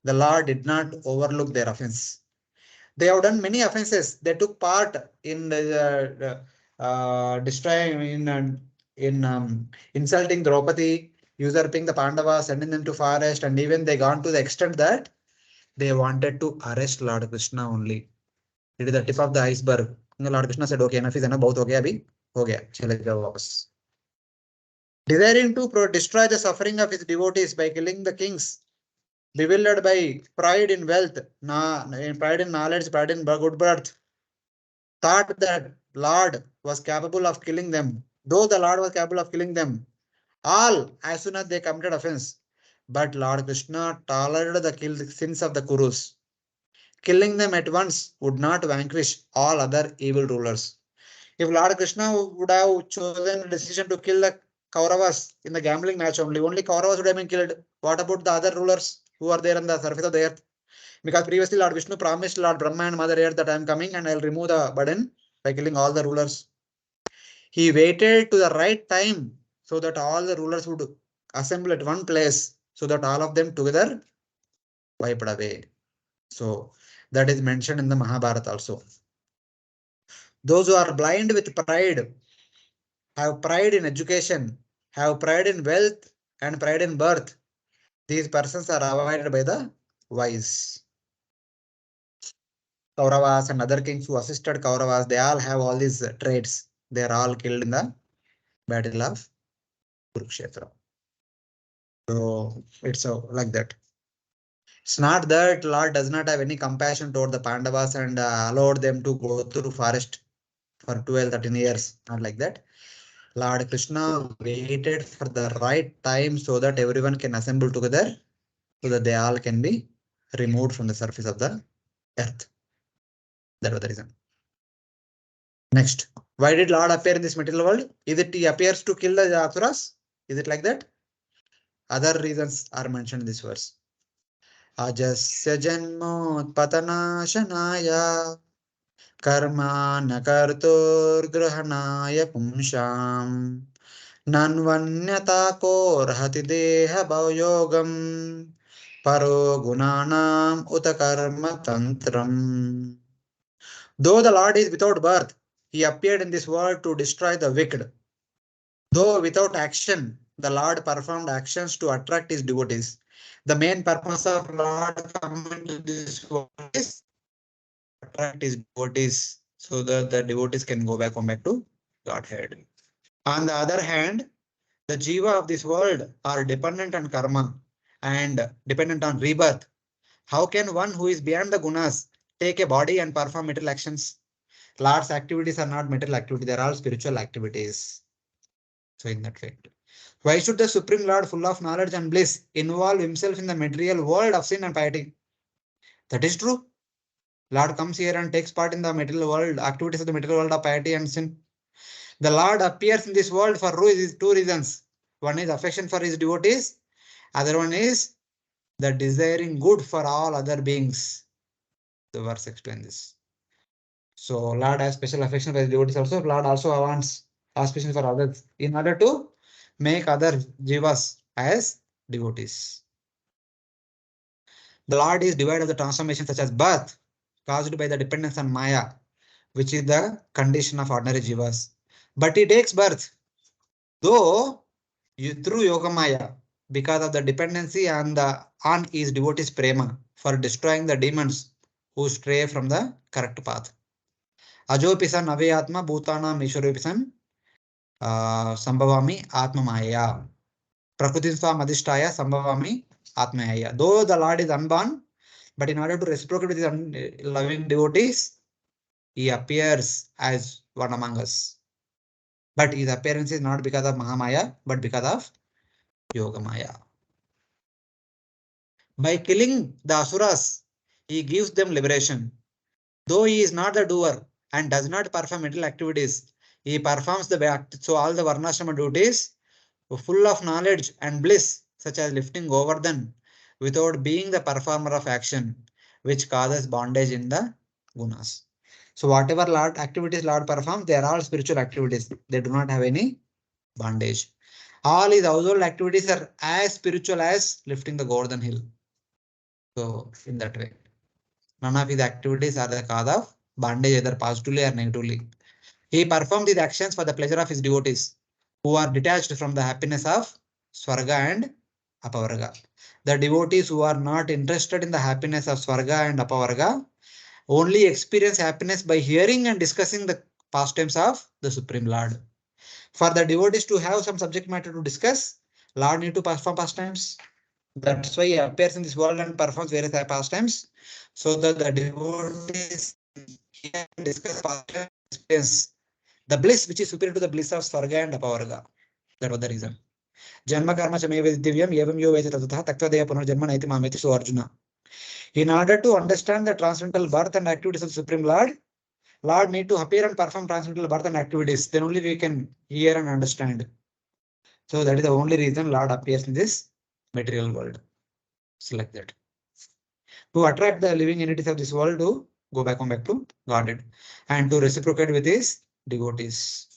The Lord did not overlook their offense. They have done many offenses. They took part in destroying, insulting Draupadi, usurping the Pandavas, sending them to forest, and even they gone to the extent that they wanted to arrest Lord Krishna only. It is the tip of the iceberg. Lord Krishna said, "Okay, enough is enough. बहुत हो गया अभी, हो गया, चले जाओ वापस." Desiring to destroy the suffering of his devotees by killing the kings, bewildered by pride in wealth, pride in knowledge, pride in good birth, thought that Lord was capable of killing them. Though the Lord was capable of killing them, all as soon as they committed offense, but Lord Krishna tolerated the sins of the Kurus. Killing them at once would not vanquish all other evil rulers. If Lord Krishna would have chosen a decision to kill the Kauravas in the gambling match only Kauravas would have been killed. What about the other rulers who are there on the surface of the earth? Because previously Lord Vishnu promised Lord Brahma and Mother Earth that I am coming and I will remove the burden by killing all the rulers. He waited to the right time so that all the rulers would assemble at one place so that all of them together wiped away. So that is mentioned in the Mahabharata also. Those who are blind with pride, have pride in education, have pride in wealth and pride in birth, these persons are avoided by the wise. Kauravas and other kings who assisted Kauravas, they all have all these traits. They are all killed in the battle of Kurukshetra. So it's like that. It's not that Lord does not have any compassion toward the Pandavas and allowed them to go through forest for 12-13 years. Not like that. Lord Krishna waited for the right time so that everyone can assemble together so that they all can be removed from the surface of the earth. That was the reason. Next, why did Lord appear in this material world? Is it he appears to kill the asuras? Is it like that? Other reasons are mentioned in this verse. Ajasya janmotpatanashanaya karma nakarturgrahanaya pumsham nanvanyata ko rahati deha bhavyogam paro gunanam uta karma tantram. Though the Lord is without birth, he appeared in this world to destroy the wicked. Though without action, the Lord performed actions to attract his devotees. The main purpose of Lord coming to this world is to attract his devotees so that the devotees can come back to Godhead. On the other hand, the jiva of this world are dependent on karma and dependent on rebirth. How can one who is beyond the gunas take a body and perform material actions? Lord's activities are not material activities, they are all spiritual activities. So in that way, why should the Supreme Lord, full of knowledge and bliss, involve himself in the material world of sin and piety? That is true. Lord comes here and takes part in the material world, activities of the material world of piety and sin. The Lord appears in this world for two reasons. One is affection for his devotees. Other one is the desiring good for all other beings. The verse explains this. So Lord has special affection for his devotees also. Lord also wants auspiciation for others in order to make other jivas as devotees. The Lord is devoid of the transformation such as birth caused by the dependence on Maya, which is the condition of ordinary jivas. But he takes birth, though through Yoga Maya, because of the dependency on his devotees prema for destroying the demons who stray from the correct path. Ajopisan Avayatma Bhutana Mishwaropisan Sambhavami Atma Maya. Prakritisva Madhishtaya Sambhavami Atmaya. Though the Lord is unborn, but in order to reciprocate with his loving devotees, he appears as one among us. But his appearance is not because of Mahamaya, but because of Yogamaya. By killing the Asuras, he gives them liberation. Though he is not the doer and does not perform mental activities, he performs the act. So all the Varnashrama duties full of knowledge and bliss, such as lifting Govardhan, without being the performer of action, which causes bondage in the gunas. So whatever Lord activities Lord performs, they are all spiritual activities. They do not have any bondage. All his household activities are as spiritual as lifting the Govardhan hill. So in that way, none of his activities are the cause of bondage either positively or negatively. He performed these actions for the pleasure of his devotees, who are detached from the happiness of Swarga and Apavarga. The devotees who are not interested in the happiness of Swarga and Apavarga only experience happiness by hearing and discussing the pastimes of the Supreme Lord. For the devotees to have some subject matter to discuss, Lord need to perform pastimes. That's why he appears in this world and performs various pastimes, so that the devotees can discuss pastimes, experience the bliss which is superior to the bliss of Swarga and Apavarga. That was the reason. Janma karma chameva divyam evam yo veda tatha taktvadeya punarjanma naiti mameti. So Arjuna. In order to understand the transcendental birth and activities of the Supreme Lord, Lord need to appear and perform transcendental birth and activities. Then only we can hear and understand. So that is the only reason Lord appears in this material world. It's like that. To attract the living entities of this world to come back to Godhead and to reciprocate with his devotees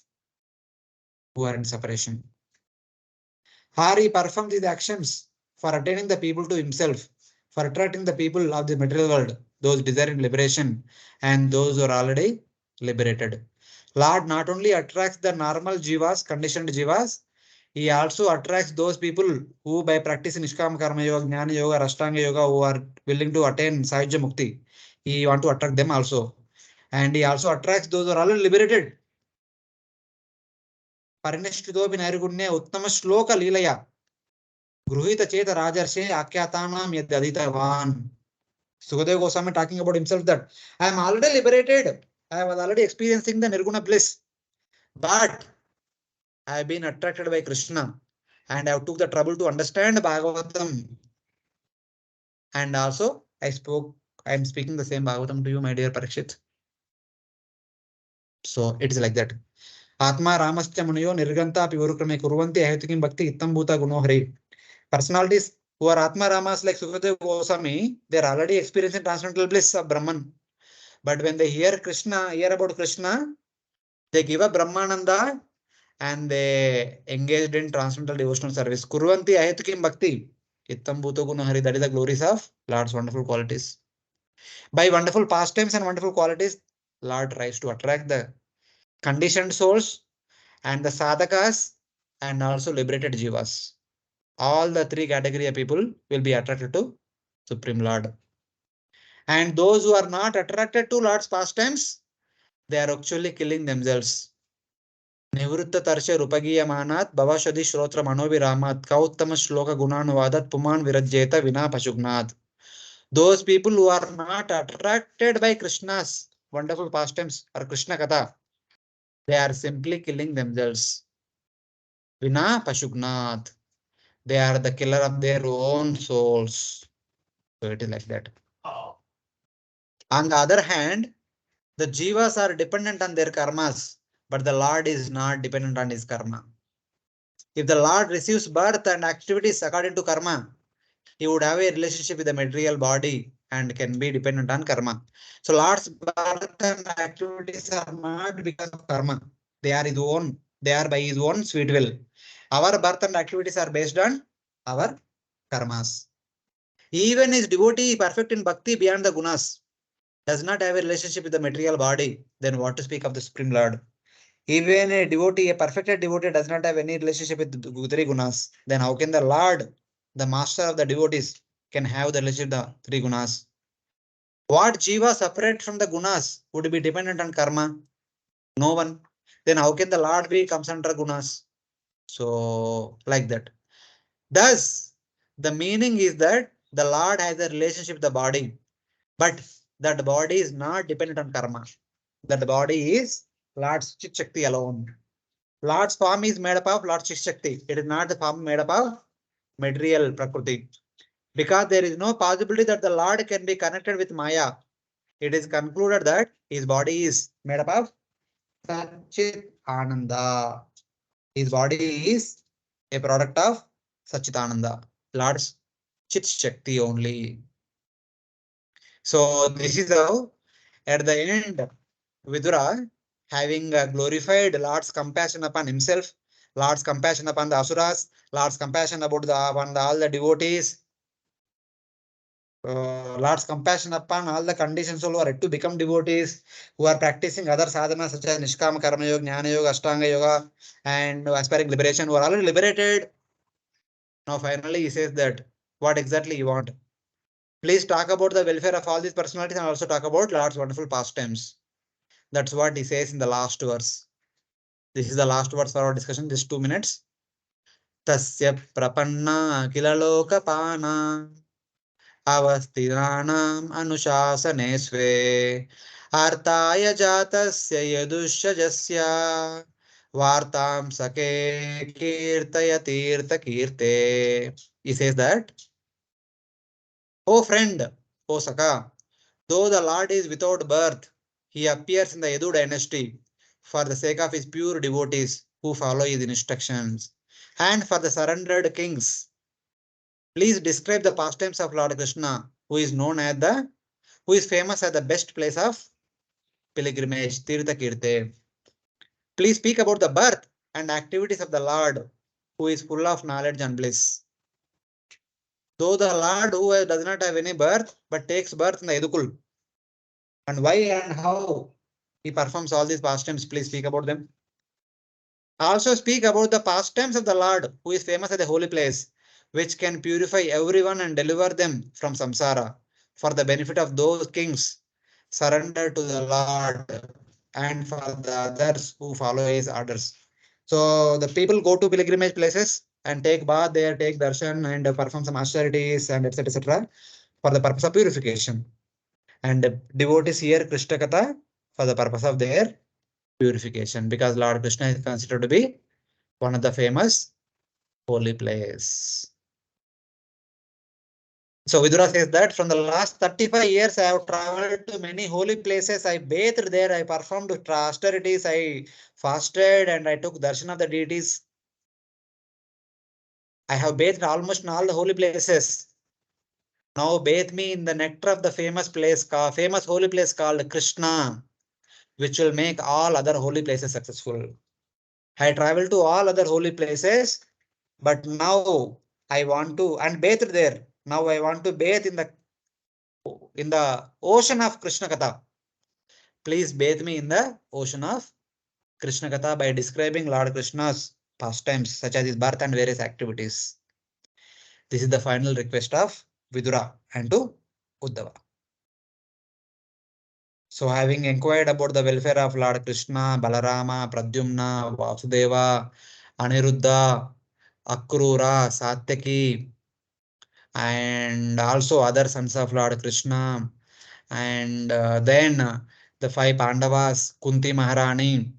who are in separation. Hari performed these actions for attaining the people to himself, for attracting the people of the material world, those desiring liberation and those who are already liberated. Lord not only attracts the normal jivas, conditioned jivas, he also attracts those people who by practicing Nishkama Karma Yoga, Jnana Yoga, Ashtanga Yoga, who are willing to attain Sahaja Mukti. He wants to attract them also. And he also attracts those who are already liberated. Parinishthitopi Nairgunne Uttama Shloka Leelaya. Gruhita Cheta Rajarshe Akyatanam Yadaditavan. Sukadeva Goswami talking about himself that I am already liberated. I was already experiencing the Nirguna bliss. But I have been attracted by Krishna and I have took the trouble to understand Bhagavatam. And also I am speaking the same Bhagavatam to you, my dear Parikshit. So it is like that. Atma Ramasya Muniyo Nirganta Pivurukrame Kurvanti Ahitukim Bhakti Ittam Bhuta Gunohari. Personalities who are Atma Ramas like Sukadeva Goswami, they are already experiencing transcendental bliss of Brahman. But when they hear about Krishna, they give up Brahmananda and they engaged in transcendental devotional service. Kurvanti Ahitukim Bhakti Ittam Bhuta Gunohari. That is the glories of Lord's wonderful qualities. By wonderful pastimes and wonderful qualities, Lord tries to attract the conditioned souls and the sadhakas and also liberated jivas. All the three category of people will be attracted to Supreme Lord. And those who are not attracted to Lord's pastimes, they are actually killing themselves. Nivritta tarsha rupagiyamanat bhavashadi shrotra manoviramat kauttama shloka gunanuvadat puman virajyeta vina pashugnat. Those people who are not attracted by Krishna's wonderful pastimes or Krishna Katha, they are simply killing themselves. Vina pashugnat. They are the killer of their own souls. So it is like that. On the other hand, the jivas are dependent on their karmas, but the Lord is not dependent on his karma. If the Lord receives birth and activities according to karma, he would have a relationship with the material body and can be dependent on karma. So Lord's birth and activities are not because of karma. They are his own. They are by his own sweet will. Our birth and activities are based on our karmas. Even his devotee perfect in bhakti beyond the gunas does not have a relationship with the material body, then what to speak of the Supreme Lord? Even a devotee, a perfected devotee does not have any relationship with the three gunas, then how can the Lord, the master of the devotees, can have the relationship with the three gunas? What jiva separate from the gunas would be dependent on karma? No one. Then how can the Lord be comes under gunas? So like that. Thus, the meaning is that the Lord has a relationship with the body, but that body is not dependent on karma. That body is Lord's Chit Shakti alone. Lord's form is made up of Lord's Chit Shakti. It is not the form made up of material Prakriti. Because there is no possibility that the Lord can be connected with Maya. It is concluded that his body is made up of Satchit Ananda. His body is a product of Satchitananda, Lord's Chit Shakti only. So this is how at the end Vidhura, having glorified Lord's compassion upon himself, Lord's compassion upon the asuras, Lord's compassion upon all the devotees, Lord's compassion upon all the conditions who are yet to become devotees, who are practicing other sadhanas such as Nishkama Karma Yoga, Jnana Yoga, Ashtanga Yoga, and aspiring liberation, who are already liberated. Now finally he says that what exactly you want. Please talk about the welfare of all these personalities and also talk about Lord's wonderful pastimes. That's what he says in the last verse. This is the last verse for our discussion, just 2 minutes. Tasya prapanna kilalokapana avastinanam anushasane sve artaya jatasya yadushajasya vartam sake kirtaya tirtha kirte. He says that, O friend, O Saka, though the Lord is without birth, he appears in the Yadu dynasty for the sake of his pure devotees who follow his instructions, and for the surrendered kings. Please describe the pastimes of Lord Krishna, who is famous as the best place of pilgrimage, Tirtha Kirte. Please speak about the birth and activities of the Lord, who is full of knowledge and bliss. Though the Lord who does not have any birth, but takes birth in the Yadukul, and why and how he performs all these pastimes, please speak about them. Also speak about the pastimes of the Lord, who is famous as a holy place, which can purify everyone and deliver them from samsara, for the benefit of those kings surrendered to the Lord and for the others who follow his orders. So the people go to pilgrimage places and take bath there, take darshan and perform some austerities and etc. for the purpose of purification. And devotees hear Krishna Katha for the purpose of their purification, because Lord Krishna is considered to be one of the famous holy place. So Vidhura says that from the last 35 years, I have traveled to many holy places. I bathed there. I performed austerities. I fasted and I took darshan of the deities. I have bathed almost in all the holy places. Now bathe me in the nectar of the famous holy place called Krishna, which will make all other holy places successful. I travel to all other holy places, but now I want to and bathe there. Now I want to bathe in the ocean of Krishna Katha. Please bathe me in the ocean of Krishna Katha by describing Lord Krishna's pastimes, such as his birth and various activities. This is the final request of Vidura and to Uddhava. So, having inquired about the welfare of Lord Krishna, Balarama, Pradyumna, Vasudeva, Aniruddha, Akrura, Satyaki, and also other sons of Lord Krishna, and then the 5 Pandavas, Kunti Maharani.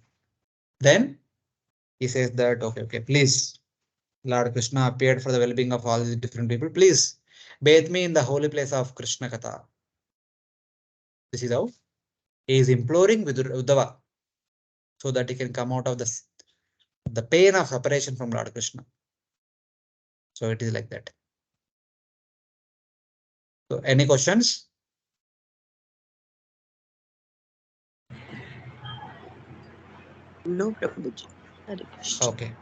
Then he says that, okay, please, Lord Krishna appeared for the well-being of all these different people. Please bathe me in the holy place of Krishna Katha. This is how he is imploring with Uddhava so that he can come out of the pain of separation from Lord Krishna. So it is like that. So any questions? No, Prabhuji. Hare Krishna. Okay.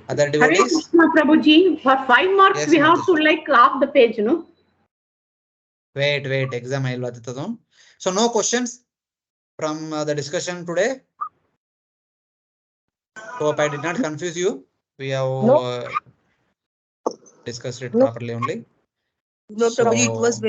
Other Hare devotees? Krishna Prabhuji, for 5 marks Yes, we have to Manjushri. like half the page, no? Wait, exam ayilvatitadam. So no questions from the discussion today. Hope I did not confuse you. We have discussed it properly only. No, Prabhuji, it was So very